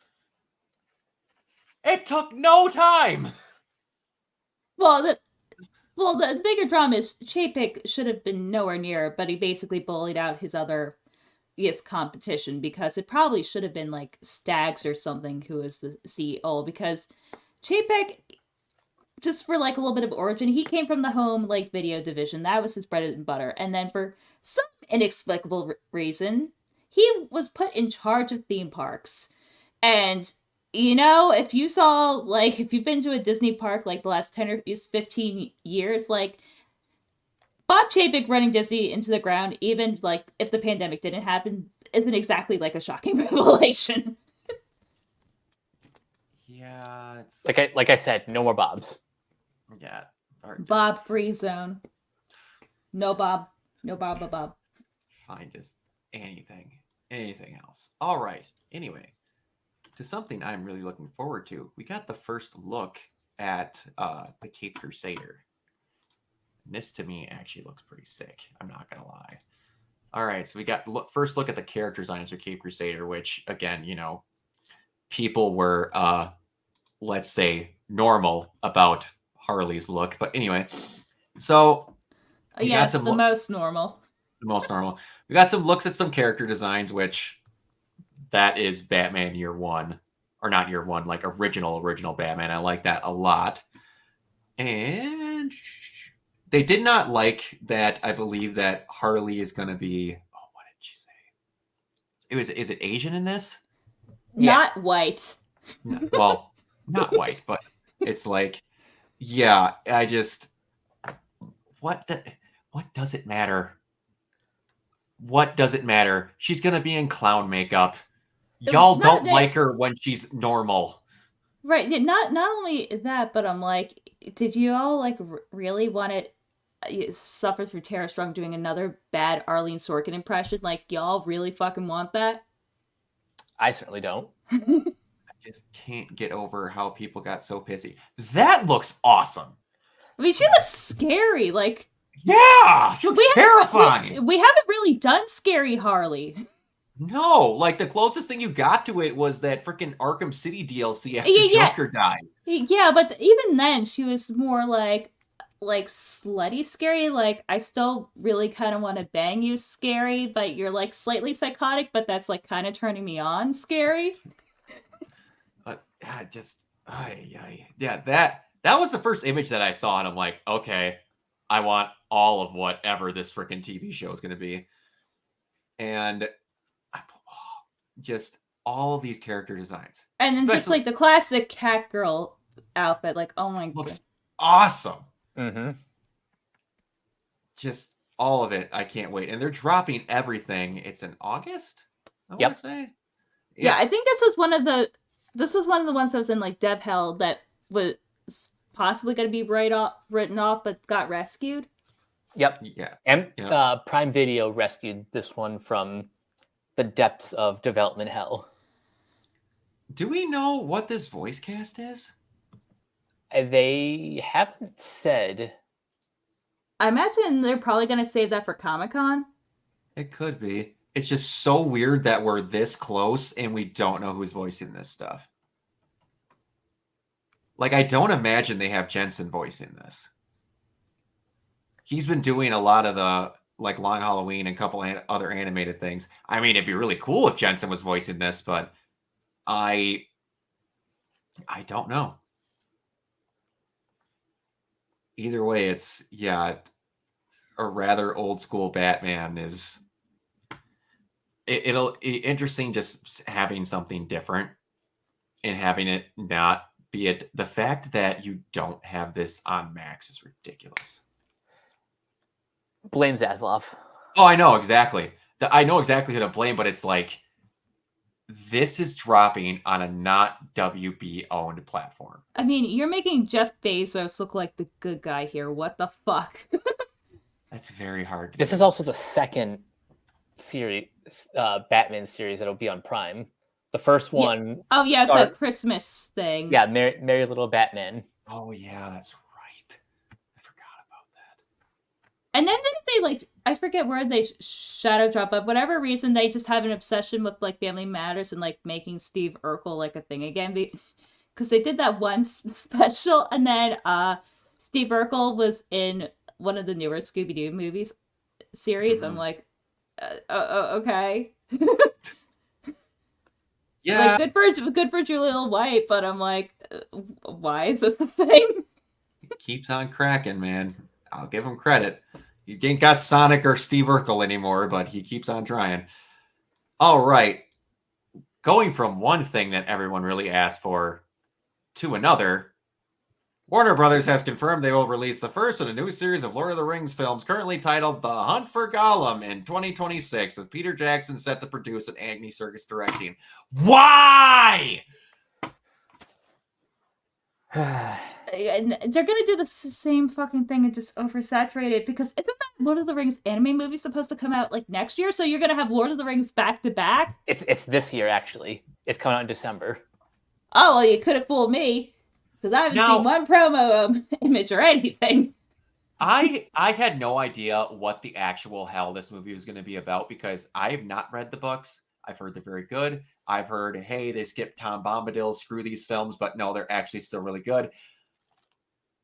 S1: It took no time.
S3: Well, the bigger drama is Chapek should have been nowhere near, but he basically bullied out his competition, because it probably should have been like Stags or something who is the CEO, because Chapek, just for like a little bit of origin, he came from the home like video division. That was his bread and butter. And then for some inexplicable reason, he was put in charge of theme parks. And if you've been to a Disney park like the last 10 or 15 years, like Bob Chapek running Disney into the ground, even like if the pandemic didn't happen, isn't exactly like a shocking revelation.
S1: Yeah, it's
S2: like I said, no more Bobs.
S1: Yeah.
S3: Bob free zone. No Bob. No Bob.
S1: Fine, just anything else. All right. Anyway, to something I'm really looking forward to. We got the first look at the Cape Crusader. And this to me actually looks pretty sick. I'm not gonna lie. All right, so we got first look at the character designs for Cape Crusader, which again, people were let's say normal about Harley's look. But anyway, so
S3: yes, the most normal.
S1: The most normal. We got some looks at some character designs, which that is Batman Year One, or not Year One, like original Batman. I like that a lot. And they did not like that. I believe that Harley is going to be. Oh, what did she say? Is it Asian in this?
S3: Not white.
S1: No, well, not white, but it's like, yeah. I just what does it matter? What does it matter? She's going to be in clown makeup. Y'all don't like her when she's normal.
S3: Right. Not only that, but I'm like, did you all like really want to suffer through Tara Strong doing another bad Arlene Sorkin impression? Like, y'all really fucking want that?
S2: I certainly don't.
S1: I just can't get over how people got so pissy. That looks awesome.
S3: I mean, she looks scary. Like,
S1: yeah, she looks terrifying.
S3: We haven't really done scary Harley.
S1: No, like the closest thing you got to it was that freaking Arkham City DLC after Joker died.
S3: Yeah, but even then she was more like slutty scary. Like, I still really kind of want to bang you scary, but you're like slightly psychotic, but that's like kind of turning me on scary.
S1: Yeah, that was the first image that I saw, and I'm like, okay, I want all of whatever this freaking TV show is going to be. And just all of these character designs.
S3: And then just like the classic Catgirl outfit, like, oh my god.
S1: Looks awesome.
S2: Mm-hmm.
S1: Just all of it. I can't wait. And they're dropping everything. It's in August, I want to say.
S3: Yeah, I think this was one of the ones that was in like Dev Hell that was possibly going to be written off, but got rescued.
S2: Yep.
S1: Yeah.
S2: And Prime Video rescued this one from the depths of development hell.
S1: Do we know what this voice cast is?
S2: They haven't said.
S3: I imagine they're probably going to save that for Comic-Con.
S1: It could be. It's just so weird that we're this close and we don't know who's voicing this stuff. Like, I don't imagine they have Jensen voicing this. He's been doing a lot of the like Long Halloween and a couple other animated things. I mean, it'd be really cool if Jensen was voicing this, but I don't know. Either way, it's a rather old school Batman is it'll interesting just having something different and having it not be it. The fact that you don't have this on Max is ridiculous.
S2: Blame Zaslav.
S1: Oh, I know exactly. I know exactly who to blame, but it's like this is dropping on a not WB owned platform.
S3: I mean, you're making Jeff Bezos look like the good guy here. What the fuck?
S1: That's very hard to
S2: This
S1: do.
S2: is also the second series, Batman series that'll be on Prime. The first one,
S3: Oh yeah, it's that Christmas thing.
S2: yeah, Merry Little Batman.
S1: Oh yeah, that's right. I forgot about that.
S3: And then didn't they like? I forget where they shadow drop, but whatever reason they just have an obsession with like Family Matters and like making Steve Urkel like a thing again, because they did that one special, and then Steve Urkel was in one of the newer Scooby Doo movies series. I'm like, okay.
S1: Yeah,
S3: like good for Julia White, but I'm like, why is this a thing?
S1: it keeps on cracking, man. I'll give him credit. You ain't got Sonic or Steve Urkel anymore, but he keeps on trying. All right. Going from one thing that everyone really asked for to another, Warner Brothers has confirmed they will release the first in a new series of Lord of the Rings films currently titled The Hunt for Gollum in 2026, with Peter Jackson set to produce and Andy Serkis directing. Why?
S3: And they're gonna do the same fucking thing and just oversaturate it, because isn't that Lord of the Rings anime movie supposed to come out like next year? So you're gonna have Lord of the Rings back to back?
S2: It's this year actually. It's coming out in December.
S3: Oh well, you could have fooled me, because I haven't seen one promo image or anything.
S1: I had no idea what the actual hell this movie was going to be about, because I have not read the books. I've heard they're very good. I've heard, hey, they skipped Tom Bombadil, screw these films, but no, they're actually still really good.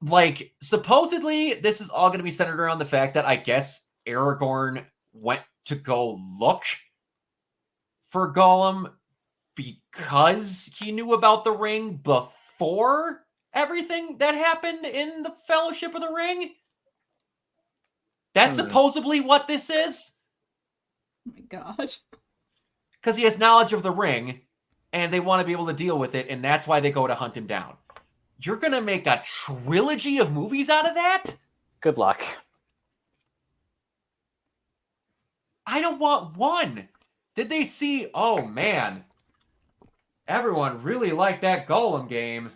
S1: Like, supposedly, this is all going to be centered around the fact that I guess Aragorn went to go look for Gollum because he knew about the ring before everything that happened in the Fellowship of the Ring. That's supposedly what this is.
S3: Oh my god.
S1: Because he has knowledge of the ring, and they want to be able to deal with it, and that's why they go to hunt him down. You're going to make a trilogy of movies out of that?
S2: Good luck.
S1: I don't want one. Did they see, oh man, everyone really liked that Gollum game.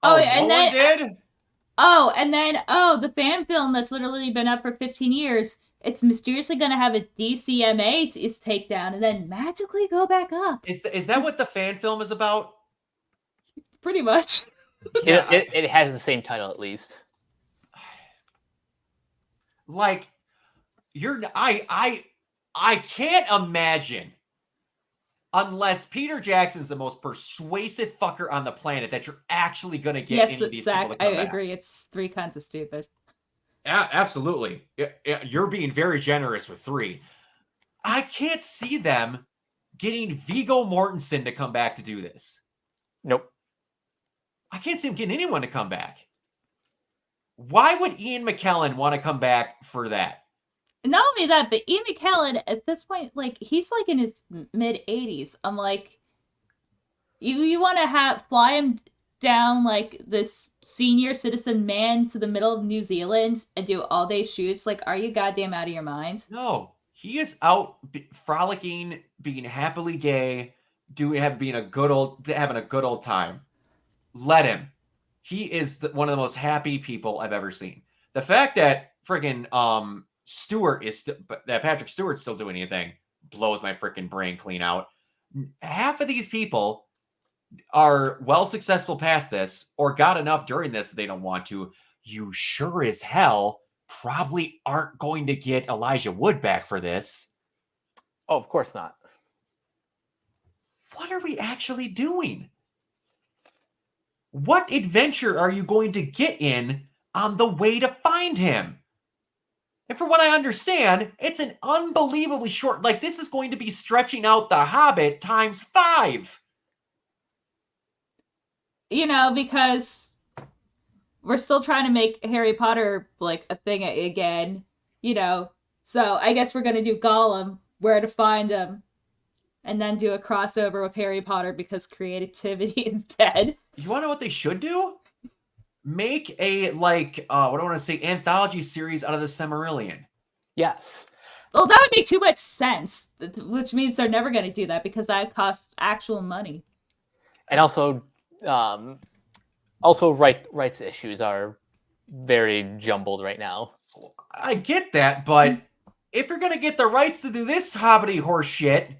S3: Oh, and
S1: no
S3: then
S1: one did?
S3: The fan film that's literally been up for 15 years, it's mysteriously going to have a DCMA takedown and then magically go back up.
S1: Is that what the fan film is about?
S3: Pretty much.
S2: Yeah. It has the same title at least.
S1: Like, I can't imagine, unless Peter Jackson's the most persuasive fucker on the planet, that you're actually going to get any of these
S3: Zach,
S1: people to come back.
S3: agree. It's 3 kinds of stupid.
S1: Absolutely. You're being very generous with 3. I can't see them getting Viggo Mortensen to come back to do this.
S2: Nope.
S1: I can't see him getting anyone to come back. Why would Ian McKellen want to come back for that?
S3: Not only that, but Ian McKellen, at this point, like, he's like in his mid-80s. I'm like, you want to fly him down like this senior citizen man to the middle of New Zealand and do all-day shoots? Like, are you goddamn out of your mind?
S1: No, he is out frolicking, being happily gay, having a good old time. Let him. He is one of the most happy people I've ever seen. The fact that friggin' Patrick Stewart's still doing anything blows my freaking brain clean out. Half of these people are well successful past this, or got enough during this that they don't want to. You sure as hell probably aren't going to get Elijah Wood back for this.
S2: Oh, of course not.
S1: What are we actually doing? What adventure are you going to get in on the way to find him? And from what I understand, it's an unbelievably short, like, this is going to be stretching out The Hobbit times 5.
S3: You know, because we're still trying to make Harry Potter like a thing again, you know. So I guess we're gonna do Gollum, Where to Find Him, and then do a crossover with Harry Potter because creativity is dead.
S1: You want to know what they should do? Make a what do I want to say, anthology series out of the Silmarillion.
S2: Yes.
S3: Well, that would make too much sense, which means they're never going to do that because that costs actual money.
S2: And also rights issues are very jumbled right now.
S1: I get that, but if you're going to get the rights to do this hobbity horse shit,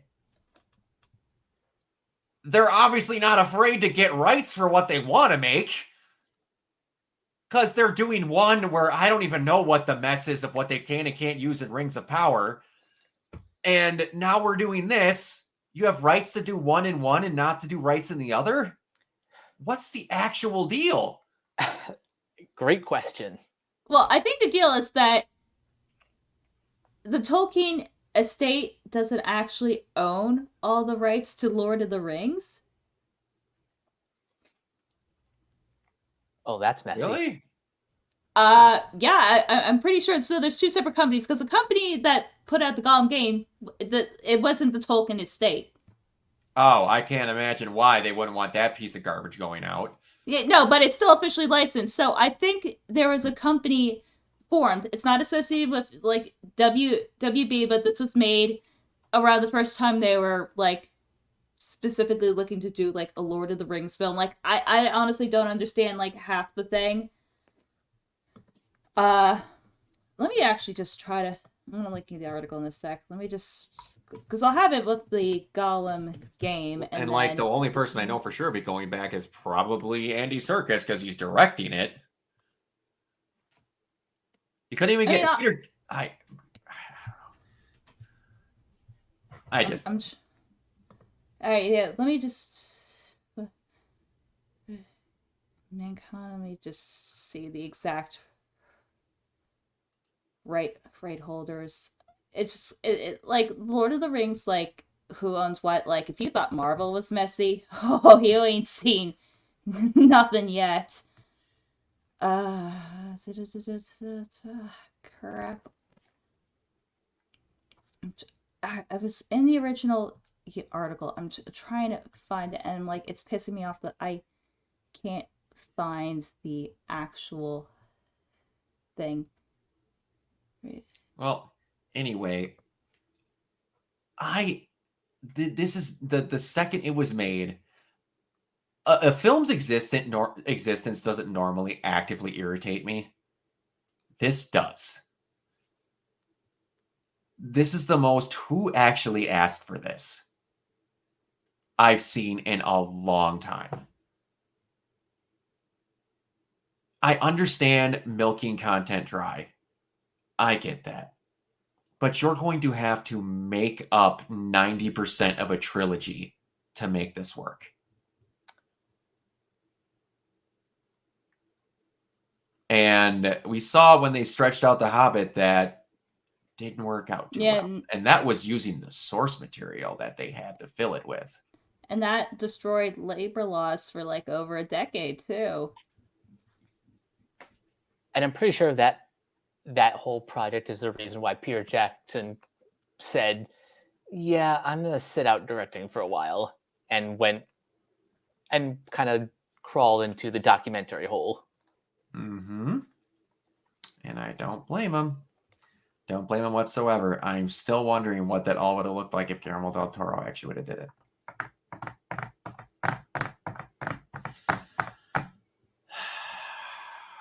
S1: they're obviously not afraid to get rights for what they want to make. Because they're doing one where I don't even know what the mess is of what they can and can't use in Rings of Power. And now we're doing this. You have rights to do one in one and not to do rights in the other? What's the actual deal?
S2: Great question.
S3: Well, I think the deal is that the Tolkien estate doesn't actually own all the rights to Lord of the Rings.
S2: Oh, that's messy.
S1: Really?
S3: Yeah, I'm pretty sure. So there's two separate companies because the company that put out the Gollum game, it wasn't the Tolkien estate.
S1: Oh, I can't imagine why they wouldn't want that piece of garbage going out.
S3: Yeah, no, but it's still officially licensed. So I think there was a company formed. It's not associated with like WB, but this was made around the first time they were like specifically looking to do like a Lord of the Rings film. Like I honestly don't understand like half the thing. Let me actually just try to. I'm gonna link you the article in a sec. Let me just because I'll have it with the Gollum game, and
S1: like
S3: then...
S1: the only person I know for sure be going back is probably Andy Serkis because he's directing it. You couldn't even get Peter. I just.
S3: All right, yeah. Let me just. Mankind. Let me just see the exact right holders. It's just like Lord of the Rings, like who owns what. Like if you thought Marvel was messy, oh, you ain't seen nothing yet. Crap. I was in the original article. I'm trying to find it, and like it's pissing me off that I can't find the actual thing. Right.
S1: Well, anyway, this is the second it was made. A film's existence doesn't normally actively irritate me. This does. This is the most who actually asked for this I've seen in a long time. I understand milking content dry. I get that. But you're going to have to make up 90% of a trilogy to make this work. And we saw when they stretched out The Hobbit that didn't work out too well. And that was using the source material that they had to fill it with.
S3: And that destroyed labor laws for like over a decade too.
S2: And I'm pretty sure that whole project is the reason why Peter Jackson said, yeah, I'm going to sit out directing for a while, and went and kind of crawled into the documentary hole.
S1: Mm-hmm. And I don't blame him. Don't blame him whatsoever. I'm still wondering what that all would have looked like if Guillermo del Toro actually would have did it.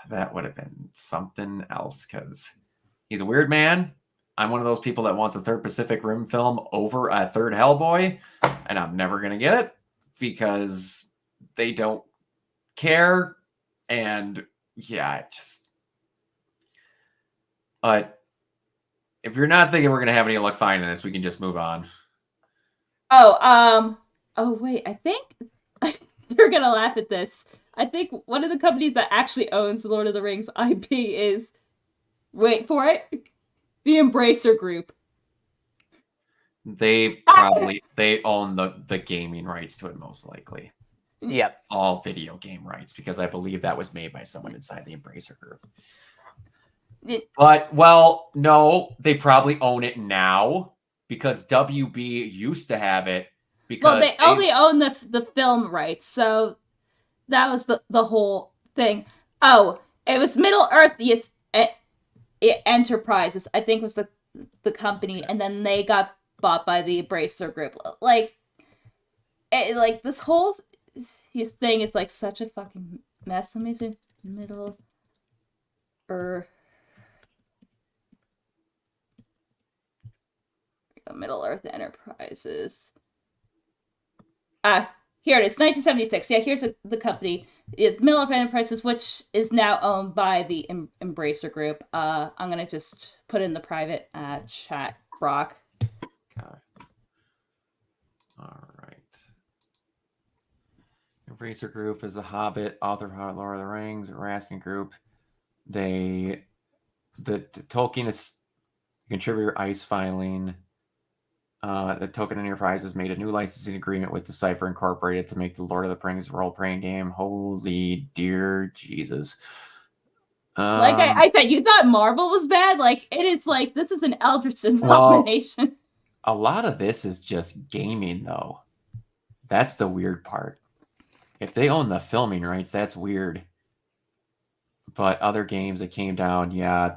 S1: That would have been something else because he's a weird man. I'm one of those people that wants a third Pacific Rim film over a third Hellboy, and I'm never going to get it because they don't care. And yeah, but if you're not thinking we're going to have any luck finding this, we can just move on.
S3: Oh wait, I think you're going to laugh at this. I think one of the companies that actually owns the Lord of the Rings IP is, wait for it, the Embracer Group.
S1: They own the gaming rights to it, most likely.
S2: Yep.
S1: all video game rights because I believe that was made by someone inside the Embracer Group. But, well, no, they probably own it now because WB used to have it. Because
S3: well, they only own the film rights, so that was the whole thing. Oh, it was Middle Earth Enterprises, I think, was the company, and then they got bought by the Embracer Group. Like this whole thing is like such a fucking mess. Let me see. Middle Earth Enterprises. Here it is, 1976. Yeah, here's the company, Middle Earth Enterprises, which is now owned by the Embracer Group. I'm gonna just put in the private chat, Brock.
S1: Okay. All right. Embracer Group is a Hobbit, author of Lord of the Rings, a Raskin Group. The Tolkien is contributor ice filing. The Token Enterprises made a new licensing agreement with Decipher Incorporated to make the Lord of the Rings role-playing game. Holy dear Jesus.
S3: Like I said, you thought Marvel was bad? Like, it is like, this is an Eldritch abomination.
S1: A lot of this is just gaming, though. That's the weird part. If they own the filming rights, that's weird. But other games that came down, yeah.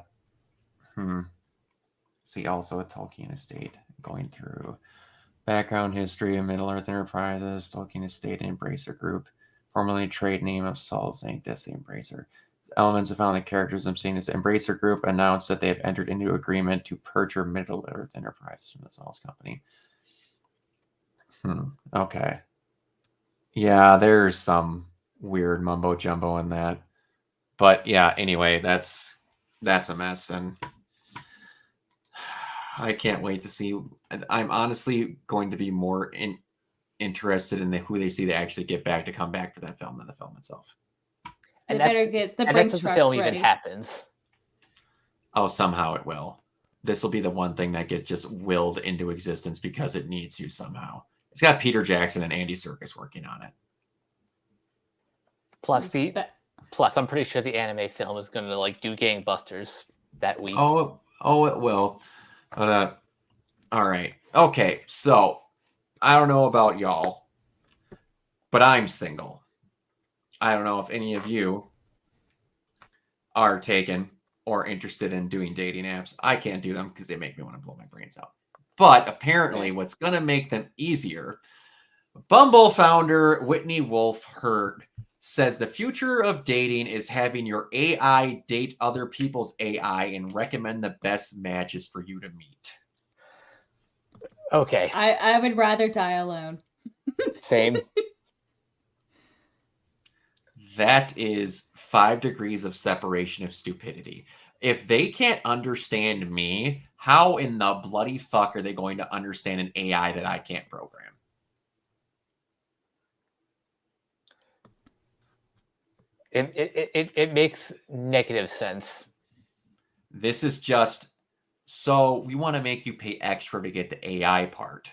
S1: See, also a Tolkien estate going through background history of Middle Earth Enterprises, Tolkien estate, and Embracer Group, formerly a trade name of Souls Inc. That's the Embracer. Elements of found the characters I'm seeing is Embracer Group announced that they have entered into agreement to purchase Middle Earth Enterprises from the Souls company. Okay. Yeah, there's some weird mumbo jumbo in that. But yeah, anyway, that's a mess, and I can't wait to see. I'm honestly going to be more interested in who they see to actually get back to come back for that film than the film itself.
S3: And they better get the
S2: brink
S3: trucks
S2: the film
S3: ready.
S2: even happens.
S1: Oh, somehow it will. This will be the one thing that gets just willed into existence because it needs to somehow. It's got Peter Jackson and Andy Serkis working on it.
S2: Plus, I'm pretty sure the anime film is going to like do gangbusters that week.
S1: Oh, it will. But all right, okay. So I don't know about y'all, but I'm single. I don't know if any of you are taken or interested in doing dating apps. I can't do them because they make me want to blow my brains out. But apparently, what's going to make them easier, Bumble founder Whitney Wolf Hurd says the future of dating is having your AI date other people's AI and recommend the best matches for you to meet.
S2: Okay.
S3: I would rather die alone.
S2: Same.
S1: That is 5 degrees of separation of stupidity. If they can't understand me, how in the bloody fuck are they going to understand an AI that I can't program?
S2: It makes negative sense.
S1: This is just, so we want to make you pay extra to get the AI part.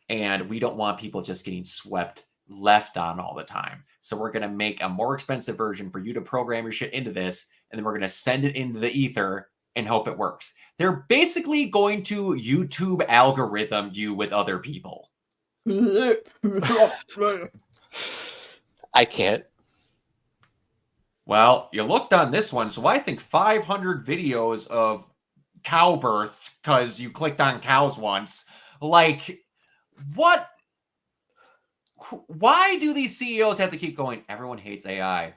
S1: And we don't want people just getting swept left on all the time. So we're going to make a more expensive version for you to program your shit into this. And then we're going to send it into the ether and hope it works. They're basically going to YouTube algorithm you with other people.
S2: I can't.
S1: Well, you looked on this one, so I think 500 videos of cow birth because you clicked on cows once. Like, what? Why do these CEOs have to keep going? Everyone hates AI.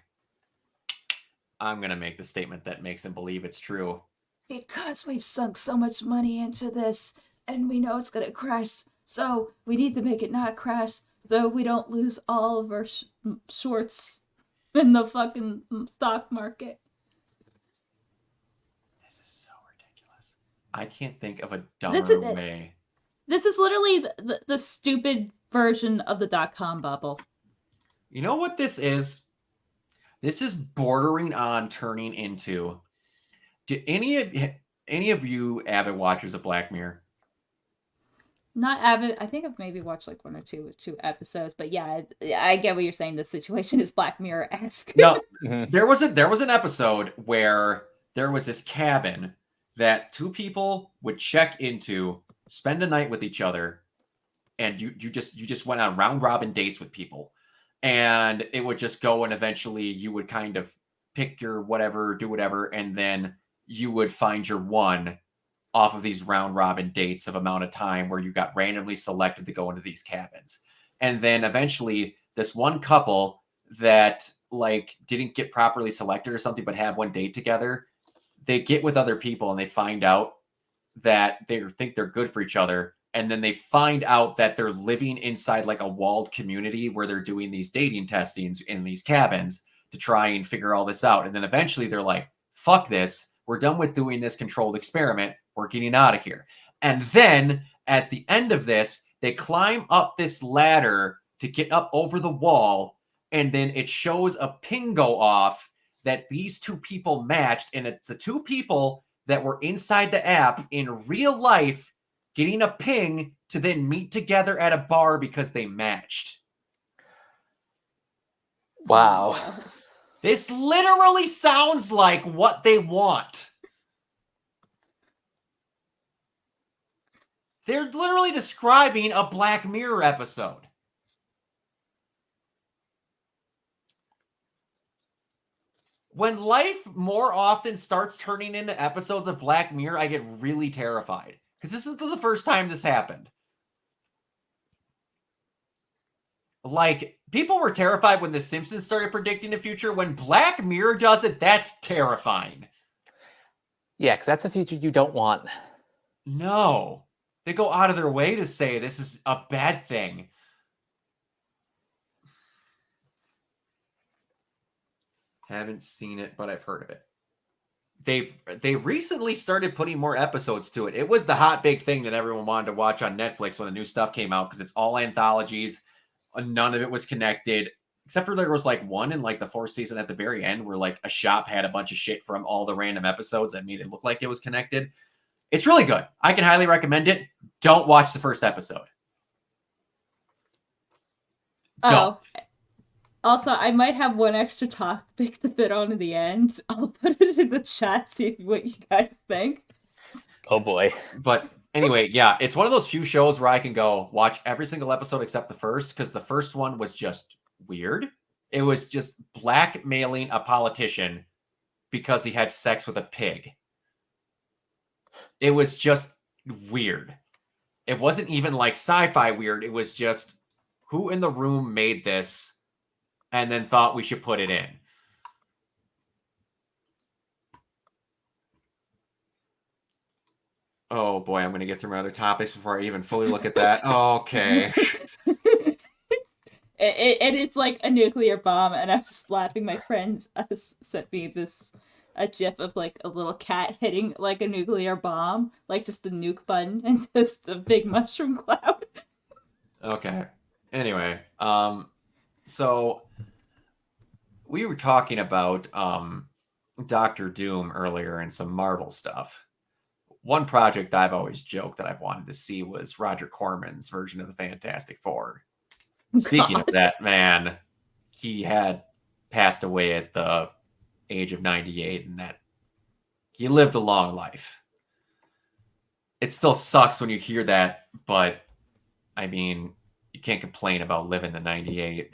S1: I'm going to make the statement that makes them believe it's true.
S3: Because we've sunk so much money into this and we know it's going to crash. So we need to make it not crash so we don't lose all of our shorts in the fucking stock market.
S1: This is so ridiculous. I can't think of a dumber way.
S3: This is literally the stupid version of the .com bubble.
S1: You know what this is? This is bordering on turning into... Do any of you avid watchers of Black Mirror?
S3: Not avid. I think I've maybe watched like one or two episodes, but yeah, I get what you're saying. The situation is Black Mirror esque.
S1: No,
S2: Mhm.
S1: there was an episode where there was this cabin that two people would check into, spend a night with each other, and you just went on round robin dates with people, and it would just go, and eventually you would kind of pick your whatever, do whatever, and then you would find your one off of these round robin dates of amount of time where you got randomly selected to go into these cabins. And then eventually this one couple that like didn't get properly selected or something but have one date together, they get with other people and they find out that they think they're good for each other, and then they find out that they're living inside like a walled community where they're doing these dating testings in these cabins to try and figure all this out. And then eventually they're like, fuck this, we're done with doing this controlled experiment, we're getting out of here. And then at the end of this, they climb up this ladder to get up over the wall, and then it shows a ping go off that these two people matched, and it's the two people that were inside the app in real life getting a ping to then meet together at a bar because they matched.
S2: Wow.
S3: Oh, no.
S1: This literally sounds like what they want. They're literally describing a Black Mirror episode. When life more often starts turning into episodes of Black Mirror, I get really terrified. Because this is the first time this happened. Like, people were terrified when The Simpsons started predicting the future. When Black Mirror does it, that's terrifying.
S2: Yeah, because that's a future you don't want.
S1: No. They go out of their way to say this is a bad thing. Haven't seen it, but I've heard of it. They recently started putting more episodes to it. It was the hot big thing that everyone wanted to watch on Netflix when the new stuff came out because it's all anthologies. None of it was connected, except for there was like one in like the fourth season at the very end where like a shop had a bunch of shit from all the random episodes that made it look like it was connected. It's really good. I can highly recommend it. Don't watch the first episode. Don't.
S3: Oh, also, I might have one extra topic to fit on in the end. I'll put it in the chat, see what you guys think.
S2: Oh boy.
S1: But anyway, yeah, it's one of those few shows where I can go watch every single episode except the first, because the first one was just weird. It was just blackmailing a politician because he had sex with a pig. It was just weird. It wasn't even like sci-fi weird. It was just who in the room made this and then thought we should put it in. Oh boy, I'm going to get through my other topics before I even fully look at that. Okay.
S3: And it's like a nuclear bomb, and I was laughing. My friends sent me a gif of like a little cat hitting like a nuclear bomb, like just the nuke button and just a big mushroom cloud.
S1: Okay. Anyway, so we were talking about Doctor Doom earlier and some Marvel stuff. One project I've always joked that I've wanted to see was Roger Corman's version of the Fantastic Four. Speaking of that, man, he had passed away at the age of 98, and that he lived a long life. It still sucks when you hear that, but I mean, you can't complain about living to 98.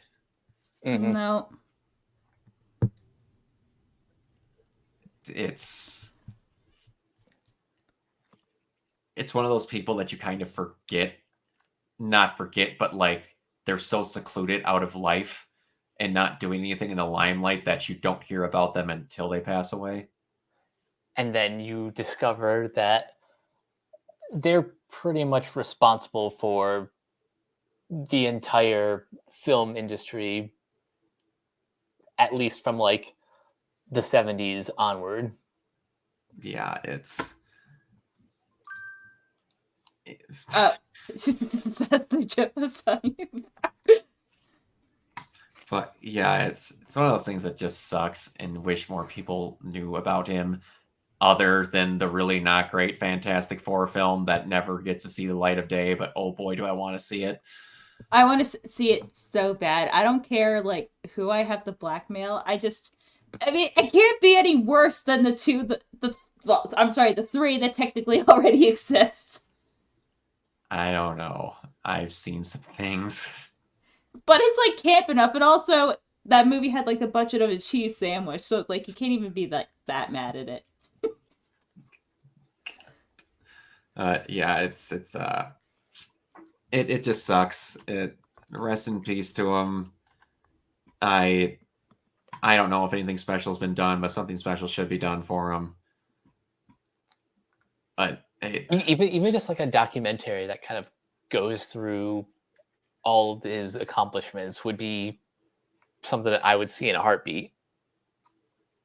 S2: Mhm.
S3: No.
S1: It's one of those people that you kind of not forget, but like they're so secluded out of life and not doing anything in the limelight that you don't hear about them until they pass away.
S2: And then you discover that they're pretty much responsible for the entire film industry, at least from like the 70s onward.
S1: Yeah, it's
S3: That's the gif I was telling you about.
S1: but yeah, it's one of those things that just sucks, and wish more people knew about him. other than the really not great Fantastic Four film that never gets to see the light of day, but oh boy, do I want to see it.
S3: I want to see it so bad. I don't care like who I have to blackmail. I mean, it can't be any worse than the two, well, I'm sorry, the three that technically already exists.
S1: I don't know. I've seen some things.
S3: But it's like camp enough, and also that movie had like the budget of a cheese sandwich, so like you can't even be that mad at it.
S1: Yeah, it just sucks. Rest in peace to him. I don't know if anything special has been done, but something special should be done for him. But
S2: even just like a documentary that kind of goes through all of his accomplishments would be something that I would see in a heartbeat.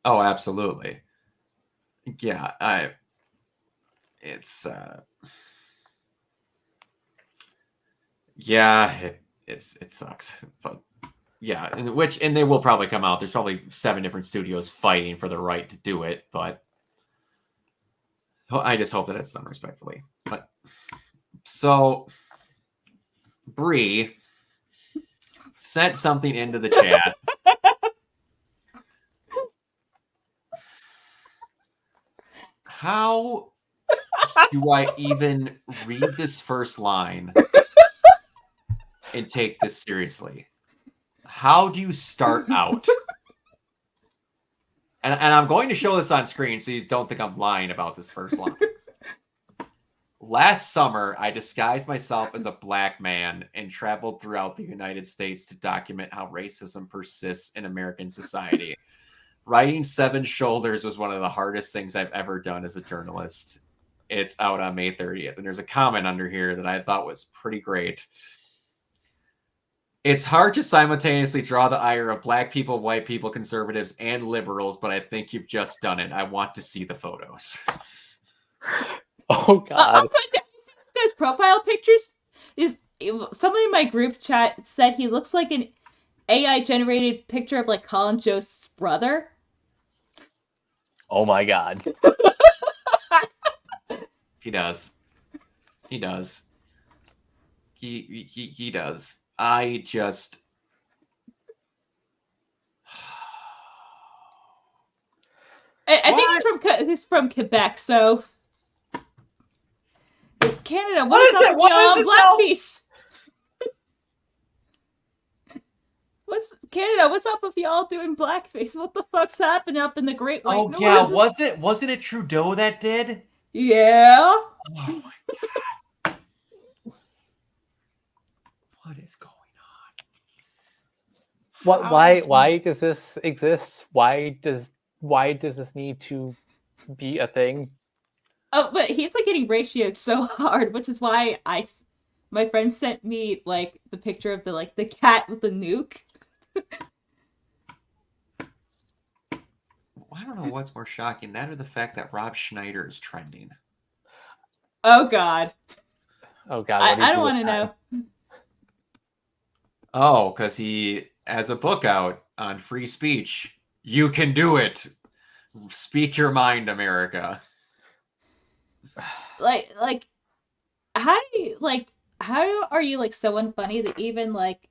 S1: Oh, absolutely. Yeah, it sucks, but yeah, and they will probably come out. There's probably 7 different studios fighting for the right to do it, but I just hope that it's done respectfully. But so Bree sent something into the chat. How do I even read this first line and take this seriously? How do you start out? And I'm going to show this on screen so you don't think I'm lying about this first line. Last summer, I disguised myself as a black man and traveled throughout the United States to document how racism persists in American society. Writing Seven Shoulders was one of the hardest things I've ever done as a journalist. It's out on May 30th. And there's a comment under here that I thought was pretty great. It's hard to simultaneously draw the ire of black people, white people, conservatives, and liberals, but I think you've just done it. I want to see the photos.
S2: Oh, God.
S3: His profile pictures is somebody in my group chat said he looks like an AI generated picture of like Colin Jost's brother.
S2: Oh my God.
S1: He does. He does. He does. I just.
S3: I think he's from Quebec, so Canada.
S1: What is that? What is
S3: blackface? Canada? What's up with y'all doing blackface? What the fuck's happening up in the Great White North?
S1: Yeah, wasn't it Trudeau that did?
S3: Yeah.
S1: Oh my God. What is going on?
S2: Why does this exist? Why does this need to be a thing?
S3: Oh, but he's like getting ratioed so hard, which is why my friend sent me like the picture of the cat with the nuke.
S1: I don't know what's more shocking, that or the fact that Rob Schneider is trending.
S3: Oh God.
S2: Oh God.
S3: I don't want to know.
S1: Oh, because he has a book out on free speech. You can do it. Speak your mind, America.
S3: Like how are you like so unfunny that even like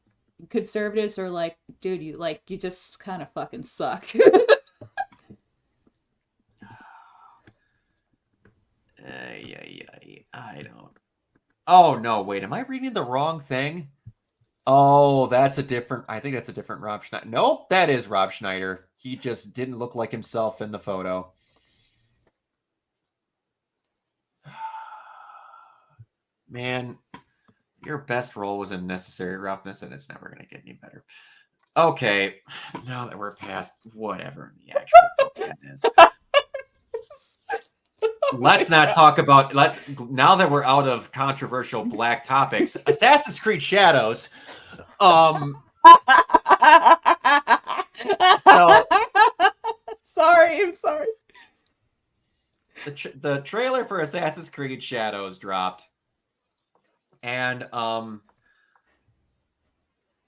S3: conservatives are like, dude, you just kind of fucking suck.
S1: I don't. Oh no, wait, am I reading the wrong thing? Oh, I think that's a different Rob Schneider. Nope, that is Rob Schneider. He just didn't look like himself in the photo. Man, your best role was in Necessary Roughness, and it's never going to get any better. Okay, now that we're past whatever the actual thing is. Let's not talk about now that we're out of controversial black topics. Assassin's Creed Shadows.
S3: Sorry, I'm sorry.
S1: The trailer for Assassin's Creed Shadows dropped, and I'm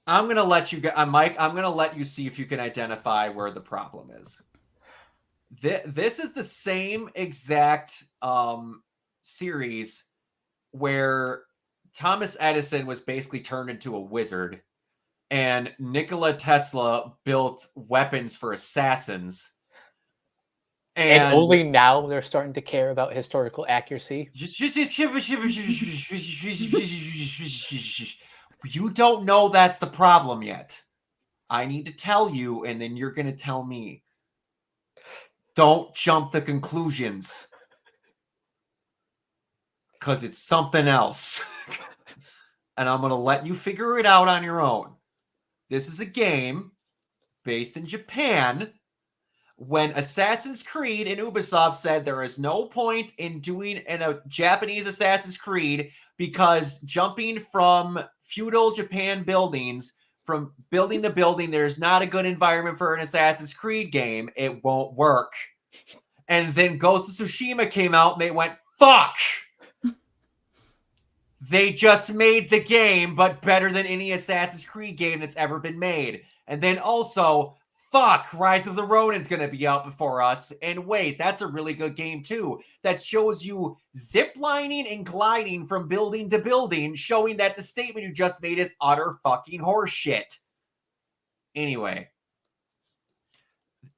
S1: gonna let you get Mike. I'm gonna let you see if you can identify where the problem is. This is the same exact series where Thomas Edison was basically turned into a wizard, and Nikola Tesla built weapons for assassins.
S2: And only now they're starting to care about historical accuracy.
S1: You don't know that's the problem yet. I need to tell you, and then you're going to tell me. Don't jump the conclusions. Because it's something else. And I'm going to let you figure it out on your own. This is a game based in Japan. When Assassin's Creed and Ubisoft said there is no point in doing a Japanese Assassin's Creed because jumping from feudal Japan buildings, from building to building, there's not a good environment for an Assassin's Creed game. It won't work. And then Ghost of Tsushima came out and they went, fuck! They just made the game, but better than any Assassin's Creed game that's ever been made. And then also, fuck, Rise of the Ronin's going to be out before us. And wait, that's a really good game too. That shows you ziplining and gliding from building to building, showing that the statement you just made is utter fucking horseshit. Anyway.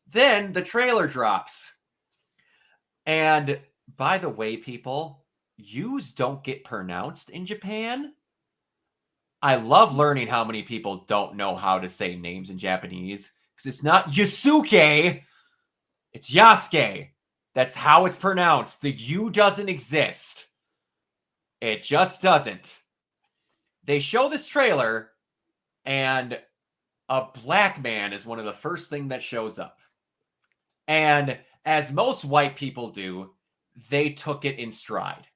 S1: Then the trailer drops. And by the way, people, U's don't get pronounced in Japan. I love learning how many people don't know how to say names in Japanese. Because it's not Yasuke, it's Yasuke. That's how it's pronounced. The U doesn't exist. It just doesn't. They show this trailer, and a black man is one of the first things that shows up. And as most white people do, they took it in stride.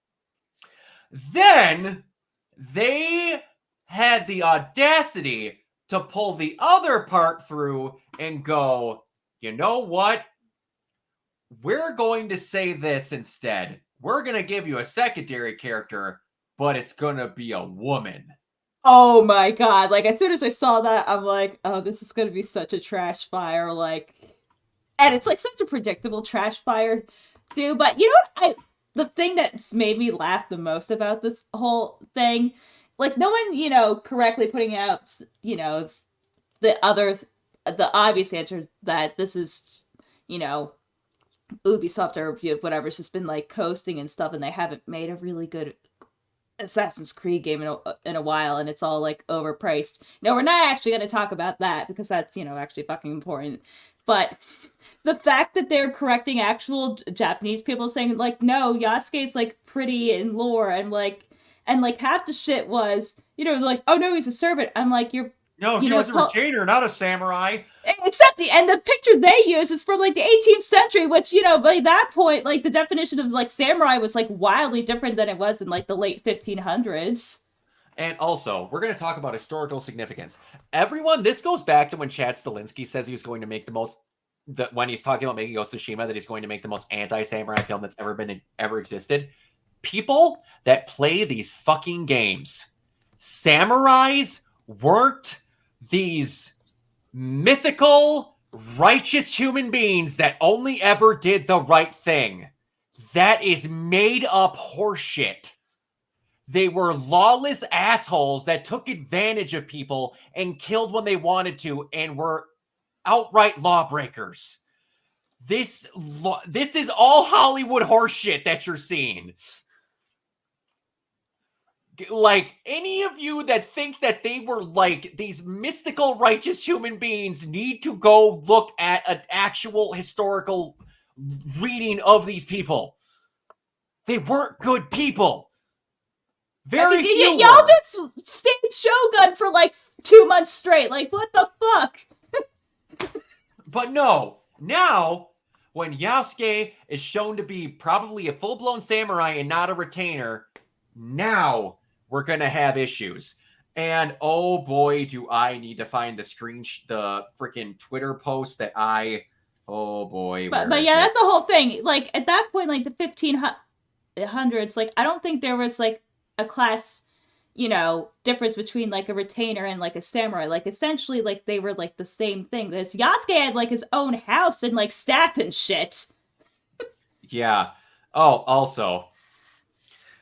S1: Then they had the audacity to pull the other part through and go, you know what? We're going to say this instead. We're going to give you a secondary character, but it's going to be a woman.
S3: Oh my god. Like, as soon as I saw that, I'm like, oh, this is going to be such a trash fire. Like, and it's like such a predictable trash fire too. But you know what? The thing that's made me laugh the most about this whole thing, like, no one, correctly putting out, the obvious answer that this is, Ubisoft or whatever's just been like coasting and stuff, and they haven't made a really good Assassin's Creed game in a while, and it's all like overpriced. No, we're not actually going to talk about that because that's, actually fucking important. But the fact that they're correcting actual Japanese people saying like, no, Yasuke's like pretty in lore, and half the shit was, like, oh no, he's a servant. I'm like,
S1: no, he was a retainer, not a samurai.
S3: Except and the picture they use is from like the 18th century, which, by that point, like the definition of like samurai was like wildly different than it was in like the late 1500s.
S1: And also, we're going to talk about historical significance. Everyone, this goes back to when Chad Stahelski says he was going to make when he's talking about making Ghost of Tsushima, that he's going to make the most anti-samurai film that's ever existed. People that play these fucking games, samurais weren't these mythical, righteous human beings that only ever did the right thing. That is made up horseshit. They were lawless assholes that took advantage of people and killed when they wanted to and were outright lawbreakers. This is all Hollywood horseshit that you're seeing. Like, any of you that think that they were like these mystical righteous human beings need to go look at an actual historical reading of these people. They weren't good people. Very few.
S3: Y'all just stayed Shogun for like 2 months straight. Like, what the fuck?
S1: But no, now when Yasuke is shown to be probably a full-blown samurai and not a retainer, now we're going to have issues. And oh boy, do I need to find the freaking Twitter post that oh boy.
S3: But yeah, that's the whole thing. Like, at that point, like the 1500s, like, I don't think there was like a class difference between like a retainer and like a samurai. Like essentially like they were like the same thing. This Yasuke had like his own house and like staff and shit.
S1: Yeah. Oh, also,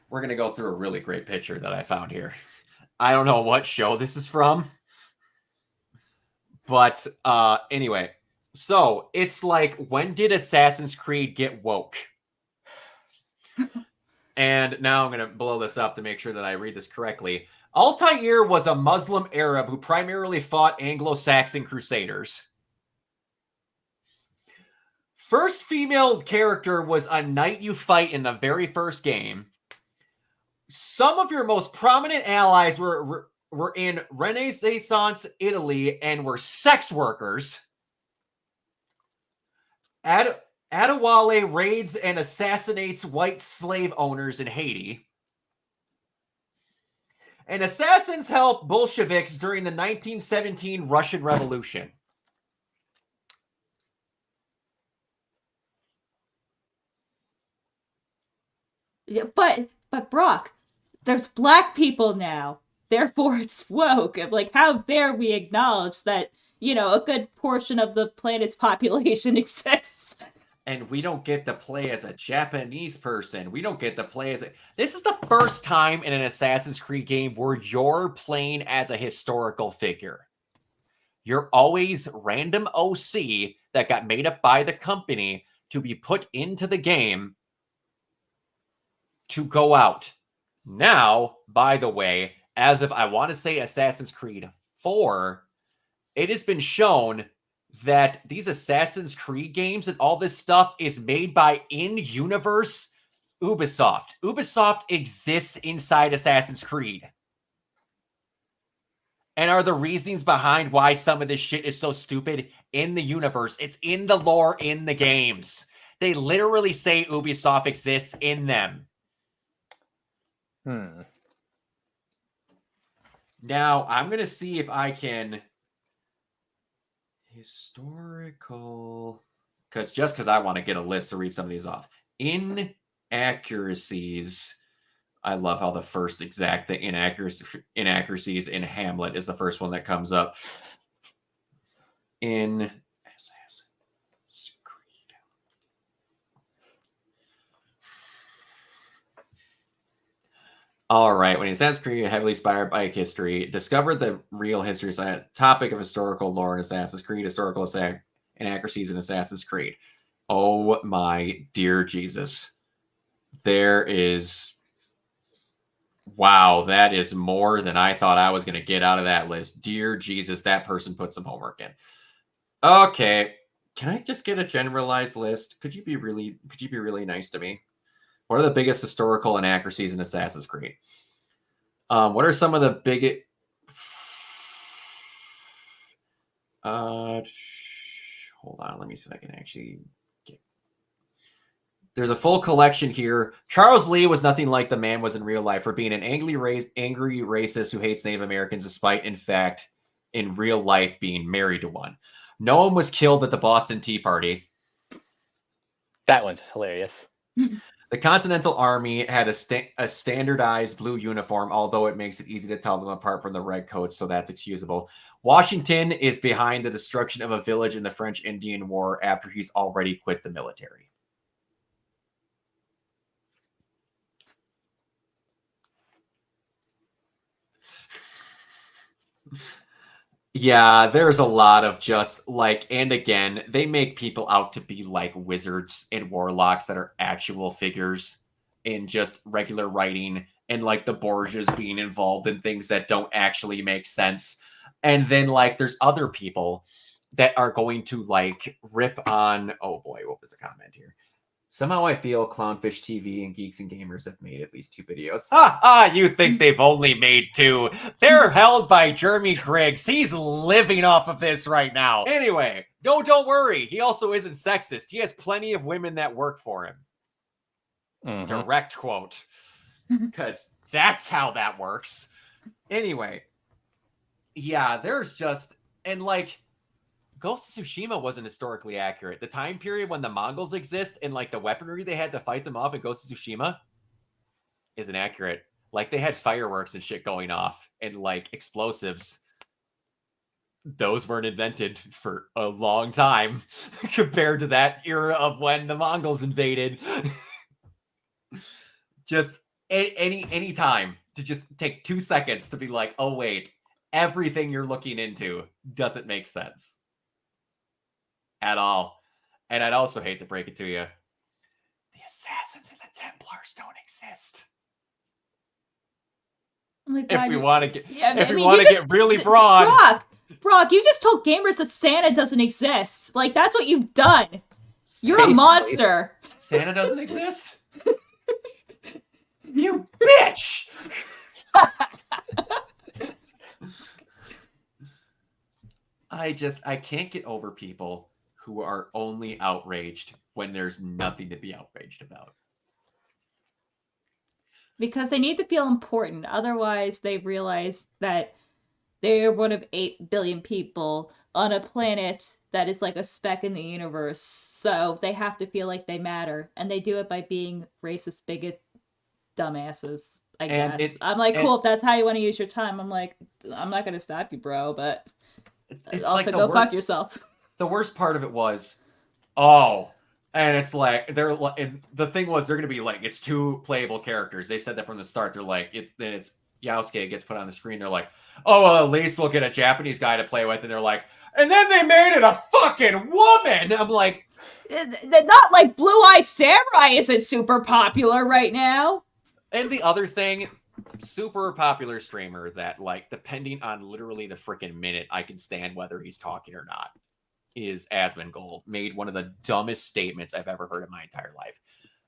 S1: we're going to go through a really great picture that I found here. I don't know what show this is from. But anyway, so it's like, when did Assassin's Creed get woke? And now I'm going to blow this up to make sure that I read this correctly. Altair was a Muslim Arab who primarily fought Anglo-Saxon crusaders. First female character was a knight you fight in the very first game. Some of your most prominent allies were in Renaissance Italy and were sex workers. Adewale raids and assassinates white slave owners in Haiti. And assassins helped Bolsheviks during the 1917 Russian Revolution.
S3: Yeah, but Brock, there's black people now. Therefore it's woke. Like, how dare we acknowledge that, a good portion of the planet's population exists.
S1: And we don't get to play as a Japanese person. We don't get to play as a... This is the first time in an Assassin's Creed game where you're playing as a historical figure. You're always random OC that got made up by the company to be put into the game to go out. Now, by the way, as of, I want to say, Assassin's Creed 4, it has been shown that these Assassin's Creed games and all this stuff is made by in-universe Ubisoft. Ubisoft exists inside Assassin's Creed. And are the reasons behind why some of this shit is so stupid in the universe. It's in the lore in the games. They literally say Ubisoft exists in them. Now, I'm going to see if I can... Historical... Because I want to get a list to read some of these off. Inaccuracies. I love how the first exact inaccuracies in Hamlet is the first one that comes up. In Assassin's Creed. All right. When Assassin's Creed, heavily inspired by history, discovered the real history topic of historical lore in Assassin's Creed, historical inaccuracies in Assassin's Creed. Oh my dear Jesus. There is... Wow, that is more than I thought I was going to get out of that list. Dear Jesus, that person put some homework in. Okay. Can I just get a generalized list? Could you be really nice to me? What are the biggest historical inaccuracies in Assassin's Creed? What are some of the biggest... hold on. Let me see if I can actually get... There's a full collection here. Charles Lee was nothing like the man was in real life, for being an angry racist who hates Native Americans, despite, in fact, in real life being married to one. No one was killed at the Boston Tea Party.
S2: That one's just hilarious.
S1: The Continental Army had a standardized blue uniform, although it makes it easy to tell them apart from the red coats, so that's excusable. Washington is behind the destruction of a village in the French Indian War after he's already quit the military. Yeah, there's a lot of just like, and again, they make people out to be like wizards and warlocks that are actual figures in just regular writing, and like the Borgias being involved in things that don't actually make sense. And then like there's other people that are going to like rip on, oh boy, what was the comment here? Somehow I feel Clownfish TV and Geeks and Gamers have made at least 2 videos. Ha ha! You think they've only made 2. They're held by Jeremy Griggs. He's living off of this right now. Anyway, no, don't worry. He also isn't sexist. He has plenty of women that work for him. Direct quote. Because that's how that works. Anyway. Yeah, there's just... And like... Ghost of Tsushima wasn't historically accurate. The time period when the Mongols exist and like the weaponry they had to fight them off in Ghost of Tsushima isn't accurate. Like they had fireworks and shit going off and like explosives. Those weren't invented for a long time compared to that era of when the Mongols invaded. Just any time to just take 2 seconds to be like, oh wait, everything you're looking into doesn't make sense at all. And I'd also hate to break it to you, the Assassins and the Templars don't exist.
S3: Oh my God,
S1: If we want to get, if
S3: I
S1: we
S3: mean,
S1: want to get really broad,
S3: Brock, you just told gamers that Santa doesn't exist. Like, that's what you've done. You're a
S2: Basically.
S3: monster.
S1: Santa doesn't exist. You bitch! I can't get over people who are only outraged when there's nothing to be outraged about.
S3: Because they need to feel important. Otherwise, they realize that they're one of 8 billion people on a planet that is like a speck in the universe. So they have to feel like they matter. And they do it by being racist, bigot, dumbasses, I guess. I'm like, cool, if that's how you want to use your time. I'm like, I'm not going to stop you, bro, but
S1: it's
S3: also
S1: like
S3: go fuck yourself.
S1: The worst part of it was, and it's like, the thing was, they're going to be like, it's 2 playable characters. They said that from the start. They're like, it's Yasuke gets put on the screen. They're like, oh, well, at least we'll get a Japanese guy to play with. And they're like, and then they made it a fucking woman. I'm like,
S3: not like Blue Eye Samurai isn't super popular right now.
S1: And the other thing, super popular streamer that, like, depending on literally the freaking minute, I can stand whether he's talking or not, is Asmongold. Made one of the dumbest statements I've ever heard in my entire life.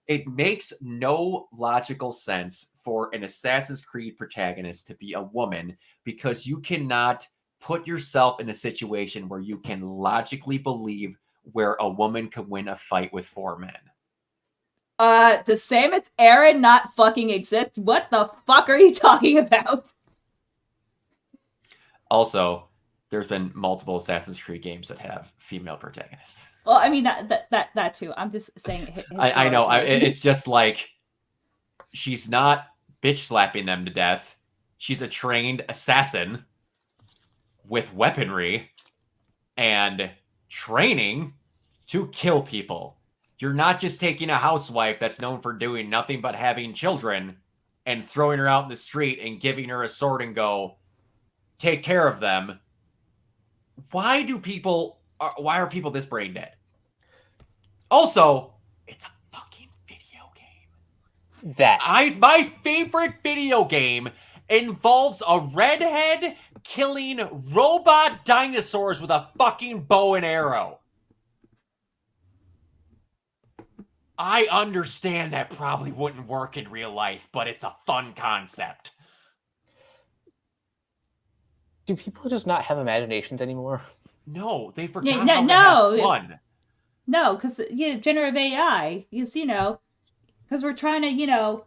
S1: It makes no logical sense for an Assassin's Creed protagonist to be a woman because you cannot put yourself in a situation where you can logically believe where a woman could win a fight with 4 men.
S3: Does Samus Aran not fucking exist? What the fuck are you talking about?
S1: Also, there's been multiple Assassin's Creed games that have female protagonists.
S3: Well, I mean that too. I'm just saying.
S1: I know. It's just like she's not bitch slapping them to death. She's a trained assassin with weaponry and training to kill people. You're not just taking a housewife that's known for doing nothing but having children and throwing her out in the street and giving her a sword and go, take care of them. Why are people this brain dead? Also, it's a fucking video game. My favorite video game involves a redhead killing robot dinosaurs with a fucking bow and arrow. I understand that probably wouldn't work in real life, but it's a fun concept.
S2: Do people just not have imaginations anymore?
S1: No, they forgot how to have fun.
S3: No, because generative AI is, because we're trying to,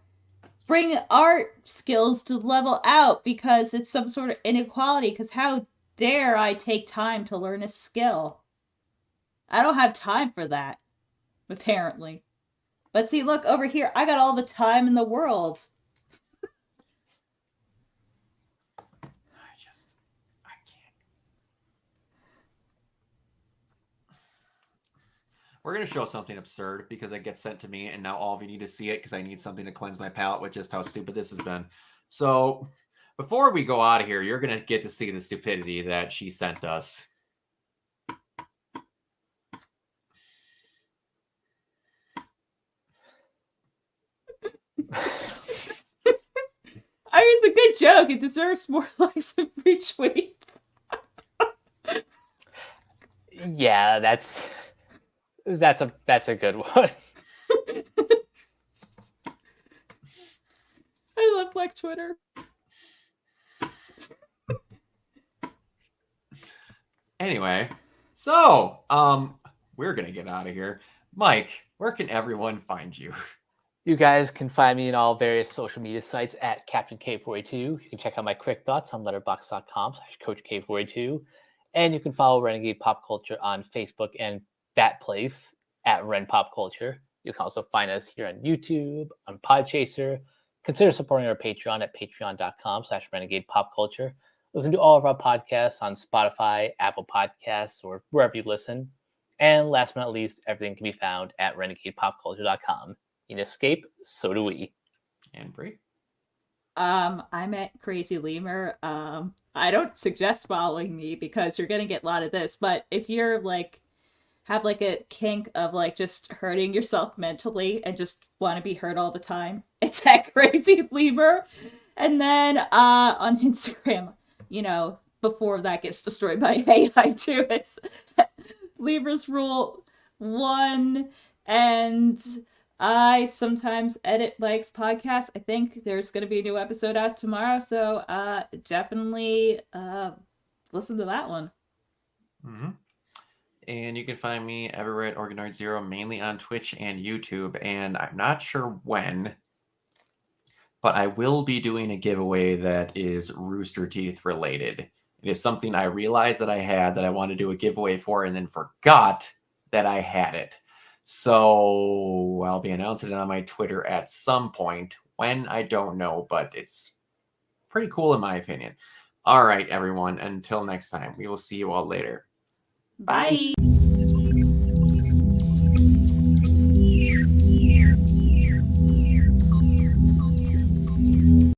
S3: bring art skills to level out because it's some sort of inequality. Because how dare I take time to learn a skill? I don't have time for that, apparently. But see, look over here. I got all the time in the world.
S1: I can't. We're going to show something absurd because it gets sent to me, and now all of you need to see it because I need something to cleanse my palate with just how stupid this has been. So, before we go out of here, you're going to get to see the stupidity that she sent us.
S3: I mean, it's a good joke. It deserves more likes and retweets.
S2: Yeah, that's a good one.
S3: I love Black Twitter.
S1: Anyway, so we're gonna get out of here. Mike, where can everyone find you?
S2: You guys can find me in all various social media sites at Captain K482. You can check out my quick thoughts on letterboxd.com/CoachK482. And you can follow Renegade Pop Culture on Facebook and that place at Ren Pop Culture. You can also find us here on YouTube, on Podchaser, Consider supporting our Patreon at patreon.com/renegadepopculture. Listen to all of our podcasts on Spotify, Apple Podcasts, or wherever you listen. And last but not least, everything can be found at renegadepopculture.com. You can escape, so do we.
S1: And Brie?
S3: I'm at Crazy Lemur. I don't suggest following me because you're gonna get a lot of this, but if you're like have like a kink of like just hurting yourself mentally and just want to be hurt all the time, it's at Crazy Lemur. And then on Instagram, before that gets destroyed by AI too, it's Lemur's Rule 1. And I sometimes edit Mike's podcast. I think there's going to be a new episode out tomorrow, so definitely listen to that one.
S1: Mm-hmm. And you can find me everywhere at Organoid Zero, mainly on Twitch and YouTube. And I'm not sure when, but I will be doing a giveaway that is Rooster Teeth related. It is something I realized that I had that I wanted to do a giveaway for and then forgot that I had it. So I'll be announcing it on my Twitter at some point. When, I don't know, but it's pretty cool in my opinion. All right, everyone. Until next time, we will see you all later.
S3: Bye.